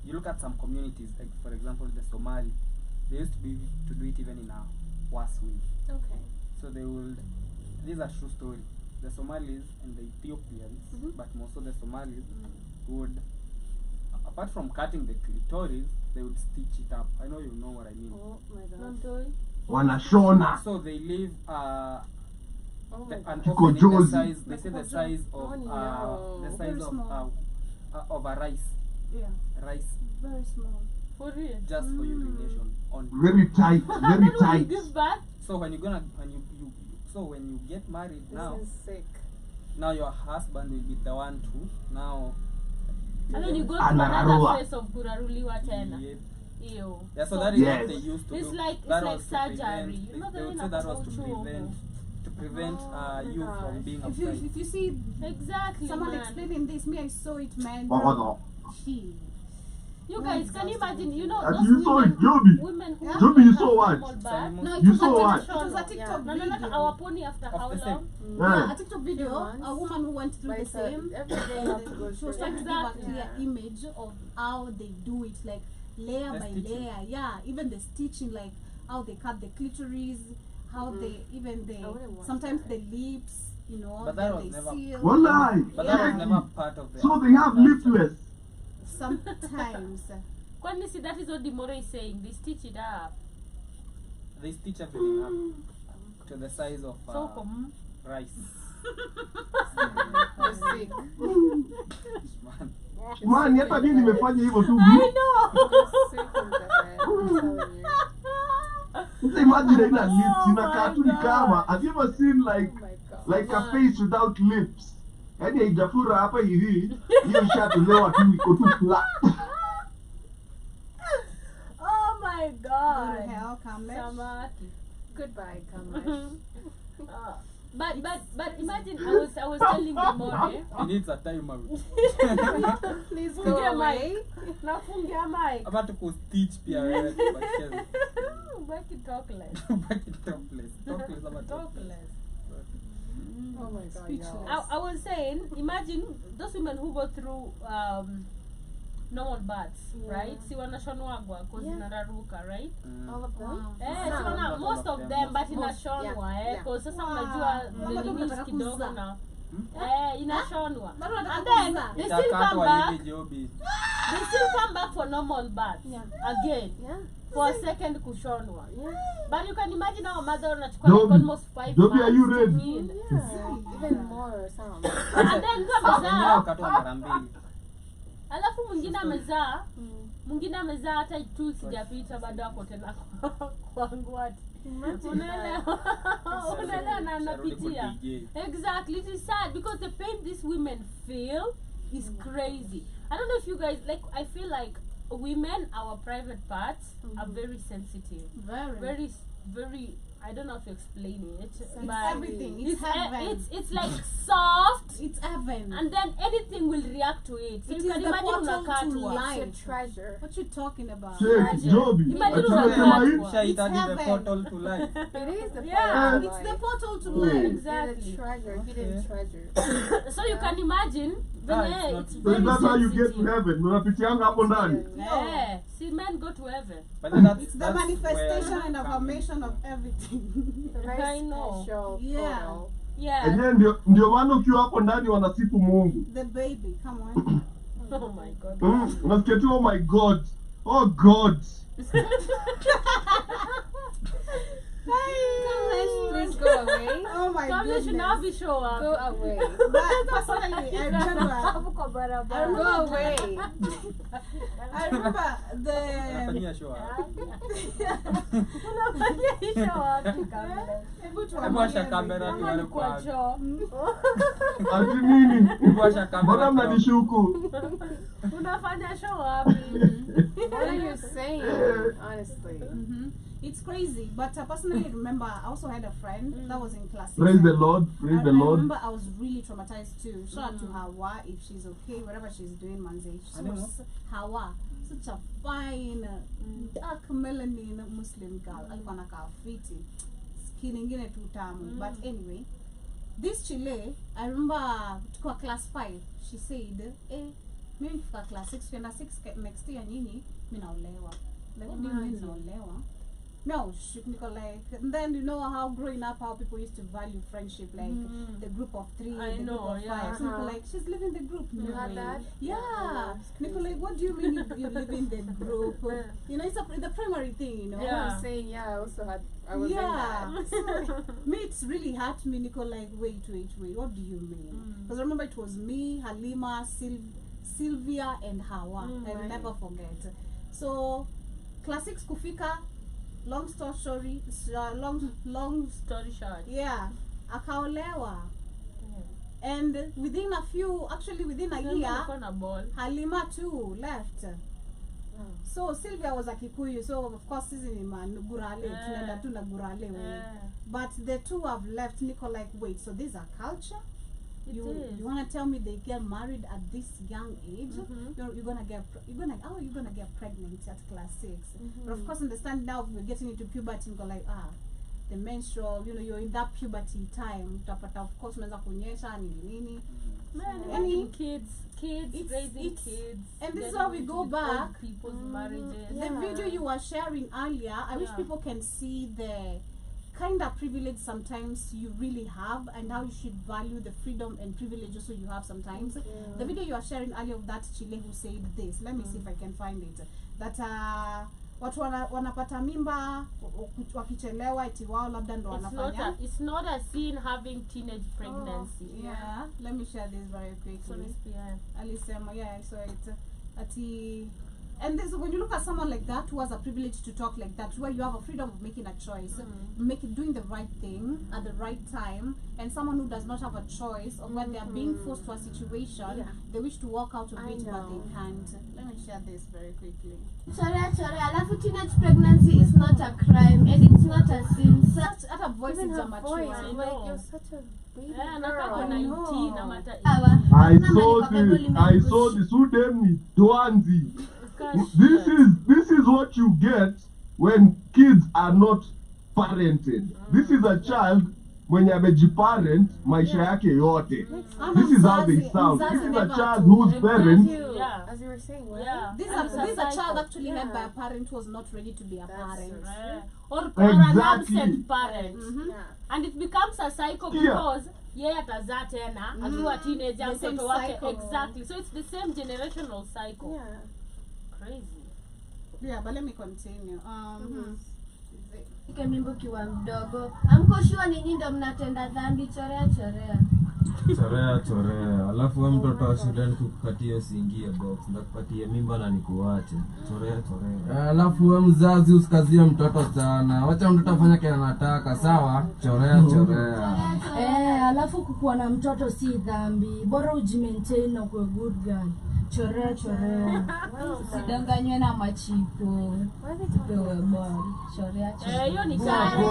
Speaker 4: you look at some communities, like for example the Somali, they used to do it even in a worse way.
Speaker 2: Okay.
Speaker 4: So they would. This is a true story. The Somalis and the Ethiopians, but most of the Somalis would, apart from cutting the clitoris, they would stitch it up. I know you know what I mean.
Speaker 2: Oh my god.
Speaker 3: Nantoi.
Speaker 5: wanashona.
Speaker 4: So they leave
Speaker 2: Oh my
Speaker 4: an
Speaker 2: god.
Speaker 5: Kiko
Speaker 4: opening the
Speaker 5: Jozi.
Speaker 4: size. They say the size of
Speaker 2: Oh, no.
Speaker 4: the
Speaker 1: Very
Speaker 4: size
Speaker 1: small.
Speaker 4: of a rice,
Speaker 1: Yeah.
Speaker 4: rice
Speaker 1: Very small.
Speaker 3: For real.
Speaker 4: just for urination on.
Speaker 5: Very tight, very
Speaker 3: When will you
Speaker 5: tight.
Speaker 3: give back?
Speaker 4: So when when you get married now,
Speaker 2: This is sick.
Speaker 4: now your husband will be the one to now.
Speaker 3: And then you go to
Speaker 5: Anararua.
Speaker 3: another phase of kuraruliwa tena.
Speaker 4: Yep.
Speaker 3: Ew.
Speaker 4: Yeah, so that is
Speaker 5: Yes.
Speaker 4: what they used to
Speaker 3: It's
Speaker 4: do.
Speaker 3: like
Speaker 4: That
Speaker 3: it's like
Speaker 4: was to prevent-
Speaker 3: surgery. You know
Speaker 4: they
Speaker 3: the
Speaker 4: would
Speaker 3: way
Speaker 4: say that was to
Speaker 3: Nakuchuo.
Speaker 4: prevent
Speaker 2: Oh my
Speaker 4: you
Speaker 2: gosh.
Speaker 4: from being
Speaker 1: If you
Speaker 4: outside.
Speaker 1: see
Speaker 3: Exactly.
Speaker 1: someone
Speaker 3: man.
Speaker 1: explaining this, me I saw it, man.
Speaker 5: Ogono.
Speaker 1: Gee.
Speaker 3: You guys, can you imagine? You know,
Speaker 5: Have
Speaker 3: those
Speaker 5: you saw it,
Speaker 3: women,
Speaker 5: Joby?
Speaker 3: women who
Speaker 5: Joby, you
Speaker 3: have
Speaker 5: saw what?
Speaker 3: normal back.
Speaker 1: No, it
Speaker 5: You
Speaker 1: was
Speaker 5: saw
Speaker 1: a
Speaker 5: what?
Speaker 1: TikTok, it was a TikTok
Speaker 3: No, no, no,
Speaker 1: video.
Speaker 3: our pony after
Speaker 4: Of
Speaker 3: how
Speaker 4: the same.
Speaker 3: long?
Speaker 1: Yeah,
Speaker 5: Yeah.
Speaker 1: a TikTok video,
Speaker 2: Once.
Speaker 1: a woman who went through
Speaker 2: But
Speaker 1: the
Speaker 2: it's like
Speaker 1: same.
Speaker 2: every day you have to go
Speaker 1: And she was
Speaker 2: through
Speaker 1: trying
Speaker 2: it.
Speaker 1: to give a
Speaker 3: Exactly.
Speaker 1: clear
Speaker 2: Yeah.
Speaker 1: image of how they do it, like layer
Speaker 4: The
Speaker 1: by
Speaker 4: stitching.
Speaker 1: layer. Yeah, even the stitching, like how they cut the clitoris, how they even
Speaker 2: I wouldn't want
Speaker 1: sometimes
Speaker 2: that.
Speaker 1: the lips, you know,
Speaker 4: But that
Speaker 1: then
Speaker 4: was
Speaker 1: they
Speaker 4: never-
Speaker 1: seal.
Speaker 5: Wallahi.
Speaker 4: But that was
Speaker 1: Yeah.
Speaker 4: never part of the.
Speaker 5: So they have lipless.
Speaker 1: Sometimes.
Speaker 3: Kwani see, that is what Dimore is saying. They stitch it up.
Speaker 4: They stitch everything up to the size of
Speaker 3: So come.
Speaker 4: rice.
Speaker 2: You're sick.
Speaker 4: Man.
Speaker 5: Man, hata mimi nimefanya hivyo tu.
Speaker 3: I know.
Speaker 2: You're sick in the head. I'm telling you.
Speaker 5: Sasa imagine haina lips,
Speaker 3: Oh
Speaker 5: inakaa
Speaker 3: my
Speaker 5: tu ni
Speaker 3: God.
Speaker 5: kama, have you ever seen like
Speaker 2: Oh my god.
Speaker 5: like a face without lips? Yaani haijafura hapa hivi, hiyo ishatolewa tu iko tu flat.
Speaker 3: Oh my
Speaker 1: Go to
Speaker 3: God.
Speaker 1: hell, Kamlesh.
Speaker 3: Samaki.
Speaker 2: Goodbye, Kamlesh.
Speaker 3: But imagine I was telling the more.
Speaker 4: He needs a time out.
Speaker 2: Please go
Speaker 3: Fungia
Speaker 2: away.
Speaker 3: mic. Nafungia mic.
Speaker 4: Ama tukustitch pia wewe tubacheze.
Speaker 3: Baki talkless.
Speaker 4: Baki topless. Topless ama topless.
Speaker 3: Talkless.
Speaker 2: Oh my god,
Speaker 1: Speechless.
Speaker 2: y'all.
Speaker 3: I was saying, imagine those women who go through normal baths,
Speaker 2: Yeah.
Speaker 3: right? Si wanashonwagwa cause
Speaker 2: Yeah.
Speaker 3: inararuka, right?
Speaker 2: All of them?
Speaker 1: Wow.
Speaker 3: Si
Speaker 2: Not
Speaker 3: wana, most of them but
Speaker 2: Most,
Speaker 3: inashonwa
Speaker 2: yeah.
Speaker 3: cause sasa
Speaker 1: Wow.
Speaker 3: unajua
Speaker 1: Bado
Speaker 3: the
Speaker 1: unataka
Speaker 3: release kidogo
Speaker 1: kuzaa.
Speaker 3: na inashonwa.
Speaker 1: Bado unataka
Speaker 3: And then
Speaker 1: kuzaa.
Speaker 3: they still come
Speaker 4: Itakatwa
Speaker 3: back.
Speaker 4: hivi Jobi.
Speaker 3: They still come back for normal baths
Speaker 2: Yeah.
Speaker 3: again
Speaker 2: Yeah.
Speaker 3: for a second kushonwa.
Speaker 2: Yeah.
Speaker 3: But you can imagine our mother unachukua like
Speaker 5: Joby,
Speaker 3: almost 5
Speaker 5: Joby, are you
Speaker 3: months to
Speaker 5: ready?
Speaker 3: heal.
Speaker 2: Yeah. Even more or something.
Speaker 3: And then kama
Speaker 4: Wengine
Speaker 3: amezaa,
Speaker 4: wakatwa mara mbili.
Speaker 3: alafu mwingine amezaa hata tu sijapita bado ako tena kwangu ati. Unaelewa? Unaelewa na anapitia. Exactly. It is sad because the pain these women feel is crazy. I don't know if you guys like. I feel like women, our private parts are very sensitive,
Speaker 1: Very.
Speaker 3: very. I don't know if to explain it,
Speaker 1: It's
Speaker 3: but
Speaker 1: everything. It's heaven.
Speaker 3: it's like soft,
Speaker 1: It's heaven.
Speaker 3: and then anything will react to it. So
Speaker 1: It
Speaker 3: you
Speaker 1: is
Speaker 3: can
Speaker 1: the
Speaker 3: imagine
Speaker 1: portal
Speaker 3: unakaa
Speaker 1: to
Speaker 3: tu
Speaker 1: life.
Speaker 2: It's a treasure.
Speaker 1: What you talking about?
Speaker 5: Check, Joby.
Speaker 3: Imagine
Speaker 5: Ati
Speaker 3: unakaa
Speaker 5: unasema
Speaker 3: tu.
Speaker 5: hivi?
Speaker 4: Shahitaji the
Speaker 1: heaven.
Speaker 4: portal to life.
Speaker 2: It is the
Speaker 3: Yeah.
Speaker 2: portal to
Speaker 1: It's the
Speaker 2: life.
Speaker 1: portal to
Speaker 5: Oh.
Speaker 1: life.
Speaker 2: It's
Speaker 3: Exactly.
Speaker 2: a treasure, hidden treasure.
Speaker 3: So you can imagine.
Speaker 4: Ah,
Speaker 3: Then,
Speaker 4: it's not-
Speaker 3: it's
Speaker 5: So
Speaker 3: very
Speaker 5: is that how you get to
Speaker 3: sensitive.
Speaker 5: heaven? Unapitianga hapo ndani?
Speaker 3: Yeah. See, men go to heaven.
Speaker 4: But then
Speaker 1: It's the manifestation and affirmation of everything.
Speaker 2: It's a very
Speaker 3: I know.
Speaker 2: special
Speaker 1: Yeah.
Speaker 2: portal.
Speaker 3: Yeah.
Speaker 5: Enyewe ndio maana ukiwa hapo ndani wanasifu Mungu.
Speaker 1: The baby, come on.
Speaker 3: Oh my God.
Speaker 5: Unasikia tu oh my God. Oh God.
Speaker 2: Please go away.
Speaker 1: Oh my
Speaker 3: Kabla
Speaker 1: goodness.
Speaker 3: tunavi show up.
Speaker 2: Go away.
Speaker 1: But personally, I remember.
Speaker 3: Hapo kwa barabara.
Speaker 2: Go away.
Speaker 1: I remember the.
Speaker 4: Anafanyia show up.
Speaker 3: Unafanya hii show up kabla.
Speaker 4: Hebu washa kamera
Speaker 3: Kama ni
Speaker 4: tuone
Speaker 3: kwa
Speaker 4: kwa.
Speaker 3: choo.
Speaker 5: Ati nini?
Speaker 4: Hebu washa kamera.
Speaker 5: Mbona mnanishuku?
Speaker 3: Unafanya show up.
Speaker 2: What are you saying? Honestly.
Speaker 1: It's crazy, but personally, I remember I also had a friend that was in class.
Speaker 5: Praise the Lord. Praise the
Speaker 1: I
Speaker 5: Lord.
Speaker 1: remember I was really traumatized too. Shout out to Hawa if she's okay, whatever she's doing, manze. She
Speaker 4: I don't
Speaker 1: was Hawa, such a fine, dark melanin Muslim girl. Alikuwa anakaa fiti, skin ingine tu tamu. But anyway, this Chile, I remember tukiwa class 5. She said, mimi nikifika class 6, tukienda 6 next year nyinyi, mimi naolewa. Like, what do you mean naolewa? No, Niko, like, and then you know how growing up, how people used to value friendship, like the group of 3,
Speaker 3: I
Speaker 1: the
Speaker 3: know,
Speaker 1: group of
Speaker 3: yeah.
Speaker 1: 5. So Niko, like, she's living the group.
Speaker 2: You had
Speaker 1: way.
Speaker 2: that?
Speaker 1: Yeah.
Speaker 2: That's
Speaker 1: Niko, like, what do you mean you live in the group? You know, it's the primary thing, you know.
Speaker 3: Yeah.
Speaker 2: I'm saying, yeah, I also had, I was
Speaker 1: Yeah.
Speaker 2: in that.
Speaker 1: So, me, it's really hurt me, Niko, like, wait, what do you mean? Because I remember it was me, Halima, Sylvia, and Hawa. I will
Speaker 2: right.
Speaker 1: never forget. So, class 6 kufika, long story short, long
Speaker 3: Story short.
Speaker 1: yeah, akaolewa. And within a year,
Speaker 3: Kulikuwa na ball.
Speaker 1: Halima too left.
Speaker 2: Oh.
Speaker 1: So Sylvia was a Kikuyu, so of course this is Gurale, tunaenda tu na Gurale way. But the two have left. Nico, like, wait, so this is a culture?
Speaker 3: It
Speaker 1: You
Speaker 3: is.
Speaker 1: want to tell me they get married at this young age? You're gonna get pregnant at class 6. But of course, understand now we're getting into puberty and go like, the menstrual, you're in that puberty time. Utapata, of course, unaweza kunyesha nini.
Speaker 3: Man,
Speaker 1: Any-
Speaker 3: imagine kids raising
Speaker 1: it's-
Speaker 3: kids.
Speaker 1: and this is
Speaker 3: getting
Speaker 1: how we
Speaker 3: into
Speaker 1: go
Speaker 3: old
Speaker 1: back.
Speaker 3: people's marriages.
Speaker 1: The video you were sharing earlier, I wish
Speaker 3: Yeah.
Speaker 1: people can see the kind of privilege sometimes you really have and how you should value the freedom and privilege also you have sometimes. The video you are sharing earlier of that Chile who said this, let me see if I can find it, that watu wanapata mimba wakichelewa eti wao labda ndo wanafanya.
Speaker 3: It's not a sin having teenage pregnancy.
Speaker 1: Yeah, let me share this very
Speaker 3: So
Speaker 1: quickly.
Speaker 3: let's be
Speaker 1: Alisema, yeah, I saw it. Ati And this, when you look at someone like that who has a privilege to talk like that, where you have a freedom of making a choice, doing the right thing at the right time, and someone who does not have a choice, or when they are being forced to a situation, they wish to walk out of it, but they can't. Let me share this very quickly.
Speaker 7: Alafu teenage pregnancy is not a crime and it's not a sin.
Speaker 1: Such at a voice
Speaker 2: Even
Speaker 1: is
Speaker 2: her
Speaker 1: a
Speaker 2: voice,
Speaker 1: mature.
Speaker 2: I'm like, you're such a baby
Speaker 3: Nataka
Speaker 2: girl.
Speaker 3: 19 ama hata
Speaker 5: I saw this udemni Dwanzi. This is what you get when kids are not parented. This is a child mwenye amejiparent maisha yake yote. This is how they sound. This is a child whose parents
Speaker 2: As you were saying, right?
Speaker 3: Yeah.
Speaker 1: This is a child actually led by a parent who was not ready to be a parent.
Speaker 3: Or an
Speaker 5: Exactly.
Speaker 3: absent parent.
Speaker 2: Yeah.
Speaker 3: And it becomes a cycle because yeye atazaa tena akiwa teenager
Speaker 1: The same
Speaker 3: mtoto wake.
Speaker 1: cycle.
Speaker 3: Exactly. So it's the same generational cycle.
Speaker 2: Yeah.
Speaker 3: Crazy.
Speaker 1: Yeah, but let me continue.
Speaker 7: Shike mimba ukiwa mdogo. Amko shua ninyi ndo mnatenda dhambi, chorea.
Speaker 8: Chorea. Alafu wewe mtoto wa shuleni kukukatia usiingie box. Ndakupatia mimba na nikuache. Chorea. Alafu wewe mzazi usikazie mtoto sana. Wacha mtoto afanye kile anataka, sawa? Chorea.
Speaker 7: Alafu kukuwa na mtoto si dhambi. Bora ujimaintain na kuwa good girl. Chorea. Usidanganywe na machipo.
Speaker 2: Why are they talking
Speaker 7: Pewe ball. Chorea.
Speaker 3: Hiyo ni kali.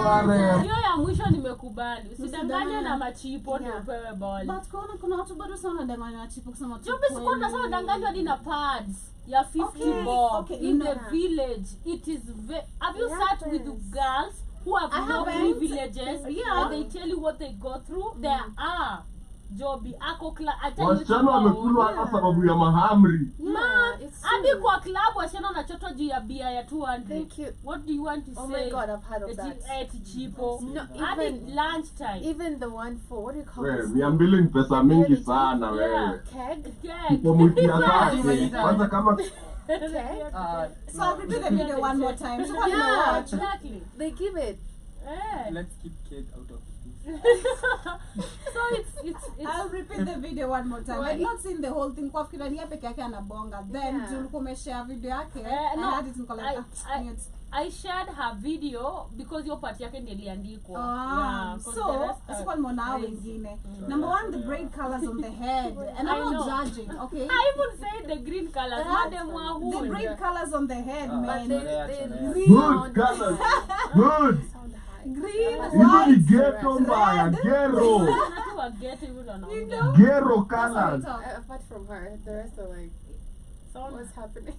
Speaker 3: Hiyo ya mwisho nimekubali. Usidanganywe na machipo ndio upewe ball.
Speaker 1: But kuna watu bado sana wanadanganywa chipo kusema tu.
Speaker 3: Jobi sikuwa nasema danganywa hadi na pads ya 50 bob in the village. It is have you sat with girls who have no privileges and they tell you what they go through? There are Jobi ako
Speaker 5: wasichana wamekulwa hata sababu ya mahamri.
Speaker 3: hadi kwa club wasichana wanachotwa juu ya bia ya 200.
Speaker 2: Thank you.
Speaker 3: What do you want to say?
Speaker 2: Oh my God, I've heard of that.
Speaker 3: It's cheapo.
Speaker 2: No,
Speaker 3: hadi
Speaker 2: even-
Speaker 3: lunch time.
Speaker 2: Even the one for, what do you call
Speaker 5: Wewe
Speaker 2: this?
Speaker 5: 200 ni pesa mingi sana
Speaker 3: Yeah.
Speaker 5: wewe.
Speaker 2: Keg?
Speaker 5: Kwa mwiki ya
Speaker 3: Yes.
Speaker 5: tatu. Kwanza kama
Speaker 2: Keg?
Speaker 1: So I'll repeat the video one more time. So what
Speaker 2: Yeah.
Speaker 1: watch?
Speaker 3: Exactly.
Speaker 2: They give it.
Speaker 4: Let's keep cake out of this.
Speaker 3: So it's
Speaker 1: I'll repeat the video one more time. I've not seen the whole thing. Kwa fikira ni yeye peke yake anabonga. Then
Speaker 2: Yeah.
Speaker 1: tulikuwa umeshare video yake.
Speaker 3: no,
Speaker 1: I had it in collect.
Speaker 3: I shared her video because your part yake ndiyo iliandikwa.
Speaker 1: Ah,
Speaker 3: 'cause
Speaker 1: so
Speaker 3: the rest
Speaker 1: sikuwa nimeona hao wengine. Number one, the braid colors on the head, and
Speaker 3: I
Speaker 1: I'm
Speaker 3: know.
Speaker 1: not judging, okay?
Speaker 3: I even said the green colors. Madam
Speaker 1: The
Speaker 3: Wahoo.
Speaker 1: braid colors on the head,
Speaker 2: But
Speaker 1: man.
Speaker 2: they
Speaker 1: Green,
Speaker 5: good colors. Good.
Speaker 2: sound high.
Speaker 1: green,
Speaker 5: Hizo ni
Speaker 1: white.
Speaker 5: ghetto mbaya, ghetto.
Speaker 3: Watu wa ghetto hivyo ndo wanaongea.
Speaker 5: Ghetto colors.
Speaker 2: Apart from her, the rest are like, what's happening?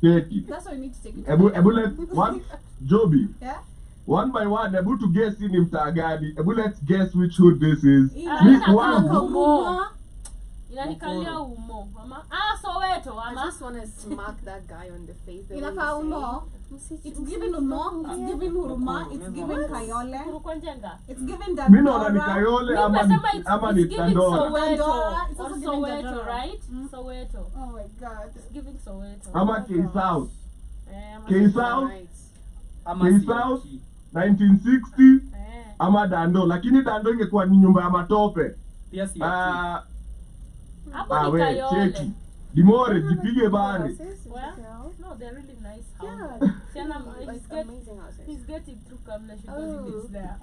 Speaker 5: Take it.
Speaker 1: That's why you need to take it.
Speaker 5: Ebu let one Joby.
Speaker 1: Yeah?
Speaker 5: One by one, ebu to guess in mtaa gani. Ebu let's guess which hood this is.
Speaker 1: Ina-
Speaker 5: one.
Speaker 3: Umo. Inanikalia umo. Ama Soweto
Speaker 2: I
Speaker 3: ama.
Speaker 2: just want to smack that guy on the face. the way
Speaker 1: Inakaa
Speaker 2: he's saying,
Speaker 1: umo. It's giving umo, it's giving huruma, it's giving kayole,
Speaker 3: Kurukonjenga.
Speaker 1: it's giving
Speaker 5: Mimi naona ni
Speaker 1: dandora.
Speaker 5: Kayole
Speaker 3: Mimi
Speaker 5: ama
Speaker 3: nasema
Speaker 5: ni ama ni
Speaker 3: it's giving
Speaker 5: Dandora.
Speaker 3: Soweto.
Speaker 1: Dandora. It's
Speaker 3: Or
Speaker 1: also giving
Speaker 3: Soweto,
Speaker 1: Dandora.
Speaker 3: right? Soweto.
Speaker 1: Oh my God.
Speaker 3: It's giving Soweto.
Speaker 5: Ama K South.
Speaker 3: Ama
Speaker 5: K South,
Speaker 2: Right.
Speaker 4: Ama
Speaker 5: K
Speaker 4: si
Speaker 5: South,
Speaker 4: Yoki.
Speaker 5: 1960
Speaker 3: Eh.
Speaker 5: ama Dando, lakini Dando ingekuwa ni nyumba ya matope.
Speaker 4: Pia si Yoki.
Speaker 3: Hapo ni
Speaker 5: We
Speaker 3: Kayole.
Speaker 5: cheki. Dimore jipige bare.
Speaker 2: Houses, is
Speaker 3: Where?
Speaker 2: it your house?
Speaker 3: No, they're really nice
Speaker 2: Yeah.
Speaker 3: houses. Siana,
Speaker 2: Like amazing houses.
Speaker 3: he's getting through Kamla. She
Speaker 2: Oh,
Speaker 3: doesn't live there.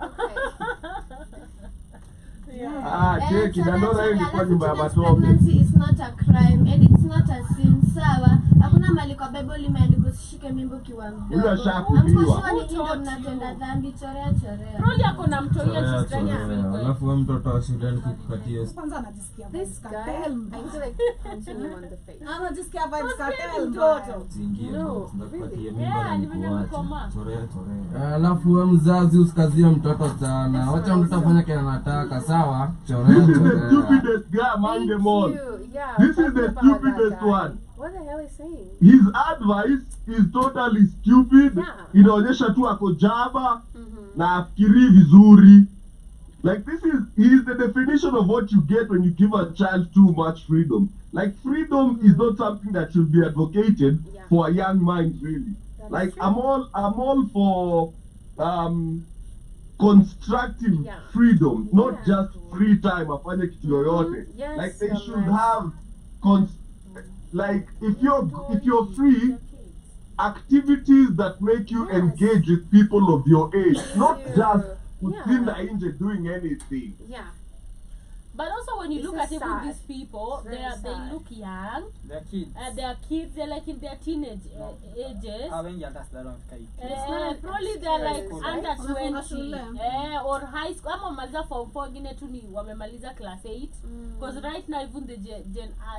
Speaker 5: Ah, cheki Dandora hiyo ilikuwa nyumba ya matope.
Speaker 7: Pregnancy is not a crime and it's not a sin, sawa? Hakuna mali kwa Bible limeandikwa usishike mimba ukiwa mdogo.
Speaker 5: Huyo ashakuliwa.
Speaker 7: Amkoshua ni ndo mnatenda dhambi, chorea.
Speaker 3: Probably ako na mtoia she's trying to feel well.
Speaker 8: Alafu wewe mtoto wa shuleni kukukatia
Speaker 1: Kwanza anajisikia
Speaker 2: This
Speaker 1: vibes
Speaker 2: guy,
Speaker 1: cartel.
Speaker 2: I feel like punching him on the face.
Speaker 1: Anajisikia vibes cartel.
Speaker 3: Mtoto.
Speaker 8: usiingie
Speaker 2: No,
Speaker 8: box. Ndakupatia
Speaker 2: really?
Speaker 8: mimba
Speaker 3: Yeah,
Speaker 8: na
Speaker 3: ni venye amekoma.
Speaker 8: nikuache. Chorea. Alafu wewe mzazi usikazie mtoto sana. Wacha mtoto afanye kile anataka, sawa?
Speaker 5: This is the
Speaker 8: Chorea.
Speaker 5: stupidest guy among them all.
Speaker 2: Yeah,
Speaker 5: This is
Speaker 2: talking
Speaker 5: the
Speaker 2: about that
Speaker 5: stupidest
Speaker 2: guy.
Speaker 5: one.
Speaker 2: What the hell is he saying?
Speaker 5: His advice is totally stupid.
Speaker 2: Yeah.
Speaker 5: Inaonyesha tu ako Java na afikiri vizuri. Like he is the definition of what you get when you give a child too much freedom. Like freedom is not something that should be advocated
Speaker 2: Yeah.
Speaker 5: for a young mind, really.
Speaker 2: That
Speaker 5: Like
Speaker 2: is true.
Speaker 5: I'm all for constructive
Speaker 2: Yeah.
Speaker 5: freedom, not
Speaker 2: Yeah.
Speaker 5: just free time afanye kitu yoyote.
Speaker 2: Yes,
Speaker 5: Like they
Speaker 2: you're
Speaker 5: should
Speaker 2: right.
Speaker 5: have like if you're free, activities that make you engage with people of your age, not just
Speaker 2: Yeah.
Speaker 5: inje doing anything.
Speaker 2: Yeah.
Speaker 3: But also when you
Speaker 2: This
Speaker 3: look
Speaker 2: is
Speaker 3: at even
Speaker 2: sad.
Speaker 3: these people,
Speaker 2: Very
Speaker 3: they
Speaker 2: sad.
Speaker 3: look young.
Speaker 4: They're kids.
Speaker 3: They're kids. They're like in their teenage ages.
Speaker 4: Wengi hata sidhani wamefika 18.
Speaker 2: It's not
Speaker 3: Probably they're
Speaker 2: high
Speaker 3: like
Speaker 2: school,
Speaker 3: under
Speaker 2: right?
Speaker 1: 20
Speaker 3: 20 or high school ama wamaliza form 4 wengine tu ni wamemaliza class 8 because right now even the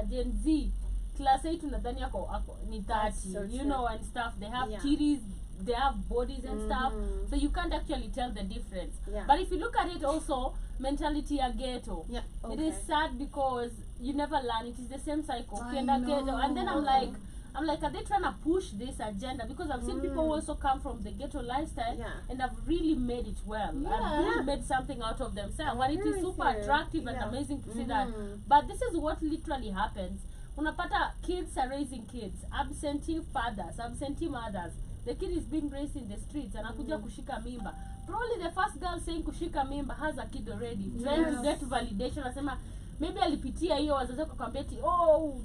Speaker 3: Gen Z class 8 unadhani ako ni 30
Speaker 2: That's so
Speaker 3: you
Speaker 2: true.
Speaker 3: know and stuff. They have
Speaker 2: Yeah.
Speaker 3: titties, they have bodies and stuff, so you can't actually tell the difference.
Speaker 2: Yeah.
Speaker 3: But if you look at it also, mentality ya ghetto,
Speaker 2: Yeah.
Speaker 3: it is
Speaker 2: Okay.
Speaker 3: sad because you never learn. It is the same cycle.
Speaker 1: I
Speaker 3: Ukienda ghetto, and then I'm
Speaker 1: know.
Speaker 3: like, are they trying to push this agenda? Because I've seen people who also come from the ghetto lifestyle
Speaker 2: Yeah.
Speaker 3: and have really made it well. Have really made something out of themselves. And it
Speaker 2: agree
Speaker 3: is
Speaker 2: with
Speaker 3: super
Speaker 2: you.
Speaker 3: attractive and
Speaker 2: Yeah.
Speaker 3: amazing to see that. But this is what literally happens. Unapata kids are raising kids, absentee fathers, absentee mothers. The kid is being raised in the streets and anakuja kushika mimba. Probably the first girl saying kushika mimba has a kid already. Trying to get validation. Anasema maybe alipitia hiyo wazazi wako kwambia eti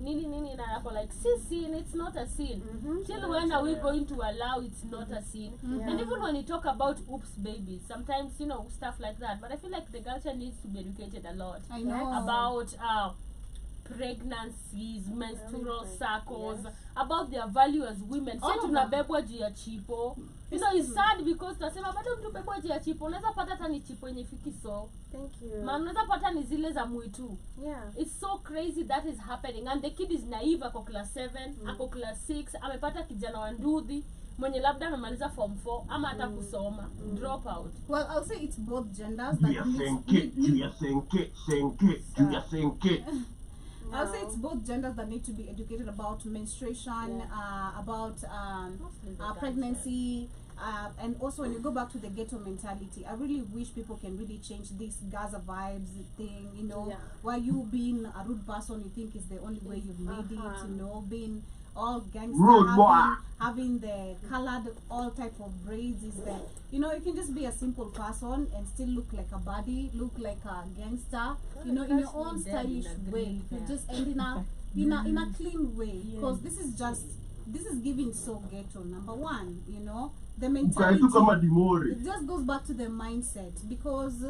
Speaker 3: nini na yako like sin, it's not a sin. Till when are we going to allow it's not a sin? And even when you talk about oops babies, sometimes stuff like that. But I feel like the culture needs to be educated a lot
Speaker 1: I know.
Speaker 3: about pregnancies, menstrual cycles, about their value as women.
Speaker 1: All
Speaker 3: Sisi
Speaker 1: of
Speaker 3: tunabebwa juu ya chipo. It's sad because tunasema bado mtu bebwa juu ya chipo. Unaweza pata hata ni chipo yenye fiki so.
Speaker 2: Thank you.
Speaker 3: Man, unaweza pata ni zile za mwitu.
Speaker 2: Yeah.
Speaker 3: It's so crazy that is happening and the kid is naive, ako class 7, ako class 6, amepata kijana wa ndudhi mwenye labda amemaliza form 4 ama hata kusoma, drop out.
Speaker 1: Well, I'll say it's both genders
Speaker 5: Juu ya
Speaker 1: that
Speaker 5: senke, juu ya senke, juu ya senke.
Speaker 1: I'll say it's both genders that need to be educated about menstruation, about pregnancy, and also when you go back to the ghetto mentality, I really wish people can really change this Gaza vibes thing, where you being a rude person you think is the only way you've made it, being all gangster,
Speaker 5: Rude boy.
Speaker 1: having the colored all type of braids is the you can just be a simple person and still look like a body, look like a gangster, in your own stylish way. You just end in a clean way, because this is giving so ghetto. Number one, the mentality.
Speaker 5: Ukaitu kama dimori.
Speaker 1: It just goes back to the mindset, because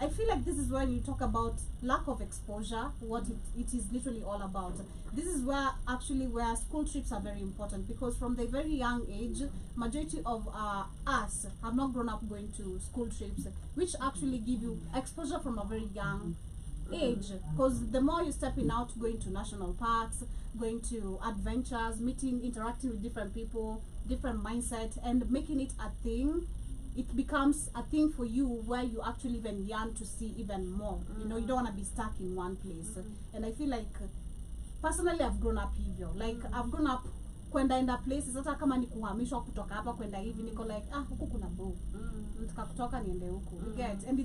Speaker 1: I feel like this is when you talk about lack of exposure, what it is literally all about. This is where school trips are very important, because from the very young age, majority of us have not grown up going to school trips, which actually give you exposure from a very young age, because the more you stepping out, going to national parks, going to adventures, interacting with different people, different mindset, and making it a thing, it becomes a thing for you where you actually even yearn to see even more. You don't want to be stuck in one place. And I feel like personally I've grown up hivyo. Like I've grown up kwenda places hata kama ni kuhamishwa kutoka hapa kwenda hivi, niko like huku kuna bo. Nataka kutoka niende huku. You get? And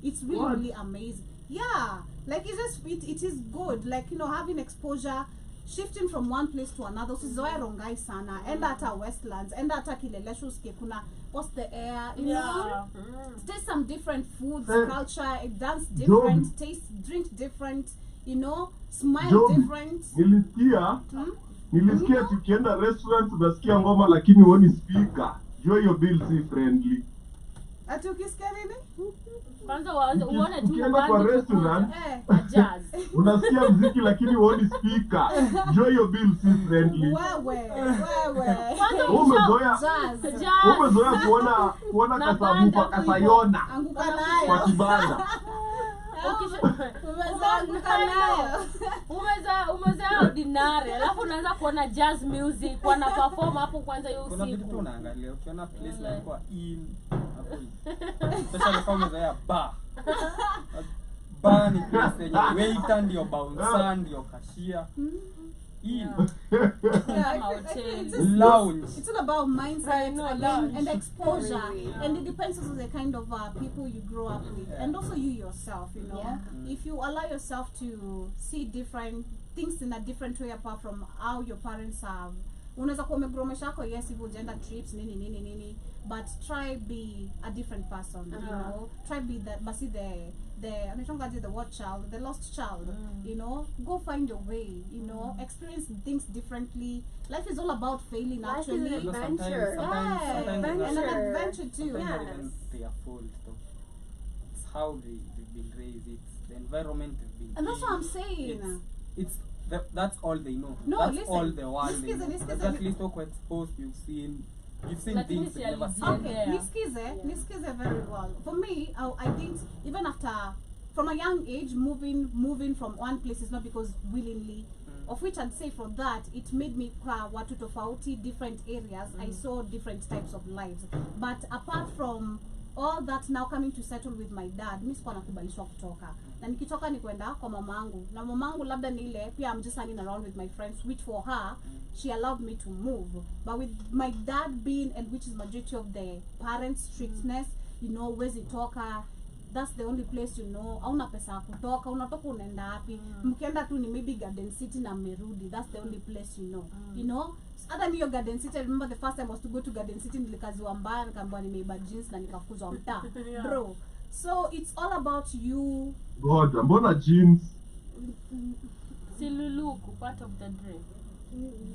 Speaker 1: it's really amazing. Yeah, like it is good, like having exposure, shifting from one place to another. Usizoe Rongai sana, enda hata Westlands, enda hata Kilelesho, usikie kuna what's the air, taste some different foods, culture, dance different, taste, drink different, smile different.
Speaker 5: Nilisikia tukienda restaurant unasikia ngoma lakini huoni speaker. Jua hiyo bill si friendly.
Speaker 1: Ati ukisikia nini?
Speaker 3: Kwanza uone tu
Speaker 5: ukienda kwa restaurant
Speaker 3: jazz.
Speaker 5: Unasikia muziki lakini huoni speaker. Jua hiyo bill si friendly.
Speaker 1: Wewe.
Speaker 5: Umezoea kuona kasabufa kasayona
Speaker 1: Anguka nayo.
Speaker 5: kwa kibanda.
Speaker 3: Umeza ordinary, alafu unaanza kuona jazz music, wana perform hapo kwanza hiyo
Speaker 4: Kuna vitu tu
Speaker 3: usiku.
Speaker 4: unaangalia, ukiona place like kwa in hapo. Especially kama umezoea bar. Bar ni place yenye waiter ndio bouncer ndio cashier. In. Lounge.
Speaker 1: It's all about mindset and exposure,
Speaker 2: Really.
Speaker 1: and it depends on the kind of people you grow up with, and also you yourself. If you allow yourself to see different things in a different way apart from how your parents have unaweza kuwa umegromesha yako, yes, hivyo gender trips nini, but try be a different person, you know, try be the basi the what child, the lost child, you know, go find your way, you know, experience things differently. Life is all about failing.
Speaker 2: Life is
Speaker 1: actually,
Speaker 2: an adventure.
Speaker 1: and an adventure too.
Speaker 4: Sometimes even their fault though. It's how they've been raised, it's the environment they've been
Speaker 1: And that's what I'm
Speaker 4: in.
Speaker 1: saying.
Speaker 4: That's all they know.
Speaker 1: No,
Speaker 4: that's
Speaker 1: listen.
Speaker 4: all the world they know.
Speaker 1: Listen.
Speaker 4: That's at least talk exposed, you've seen
Speaker 3: Lakini
Speaker 4: things
Speaker 3: si
Speaker 4: you've never seen.
Speaker 3: alizia.
Speaker 1: Okay, nisikize very well. For me, I think even after, from a young age, moving from one place is not because willingly, of which I'd say for that, it made me kwa watu tofauti, different areas. I saw different types of lives. But apart from all that, now coming to settle with my dad, mimi sikuwa nakubalishwa kutoka. Na nikitoka ni kwenda kwa mamangu. Na mamangu labda ni ile, pia I'm just hanging around with my friends, which for her, she allowed me to move. But with my dad being, and which is majority of the parents' strictness, you know, wezi toka, that's the only place, you know, hauna pesa ya kutoka, unatoka unaenda wapi, mkienda tu ni maybe Garden City na Merudi, that's the only place, you know. You know, hata mimi Garden City, I remember the first time I was to go to Garden City, nilikaziwa mbaya, nikaambiwa nimeiba jeans na nikafukuzwa mtaa. Bro, so it's all about you.
Speaker 5: God, mbona jeans?
Speaker 3: Siluluku, part of the dream.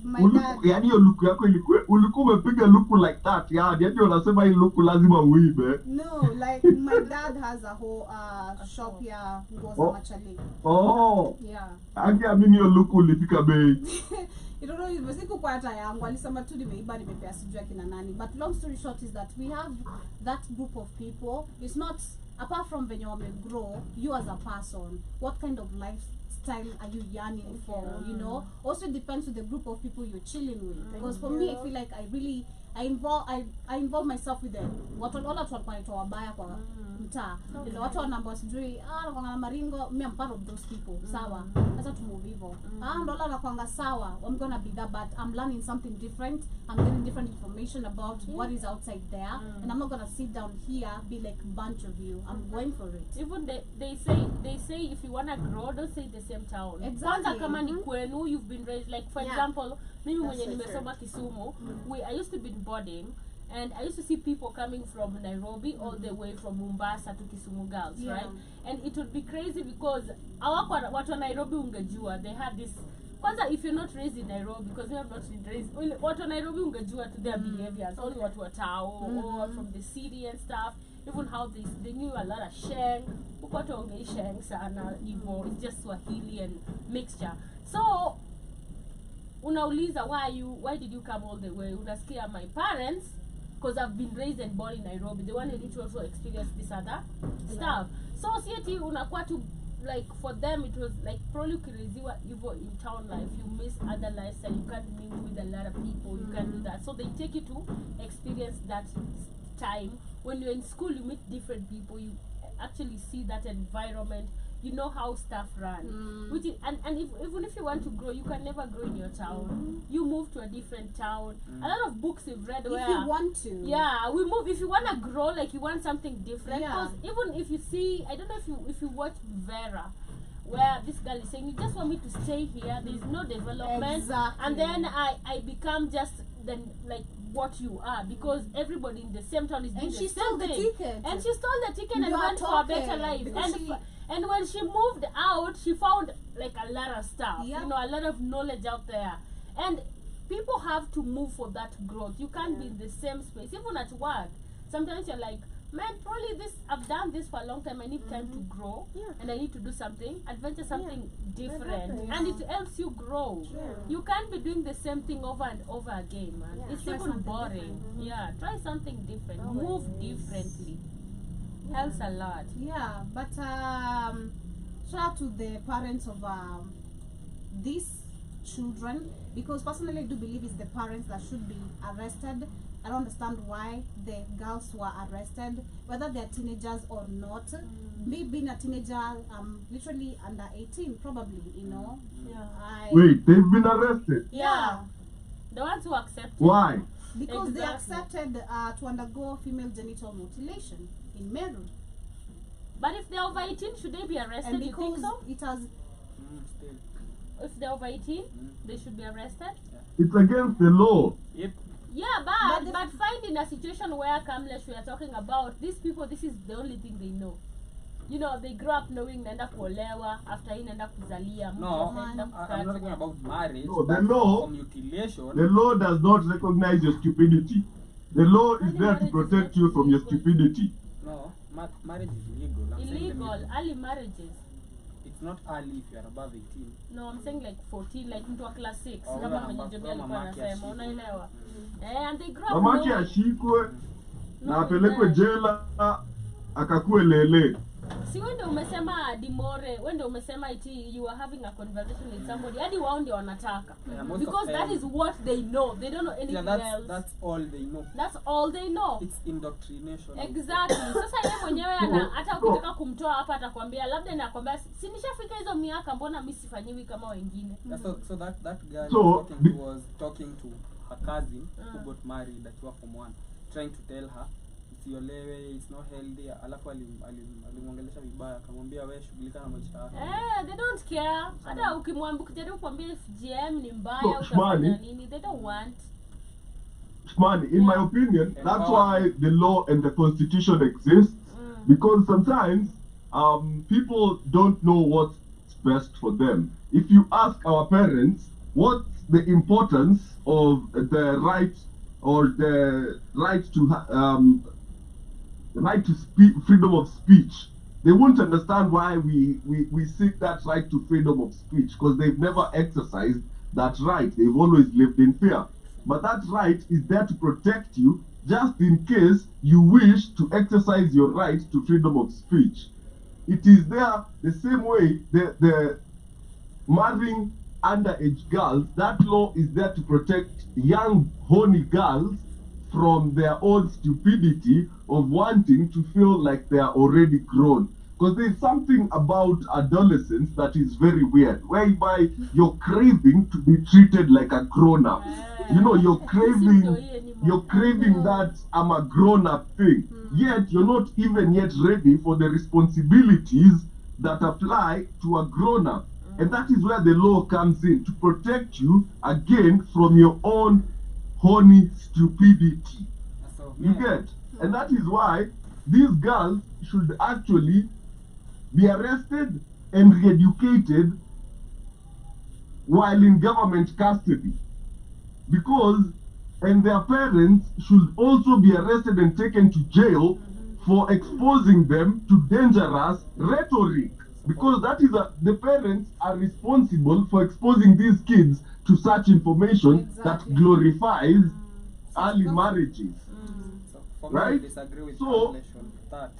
Speaker 1: My dad,
Speaker 5: Yani hiyo look yako ulikuwa umepiga look like that, yani unasema hii look lazima uibe.
Speaker 1: no, like my dad has a whole shop here, Ngoza Machali.
Speaker 5: Oh,
Speaker 1: Yeah.
Speaker 5: angeamini hiyo look ulifika bei.
Speaker 1: You don't know, siku kwa hata yangu alisema tu nimeiba nimepea sijui kina nani, but long story short is that we have that group of people. It's not apart from when you grow, you as a person, what kind of lifestyle are you yearning for, you know? Also depends on the group of people you're chilling with, because for me I feel like I involve myself with them. Watu walikuwa wanaitwa wabaya kwa mtaa. Ile watu wanaambia sijui nakwanga maringo, me I'm part of those people. Sawa. Sasa to move hivyo. Ndo nakwanga sawa. I'm going to be that, but I'm learning something different. I'm getting different information about what is outside there, and I'm not going to sit down here be like a bunch of you. I'm going for it.
Speaker 3: Even they say if you wanna grow, don't stay in the same town.
Speaker 1: Exactly.
Speaker 3: Kwanza kama ni kwenu, you've been raised, like for example, mimi mwenye
Speaker 2: so
Speaker 3: nimesoma Kisumu, I used to be in boarding, and I used to see people coming from Nairobi all the way from Mombasa to Kisumu girls, right? And it would be crazy because watu wa Nairobi ungejua, they had this. Kwanza, if you're not raised in Nairobi, because we have not been raised, watu wa Nairobi ungejua to their behaviors, only watu wa tao, or from the city and stuff, even how they knew a lot of sheng, watu ongei sheng sana, Igbo, it's just Swahili and mixture. So, unauliza, why did you come all the way? Unasikia my parents, because I've been raised and born in Nairobi, they wanted me to also experience this other stuff. So, sieti unakuwa to, like for them it was like probably ukiriziwa hivyo in town life, you miss other lifestyle, you can't mingle with a lot of people, you can't do that. So they take you to experience that time. When you're in school, you meet different people, you actually see that environment, you know how stuff run. Which is, and even if you want to grow, you can never grow in your town. You move to a different town. A lot of books you've read where
Speaker 1: If you want to.
Speaker 3: yeah, we move if you want to grow, like you want something different. Because even if you see, I don't know if you watch Vera, where this girl is saying, you just want me to stay here, there's no development.
Speaker 1: Exactly.
Speaker 3: And then I become just then like what you are, because everybody in the same town is doing
Speaker 1: And
Speaker 3: the
Speaker 1: she
Speaker 3: same
Speaker 1: stole the
Speaker 3: thing.
Speaker 1: ticket.
Speaker 3: And she stole the ticket and
Speaker 1: You are
Speaker 3: went for a better
Speaker 1: talking,
Speaker 3: life.
Speaker 1: because
Speaker 3: And when she moved out, she found like a lot of stuff,
Speaker 1: Yeah.
Speaker 3: you know, a lot of knowledge out there. And people have to move for that growth. You can't be in the same space. Even at work, sometimes you're like, man, probably I've done this for a long time, I need time to grow, and I need to do something, adventure something different, and it helps you grow. You can't be doing the same thing over and over again, man. It's
Speaker 1: Try
Speaker 3: even
Speaker 1: something
Speaker 3: boring. Yeah, try something different. Move differently. Helps a lot.
Speaker 1: Yeah, but shout out to the parents of these children, because personally I do believe it's the parents that should be arrested. I don't understand why the girls were arrested, whether they're teenagers or not. Me being a teenager, I'm literally under 18 probably, you know.
Speaker 5: Wait, they've been arrested?
Speaker 3: Yeah. The ones who accept
Speaker 5: Why?
Speaker 1: Because they
Speaker 3: Exactly.
Speaker 1: accepted to undergo female genital mutilation in Meru.
Speaker 3: But if they're over 18, should they be arrested?
Speaker 1: And
Speaker 3: You think
Speaker 1: because
Speaker 3: so?
Speaker 1: it has
Speaker 4: Still.
Speaker 3: if they're over 18, they should be arrested.
Speaker 5: It's against the law.
Speaker 4: Yep.
Speaker 3: Yeah, but find in a situation where Kamlesh we are talking about, these people, this is the only thing they know. You know, they grow up knowing naenda kuolewa, after hii naenda kuzalia.
Speaker 4: No, I'm not talking about marriage.
Speaker 5: No, the law,
Speaker 4: from mutilation.
Speaker 5: the law does not recognize your stupidity. The law is there to protect you from your stupidity.
Speaker 4: No, marriage is legal. I'm saying
Speaker 3: Illegal, early marriages.
Speaker 4: it's not early if you are above 18.
Speaker 3: No, I'm saying like 14, like mtu wa class 6.
Speaker 4: Oh,
Speaker 3: Kama
Speaker 4: yeah,
Speaker 3: mwenye
Speaker 4: but
Speaker 3: Jobi
Speaker 4: kama
Speaker 3: alikuwa
Speaker 4: mamake
Speaker 3: anasema,
Speaker 4: ashikwe.
Speaker 3: unaelewa? And they grow up
Speaker 5: Mamake
Speaker 3: knowing.
Speaker 5: ashikwe na
Speaker 3: No,
Speaker 5: apelekwe
Speaker 3: yeah.
Speaker 5: jela akakue lele.
Speaker 3: Si wende umesema Dimore, wende umesema iti you are having a conversation with somebody. Hadi wao ndio wanataka.
Speaker 4: Yeah, most
Speaker 3: Because
Speaker 4: of
Speaker 3: that
Speaker 4: them-
Speaker 3: is what they know. They don't know anything
Speaker 4: Yeah,
Speaker 3: else.
Speaker 4: that's all they know.
Speaker 3: That's all they know.
Speaker 4: It's indoctrination.
Speaker 3: Exactly. Sasa yeye mwenyewe ana hata ukitaka kumtoa hapa atakwambia labda nakwambia si nishafika hizo miaka mbona mimi sifanyiwi kama wengine.
Speaker 4: Yeah, so that girl
Speaker 5: So,
Speaker 4: was talking to her cousin who got married akiwa form 1, trying to tell her usiolewe, it's not healthy. Alafu alimwongelesha vibaya, akamwambia wewe shughulika na maisha yako.
Speaker 3: They don't care. Hata ukimwambia ukijaribu kumwambia FGM ni mbaya
Speaker 5: So,
Speaker 3: utafanya nini? They don't want.
Speaker 5: Man, in my opinion, that's why the law and the constitution exists. Because sometimes people don't know what's best for them. If you ask our parents what's the importance of the right or the right to speak, freedom of speech, they won't understand why we seek that right to freedom of speech, because they've never exercised that right. They've always lived in fear. But that right is there to protect you just in case you wish to exercise your right to freedom of speech. It is there the same way the marrying underage girls, that law is there to protect young horny girls from their own stupidity of wanting to feel like they are already grown. Because there's something about adolescence that is very weird, whereby you're craving to be treated like a grown-up. You know, you're craving that I'm a grown-up thing. Yet you're not even yet ready for the responsibilities that apply to a grown-up. And that is where the law comes in, to protect you again from your own horny stupidity.
Speaker 4: So,
Speaker 5: You get? And that is why these girls should actually be arrested and re-educated while in government custody. And their parents should also be arrested and taken to jail for exposing them to dangerous rhetoric. Because that is the parents are responsible for exposing these kids to such information that glorifies early marriages.
Speaker 4: So for me, I
Speaker 5: Right?
Speaker 4: disagree with
Speaker 5: So-
Speaker 4: translation that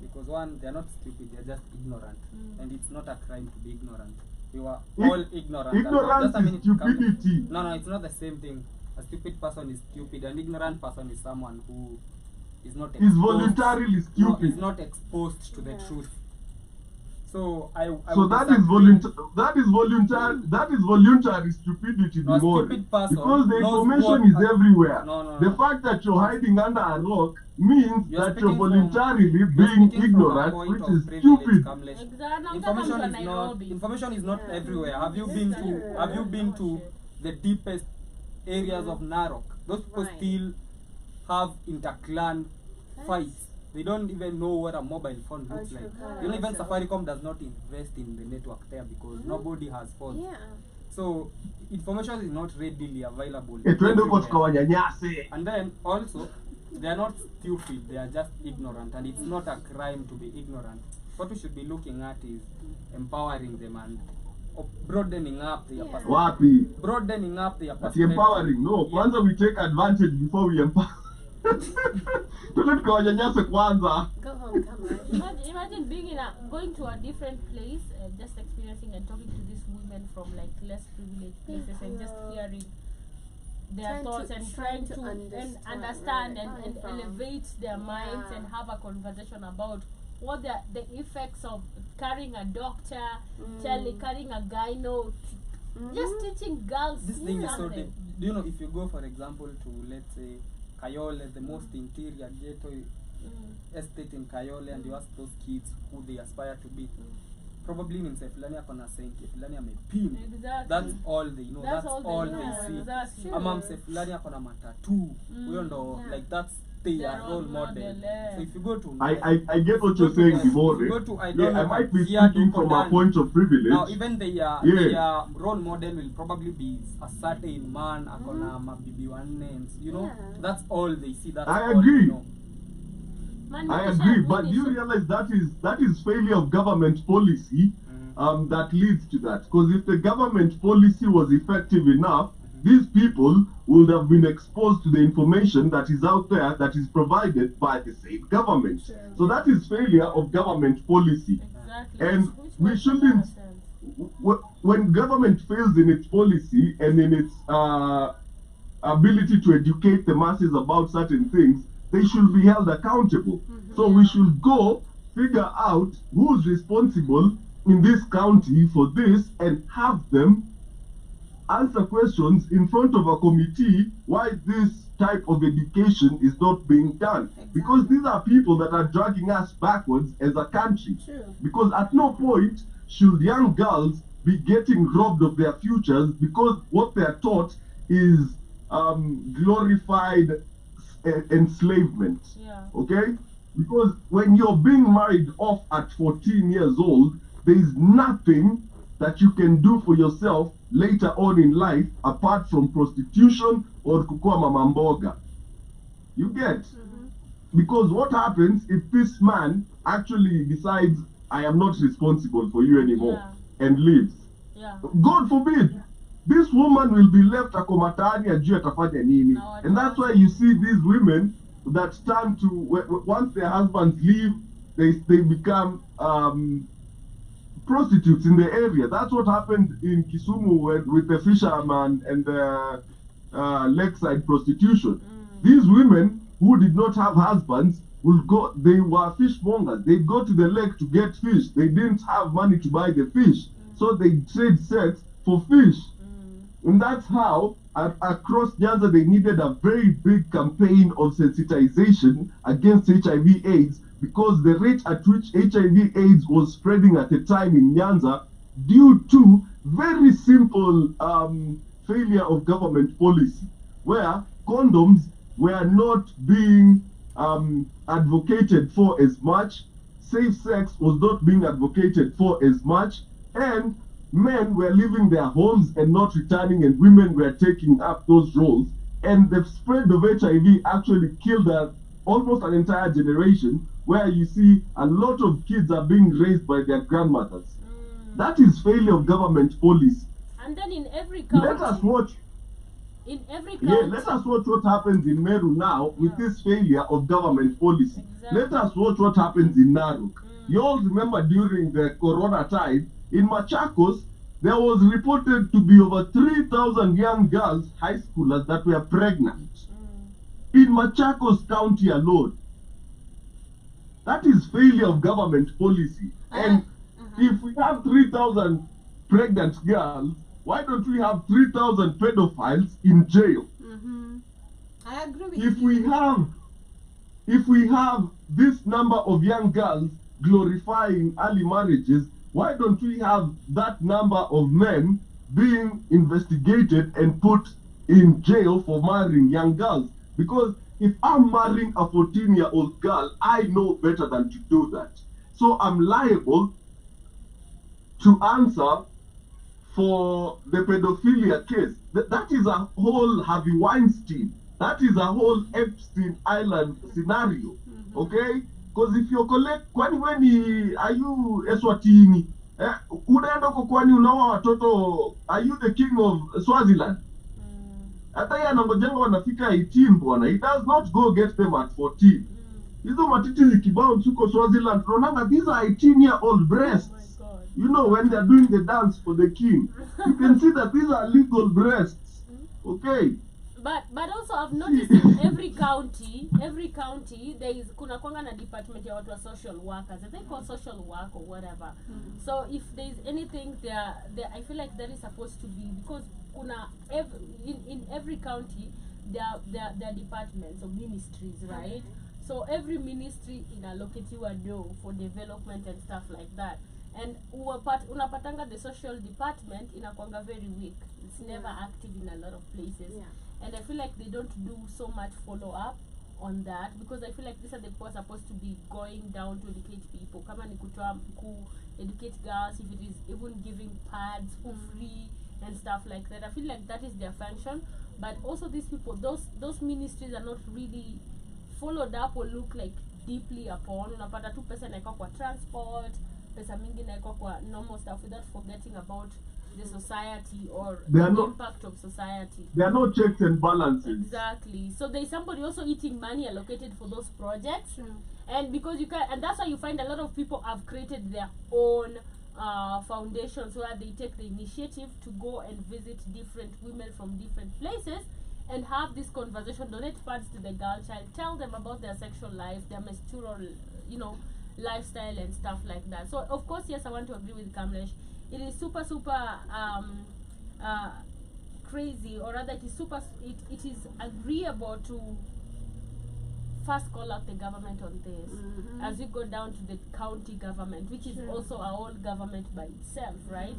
Speaker 4: because one, they're not stupid, they're just ignorant, and it's not a crime to be ignorant. We were all ignorant.
Speaker 5: Ignorance
Speaker 4: Just a minute
Speaker 5: is
Speaker 4: to come.
Speaker 5: stupidity.
Speaker 4: No, it's not the same thing. A stupid person is stupid. An ignorant person is someone who is not
Speaker 5: Is
Speaker 4: exposed.
Speaker 5: voluntarily
Speaker 4: No,
Speaker 5: stupid.
Speaker 4: is not exposed to the truth. So I
Speaker 5: So
Speaker 4: would
Speaker 5: that is
Speaker 4: disagree.
Speaker 5: that is voluntary stupidity,
Speaker 4: No, a
Speaker 5: Dimori.
Speaker 4: stupid person
Speaker 5: Because the
Speaker 4: knows
Speaker 5: information
Speaker 4: what-
Speaker 5: is everywhere.
Speaker 4: No.
Speaker 5: The fact that you're hiding under a rock means
Speaker 4: You're
Speaker 5: that you're
Speaker 4: speaking
Speaker 5: voluntarily
Speaker 4: you're
Speaker 5: being
Speaker 4: speaking from a
Speaker 5: ignorant,
Speaker 4: point
Speaker 5: which
Speaker 4: of
Speaker 5: is
Speaker 4: privilege,
Speaker 5: stupid.
Speaker 4: Kamlesh.
Speaker 3: Exactly.
Speaker 4: Information is not everywhere. Have you been to the deepest areas of Narok? Those people
Speaker 2: Right.
Speaker 4: still have interclan fights. They don't even know what a mobile phone looks
Speaker 2: true,
Speaker 4: like.
Speaker 2: correct.
Speaker 4: You know, even Safaricom does not invest in the network there because nobody has phones.
Speaker 2: Yeah.
Speaker 4: So information is not readily available.
Speaker 5: Twende huko
Speaker 4: everywhere.
Speaker 5: tukawanyanyase.
Speaker 4: And then also, they are not stupid, they are just ignorant, and it's not a crime to be ignorant. What we should be looking at is empowering them and broadening up their perspective.
Speaker 5: Wapi?
Speaker 4: Broadening up their
Speaker 5: Ati
Speaker 4: perspective.
Speaker 5: empowering. No, kwanza we take advantage before we empower. Twende tukawanyanyase kwanza.
Speaker 2: Go home, come on.
Speaker 3: Imagine going to a different place, just experiencing and talking to these women from like less privileged places and just hearing their thoughts and trying to understand and elevate their minds and have a conversation about what the effects of carrying a doctor, carrying a gyno, just teaching girls
Speaker 4: This thing is so
Speaker 3: something.
Speaker 4: deep. Do you know, if you go, for example, to, let's say, Kayole, the most interior ghetto estate in Kayole, and you ask those kids who they aspire to be, probably ni mse fulani ako na senke fulani amepin.
Speaker 3: Exactly.
Speaker 4: That's all they know. That's all
Speaker 3: know.
Speaker 4: they see.
Speaker 3: Exactly.
Speaker 4: Ama mse fulani ako na matatu. Huyo ndo like that's their role model. So if you go to
Speaker 5: I get what you're saying, Ibore. Yeah, I might be speaking from a point of privilege.
Speaker 4: Now even their role model will probably be a certain man akona mabibi wanne, you know. That's all they see. That's
Speaker 5: I
Speaker 4: all
Speaker 5: agree.
Speaker 4: they know.
Speaker 5: I agree, but you realize that is failure of government policy that leads to that. Because if the government policy was effective enough, these people would have been exposed to the information that is out there that is provided by the same government.
Speaker 3: Sure.
Speaker 5: So that is failure of government policy.
Speaker 3: Exactly.
Speaker 5: And
Speaker 3: Which
Speaker 5: we
Speaker 3: makes
Speaker 5: shouldn't,
Speaker 3: sense.
Speaker 5: when government fails in its policy and in its ability to educate the masses about certain things, they should be held accountable. So we should go figure out who's responsible in this county for this and have them answer questions in front of a committee why this type of education is not being done. Because these are people that are dragging us backwards as a country.
Speaker 1: True.
Speaker 5: Because at no point should young girls be getting robbed of their futures because what they are taught is glorified enslavement.
Speaker 3: Yeah.
Speaker 5: Okay? Because when you're being married off at 14 years old, there is nothing that you can do for yourself later on in life apart from prostitution or kukua mama mboga. You get? Because what happens if this man actually decides, I am not responsible for you anymore, and leaves?
Speaker 3: Yeah.
Speaker 5: God forbid. This woman will be left akomatani ajue atafanya nini. And that's why you see these women that turn to, once their husbands leave, they become prostitutes in the area. That's what happened in Kisumu with the fisherman and the lakeside prostitution. These women who did not have husbands will go, they were fishmongers. They'd go to the lake to get fish. They didn't have money to buy the fish. So they trade sex for fish. And that's how, across Nyanza, they needed a very big campaign of sensitization against HIV/AIDS because the rate at which HIV/AIDS was spreading at the time in Nyanza due to very simple failure of government policy, where condoms were not being advocated for as much, safe sex was not being advocated for as much, and men were leaving their homes and not returning, and women were taking up those roles. And the spread of HIV actually killed almost an entire generation, where you see a lot of kids are being raised by their grandmothers. That is failure of government policy.
Speaker 3: And then in every county,
Speaker 5: let us watch.
Speaker 3: In every county,
Speaker 5: let us watch what happens in Meru now with this failure of government policy.
Speaker 3: Exactly.
Speaker 5: Let us watch what happens in Narok. You all remember during the corona time, in Machakos, there was reported to be over 3,000 young girls, high schoolers, that were pregnant. In Machakos County alone. That is failure of government policy. And if we have 3,000 pregnant girls, why don't we have 3,000 pedophiles in jail?
Speaker 1: I agree with
Speaker 5: If
Speaker 1: you.
Speaker 5: we have this number of young girls glorifying early marriages, why don't we have that number of men being investigated and put in jail for marrying young girls? Because if I'm marrying a 14-year-old girl, I know better than to do that. So I'm liable to answer for the pedophilia case. That is a whole Harvey Weinstein. That is a whole Epstein Island scenario. Okay? Because if you collect, kwani weni, are you Eswatini? Unaenda huko kwani unaoa watoto, are you the king of Swaziland? Hata yeye anangojenga wanafika 18 bwana. He does not go get them at 14. Hizo matiti zikibounce huko Swaziland, tunaona these are 18-year-old breasts.
Speaker 3: Oh my God.
Speaker 5: You know, when they're doing the dance for the king, you can see that these are legal breasts. Okay?
Speaker 3: But also I've noticed in every county there is kuna kwanga na department ya watu wa social workers. They call social work or whatever. So if there is anything there I feel like that is supposed to be, because kuna in every county there are departments or ministries, right? So every ministry inallocatiwa do for development and stuff like that. and unapatanga the social department inakwanga very weak. It's never active in a lot of places. And I feel like they don't do so much follow up on that, because I feel like these are the people supposed to be going down to educate people. Kama ni kutoa educate girls, if it is even giving pads for free and stuff like that. I feel like that is their function. But also these people, those ministries are not really followed up or look like deeply upon. Unapata tu pesa inaekwa kwa transport, pesa mingi inaekwa kwa normal stuff, without forgetting about the society or the impact of society.
Speaker 5: There are no checks and balances.
Speaker 3: Exactly. So there is somebody also eating money allocated for those projects. And because you can, and that's why you find a lot of people have created their own foundations where they take the initiative to go and visit different women from different places and have this conversation, donate funds to the girl child, tell them about their sexual life, their menstrual, lifestyle and stuff like that. So of course, yes, I want to agree with Kamlesh. It is super crazy, or rather it is agreeable to first call out the government on this, as you go down to the county government, which is also our own government by itself, right?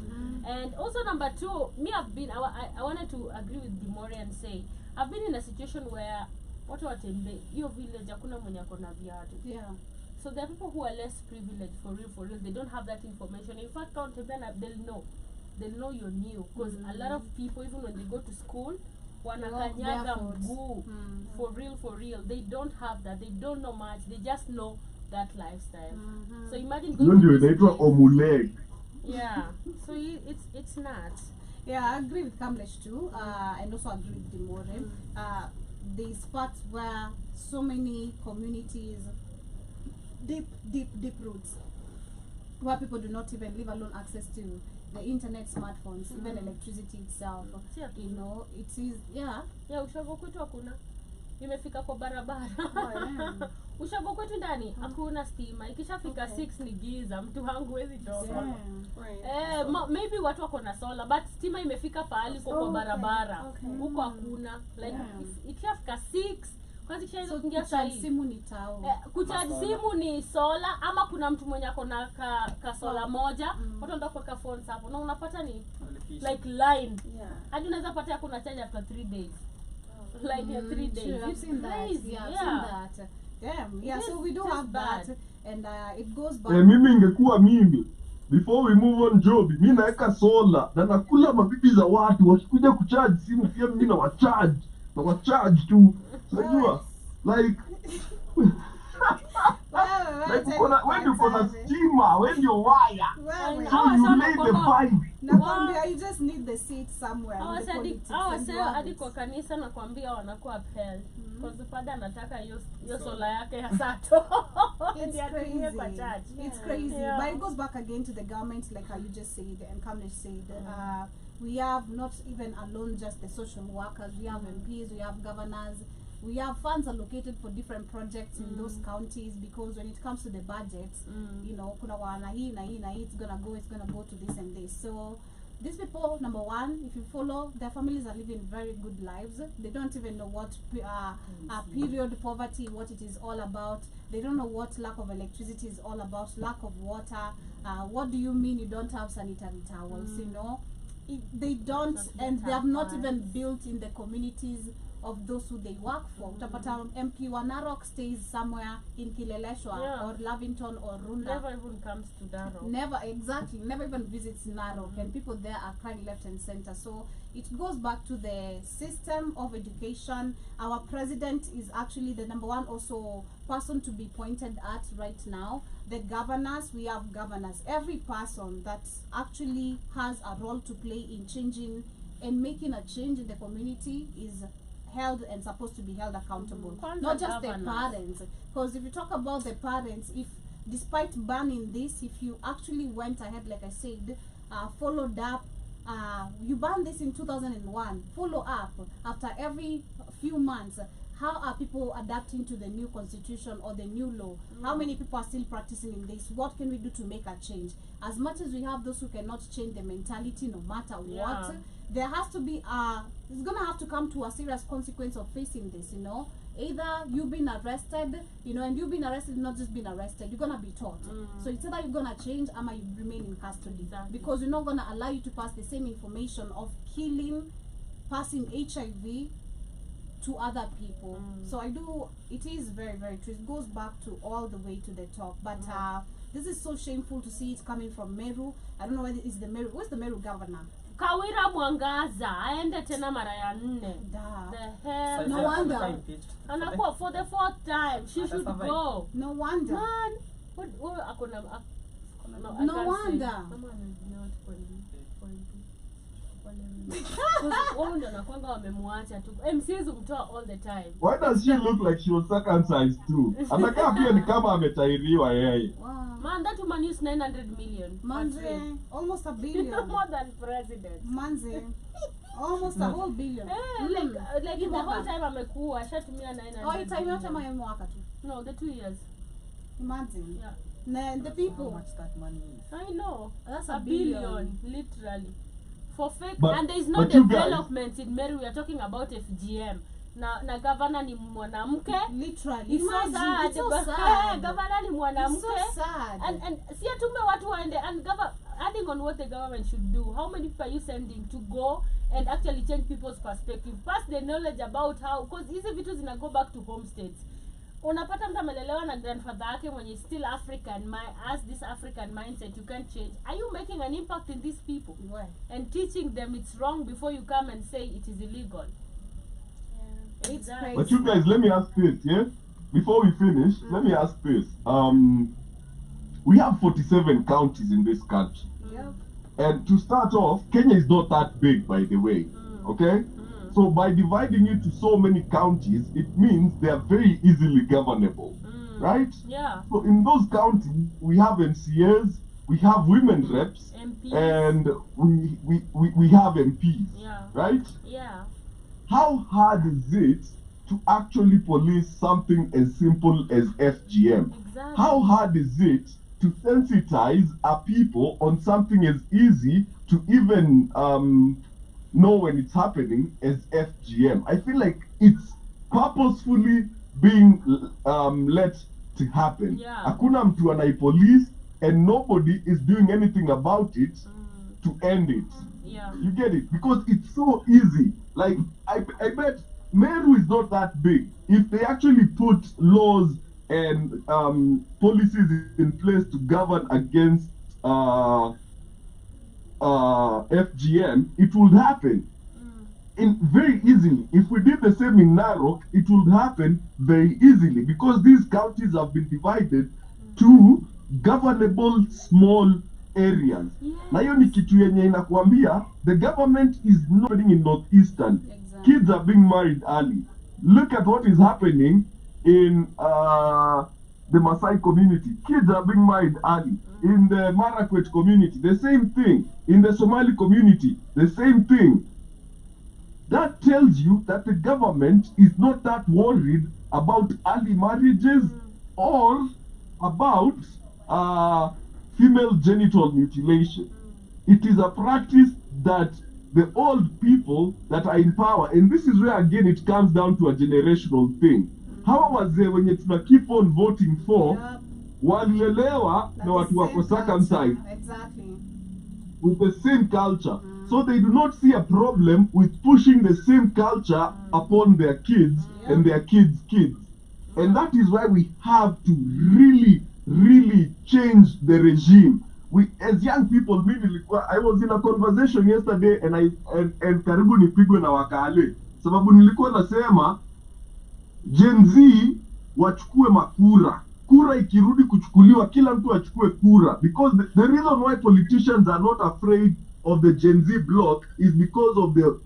Speaker 3: And also number two, I wanted to agree with Dimore and say, I've been in a situation where watu watembe hiyo village hakuna mwenye akona viatu. So there are people who are less privileged, for real, they don't have that information. In fact, they'll know you're new, because a lot of people, even when they go to school, wanakanyaga mguu. For real, they don't have that, they don't know much, they just know that lifestyle. So imagine going to
Speaker 5: omuleg.
Speaker 3: So it's not.
Speaker 1: I agree with Kamlesh too, and also agree with Dimore. There's parts where so many communities, deep roots, where people do not even, leave alone access to the internet, smartphones, even electricity itself. It is,
Speaker 3: ushago kwetu hakuna. Imefika kwa barabara. Ushago kwetu ndani hakuna stima. Ikishafika 6 ni giza, mtu wangu wezi toka. Maybe watu wako na solar, but stima imefika pahali kwa barabara. Huko hakuna. Like ikishafika 6, kwanza kisha kuingia
Speaker 1: simu ni tao.
Speaker 3: Kucharge simu ni sola, ama kuna mtu mwenye akona ka sola moja, watu ndio kwa phone hapo. Na unapata ni like line. Hadi unaweza pata ya kuna charge after 3 days. Like 3 days.
Speaker 1: I've seen that. I've seen that. Damn. So we do have that, and it goes back.
Speaker 5: Mimi ingekuwa mimi, before we move on Job, mimi naeka sola na nakula mabibi za watu wakikuja kucharge simu, pia mimi na wacharge tu. Unajua? Like when you gonna steamer, when you wire, so you lay the pipe.
Speaker 1: You just need the seat somewhere.
Speaker 3: Hadi kwa kanisa na kuambia wanakuwa hell. Because the father anataka hiyo sola yake ya sato.
Speaker 1: It's crazy. But it goes back again to the government, like how you just said and Kamlesh said. We have not even alone just the social workers. We have MPs, we have governors. We have funds allocated for different projects in those counties, because when it comes to the budgets, kuna wana hii na hii, it's gonna go to this and this. So these people, number one, if you follow, their families are living very good lives. They don't even know what period poverty, what it is all about. They don't know what lack of electricity is all about, lack of water. What do you mean you don't have sanitary towels? They don't, and they have not even built in the communities of those who they work for. Utapata MP wa Narok stays somewhere in Kileleshwa or Lavington or Runda.
Speaker 3: Never even comes to Narok.
Speaker 1: Never even visits Narok, and people there are crying left and center. So it goes back to the system of education. Our president is actually the number one also person to be pointed at right now. The governors, we have governors. Every person that actually has a role to play in changing and making a change in the community is held and supposed to be held accountable. Not just the parents. Because if you talk about the parents, if despite banning this, if you actually went ahead, like I said, followed up, you banned this in 2001, follow up after every few months, how are people adapting to the new constitution or the new law? How many people are still practicing in this? What can we do to make a change? As much as we have those who cannot change the mentality no matter what, there has to be it's gonna have to come to a serious consequence of facing this, you know. Either you've been arrested, you know, and you've been arrested, not just been arrested, you're gonna be taught. So it's either you're gonna change or you remain in custody. Because we're not gonna allow you to pass the same information of killing, passing HIV to other people. So it is very, very true. It goes back to all the way to the top. But this is so shameful to see it coming from Meru. I don't know whether it's the Meru. Where's the Meru governor?
Speaker 3: Kawira Mwangaza aende tena mara ya 4. The hell.
Speaker 1: No wonder.
Speaker 3: Anakuwa for the 4th time. She should go.
Speaker 1: No wonder.
Speaker 3: Man, what akona
Speaker 1: no wonder.
Speaker 5: Why does she look like she was circumcised too? Anakaa pia ni kama ametairiwa yeye.
Speaker 3: Man, that woman used 900 million.
Speaker 1: Manze, almost $1 billion.
Speaker 3: More than president.
Speaker 1: Manze, almost a whole billion.
Speaker 3: Like in the whole time amekuwa ashatumia 900.
Speaker 1: Oh, it's time yote mwaka tu.
Speaker 3: No, the 2 years.
Speaker 1: Imagine.
Speaker 3: Yeah.
Speaker 1: The people.
Speaker 4: How much that money is?
Speaker 3: I know.
Speaker 1: That's
Speaker 3: a billion, literally. For fake,
Speaker 5: But-
Speaker 3: and there is no
Speaker 5: but you guys-
Speaker 3: development in Meru. We are talking about FGM. Na governor ni mwanamke.
Speaker 1: Literally.
Speaker 3: It's so
Speaker 1: Imagine,
Speaker 3: sad.
Speaker 1: it's so sad.
Speaker 3: Governor ni mwanamke.
Speaker 1: It's so sad.
Speaker 3: And si atume watu waende and adding on what the government should do. How many people are you sending to go and actually change people's perspective? Pass the knowledge about how, because hizi vitu zina go back to home states. Unapata mtu amelelewa na grandfather yake mwenye still African, as this African mindset you can't change. Are you making an impact in these people? And teaching them it's wrong before you come and say it is illegal?
Speaker 1: It's
Speaker 3: Exactly.
Speaker 1: crazy.
Speaker 5: But you guys, let me ask this, yeah? Before we finish, let me ask this. We have 47 counties in this country.
Speaker 1: Yep.
Speaker 5: And to start off, Kenya is not that big, by the way. Okay? So by dividing it to so many counties, it means they are very easily governable. Right?
Speaker 3: Yeah.
Speaker 5: So in those counties, we have MCAs, we have women reps,
Speaker 3: MPs.
Speaker 5: and we have MPs.
Speaker 3: Yeah.
Speaker 5: Right?
Speaker 3: Yeah.
Speaker 5: How hard is it to actually police something as simple as FGM?
Speaker 3: Exactly.
Speaker 5: How hard is it to sensitize our people on something as easy to even know when it's happening as FGM? I feel like it's purposefully being let to happen.
Speaker 3: Yeah.
Speaker 5: Hakuna mtu anaipolice and nobody is doing anything about it to end it.
Speaker 3: Yeah.
Speaker 5: You get it? Because it's so easy. Like, I bet Meru is not that big. If they actually put laws and policies in place to govern against FGM, it would happen very easily. If we did the same in Narok, it would happen very easily because these counties have been divided to governable small areas. Na hiyo ni kitu yenye inakuambia the government is not happening in northeastern.
Speaker 1: Exactly.
Speaker 5: Kids are being married early. Look at what is happening in the Maasai community. Kids are being married early. In the Marakwet community, the same thing. In the Somali community, the same thing. That tells you that the government is not that worried about early marriages or about female genital mutilation. It is a practice that the old people that are in power, and this is where again it comes down to a generational thing. Hawa wazee wenye tuna keep on voting for walilelewa na watu wako circumcised
Speaker 1: Exactly.
Speaker 5: with the same culture. So they do not see a problem with pushing the same culture upon their kids and their kids' kids. And that is why we have to really change the regime. We, as young people, I was in a conversation yesterday and karibu nipigwe na wakale. Sababu nilikuwa nasema Gen Z wachukue makura. Kura ikirudi kuchukuliwa, kila mtu achukue kura. Because the reason why politicians are not afraid of the Gen Z bloc is because of the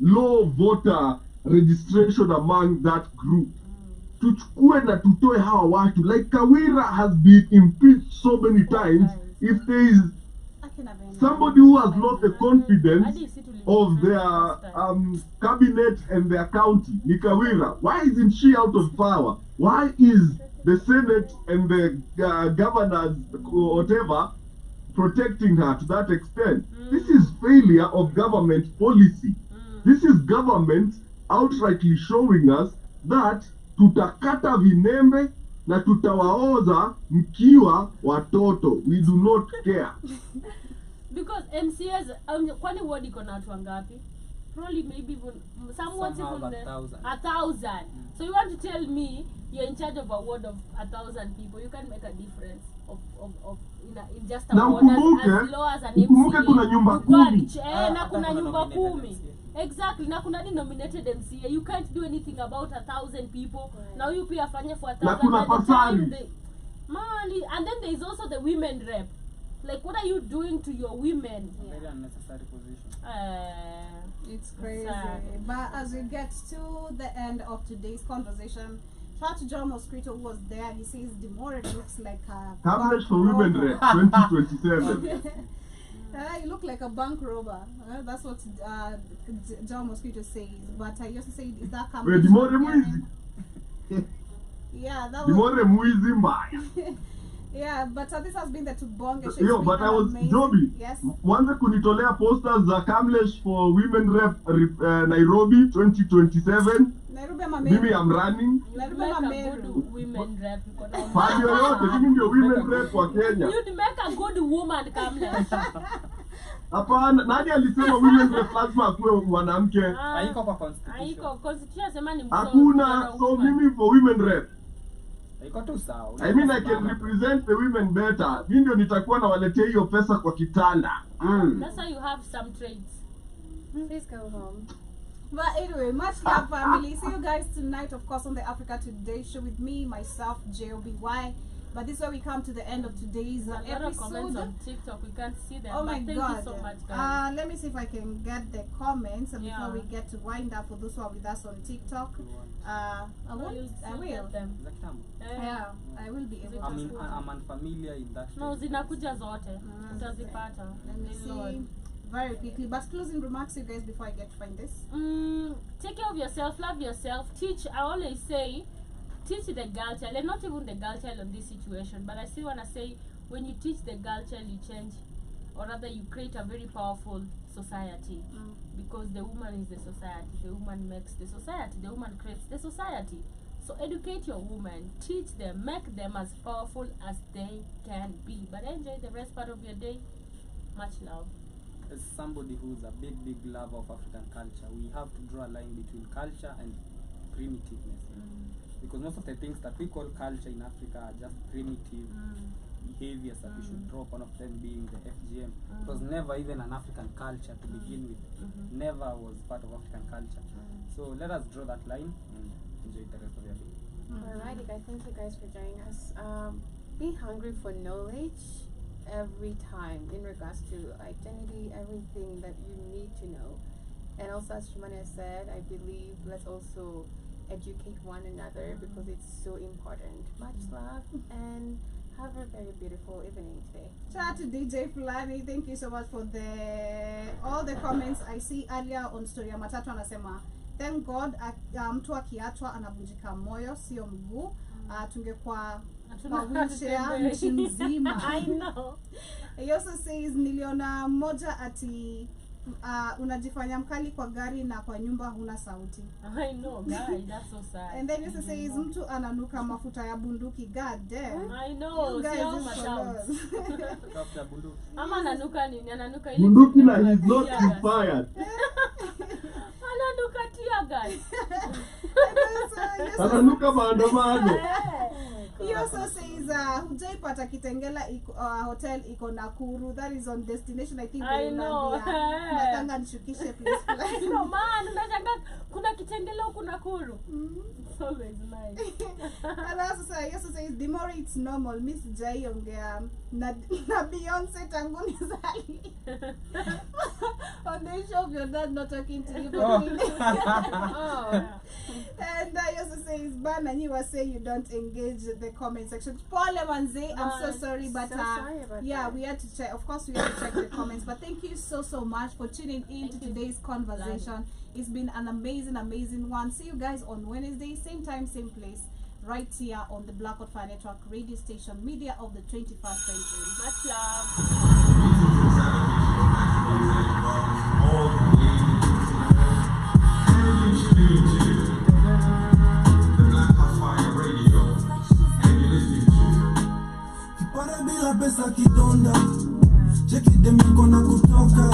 Speaker 5: low voter registration among that group. Tuchukue na tutoe hawa watu. Like Kawira has been impeached so many times. If there is somebody who has lost the confidence of their cabinet and their county, Nikawira. Why isn't she out of power? Why is the Senate and the governors, whatever, protecting her to that extent? This is failure of government policy. This is government outrightly showing us that tutakata vinembe na tutawaoza mkiwa watoto. We do not care.
Speaker 3: Because MCS, kwani ward iko na watu wangapi? Probably maybe even somewhat even 1,000. So you want to tell me you're in charge of a ward of 1,000 people? You can make a difference of in just a ward as low as an MCA.
Speaker 5: Kuna nyumba 10.
Speaker 3: Na kuna nyumba 10. Exactly. Na kuna denominated MCA. You can't do anything about 1,000 people. Right. Now you pay a fine for 1,000. And then there is also the women rep. Like, what are you doing to your women?
Speaker 4: Very unnecessary position.
Speaker 1: It's crazy. But as we get to the end of today's conversation, shout out to John Mosquito who was there. He says Demore looks like a
Speaker 5: Cabinet for Women Rep 2027.
Speaker 1: You look like a bank robber. That's what John Mosquito says. But I used to say, is that cabinet? Yeah, that was. Yeah, but this has been the Tubonge show.
Speaker 5: Yo, but I was Joby.
Speaker 1: Yes.
Speaker 5: Wanza kunitolea posters za Kamlesh for Women Rep Nairobi 2027.
Speaker 1: Nairobi ama Meru.
Speaker 5: Mimi am running.
Speaker 1: Nairobi ama Meru.
Speaker 3: Women rep.
Speaker 5: Fadi yoyote, mimi ndio women rep wa Kenya.
Speaker 3: You'd make a good woman, Kamlesh.
Speaker 5: Hapana, nani alisema women rep lazima akuwe mwanamke?
Speaker 4: Haiko kwa constitution.
Speaker 3: Haiko constitution sema ni
Speaker 5: hakuna, so mimi for women rep.
Speaker 4: Iko tu sawa.
Speaker 5: I mean I can represent the women better. Mimi ndio nitakuwa na waletea hiyo pesa kwa kitanda.
Speaker 3: That's why you have some trades.
Speaker 2: Please go home.
Speaker 1: But anyway, much love family. See you guys tonight, of course, on the Africa Today show with me, myself, JOBY. But this is where we come to the end of today's episode.
Speaker 3: Comments on TikTok, we can't see them.
Speaker 1: Oh my
Speaker 3: thank
Speaker 1: God!
Speaker 3: You so much, guys.
Speaker 1: Let me see if I can get the comments before we get to wind up. For those who are with us on TikTok, I will.
Speaker 3: Them.
Speaker 1: Yeah, I will be able.
Speaker 4: I mean, I'm unfamiliar in that.
Speaker 3: No, zinakuja zote. Utazipata.
Speaker 1: Let me see. Very quickly, but closing remarks, you guys, before I get to find this.
Speaker 3: Take care of yourself, love yourself, teach. I always say, teach the girl child, and not even the girl child on this situation, but I still want to say, when you teach the girl child, you change, or rather you create a very powerful society, because the woman is the society, the woman makes the society, the woman creates the society. So educate your woman, teach them, make them as powerful as they can be. But enjoy the rest part of your day. Much love.
Speaker 4: As somebody who's a big lover of African culture, we have to draw a line between culture and primitiveness. Because most of the things that we call culture in Africa are just primitive behaviors that we should drop, one of them being the FGM. It was never even an African culture to begin with. Never was part of African culture. So let us draw that line and enjoy the rest of your day.
Speaker 2: Alrighty guys, thank you guys for joining us. Be hungry for knowledge every time in regards to identity, everything that you need to know. And also, as Shimania said, I believe let's also educate one another because it's so important. Much love and have a very beautiful evening today.
Speaker 1: Shout out to DJ Fulani. Thank you so much for all the comments I see earlier on story ya Matatu anasema thank God mtu akiachwa anavunjika moyo sio mguu. Tungekuwa wheelchair nchi mzima.
Speaker 3: I know.
Speaker 1: He also says niliona moja ati unajifanya mkali kwa gari na kwa nyumba huna sauti.
Speaker 3: I know, guys, that's so sad.
Speaker 1: And then he also says mtu ananuka mafuta ya bunduki. God damn.
Speaker 3: I know.
Speaker 1: You guys
Speaker 3: see all
Speaker 1: is
Speaker 3: my
Speaker 1: so
Speaker 3: sounds.
Speaker 4: After bunduki.
Speaker 3: Ama ananuka nini? Ananuka ile
Speaker 5: Bunduki na he's not inspired.
Speaker 3: Ananuka tear gas.
Speaker 5: Ananuka maandamano.
Speaker 1: He also says hujaipata Kitengela hotel iko Nakuru. That is on destination I think.
Speaker 3: I know.
Speaker 1: Natanga nishukishe please.
Speaker 3: No man, unashanga kuna Kitengela huko Nakuru. It's always nice.
Speaker 1: And he also says Dimori it's normal. Miss Jai ongea na Beyonce tanguni zali. On the issue of your dad not talking to you.
Speaker 2: Oh.
Speaker 1: And And I also say it's bad, and you were saying you don't engage the comment section. Paul Manze, I'm so sorry, but
Speaker 2: sorry about
Speaker 1: yeah,
Speaker 2: that.
Speaker 1: we had to check. Of course, we had to check the comments. But thank you so much for tuning in to today's conversation. It's been an amazing one. See you guys on Wednesday, same time, same place, right here on the Black Fire Network radio station, media of the 21st century.
Speaker 3: Much love.
Speaker 9: Para bila pesa kidonda, cheki demi kona kutoka.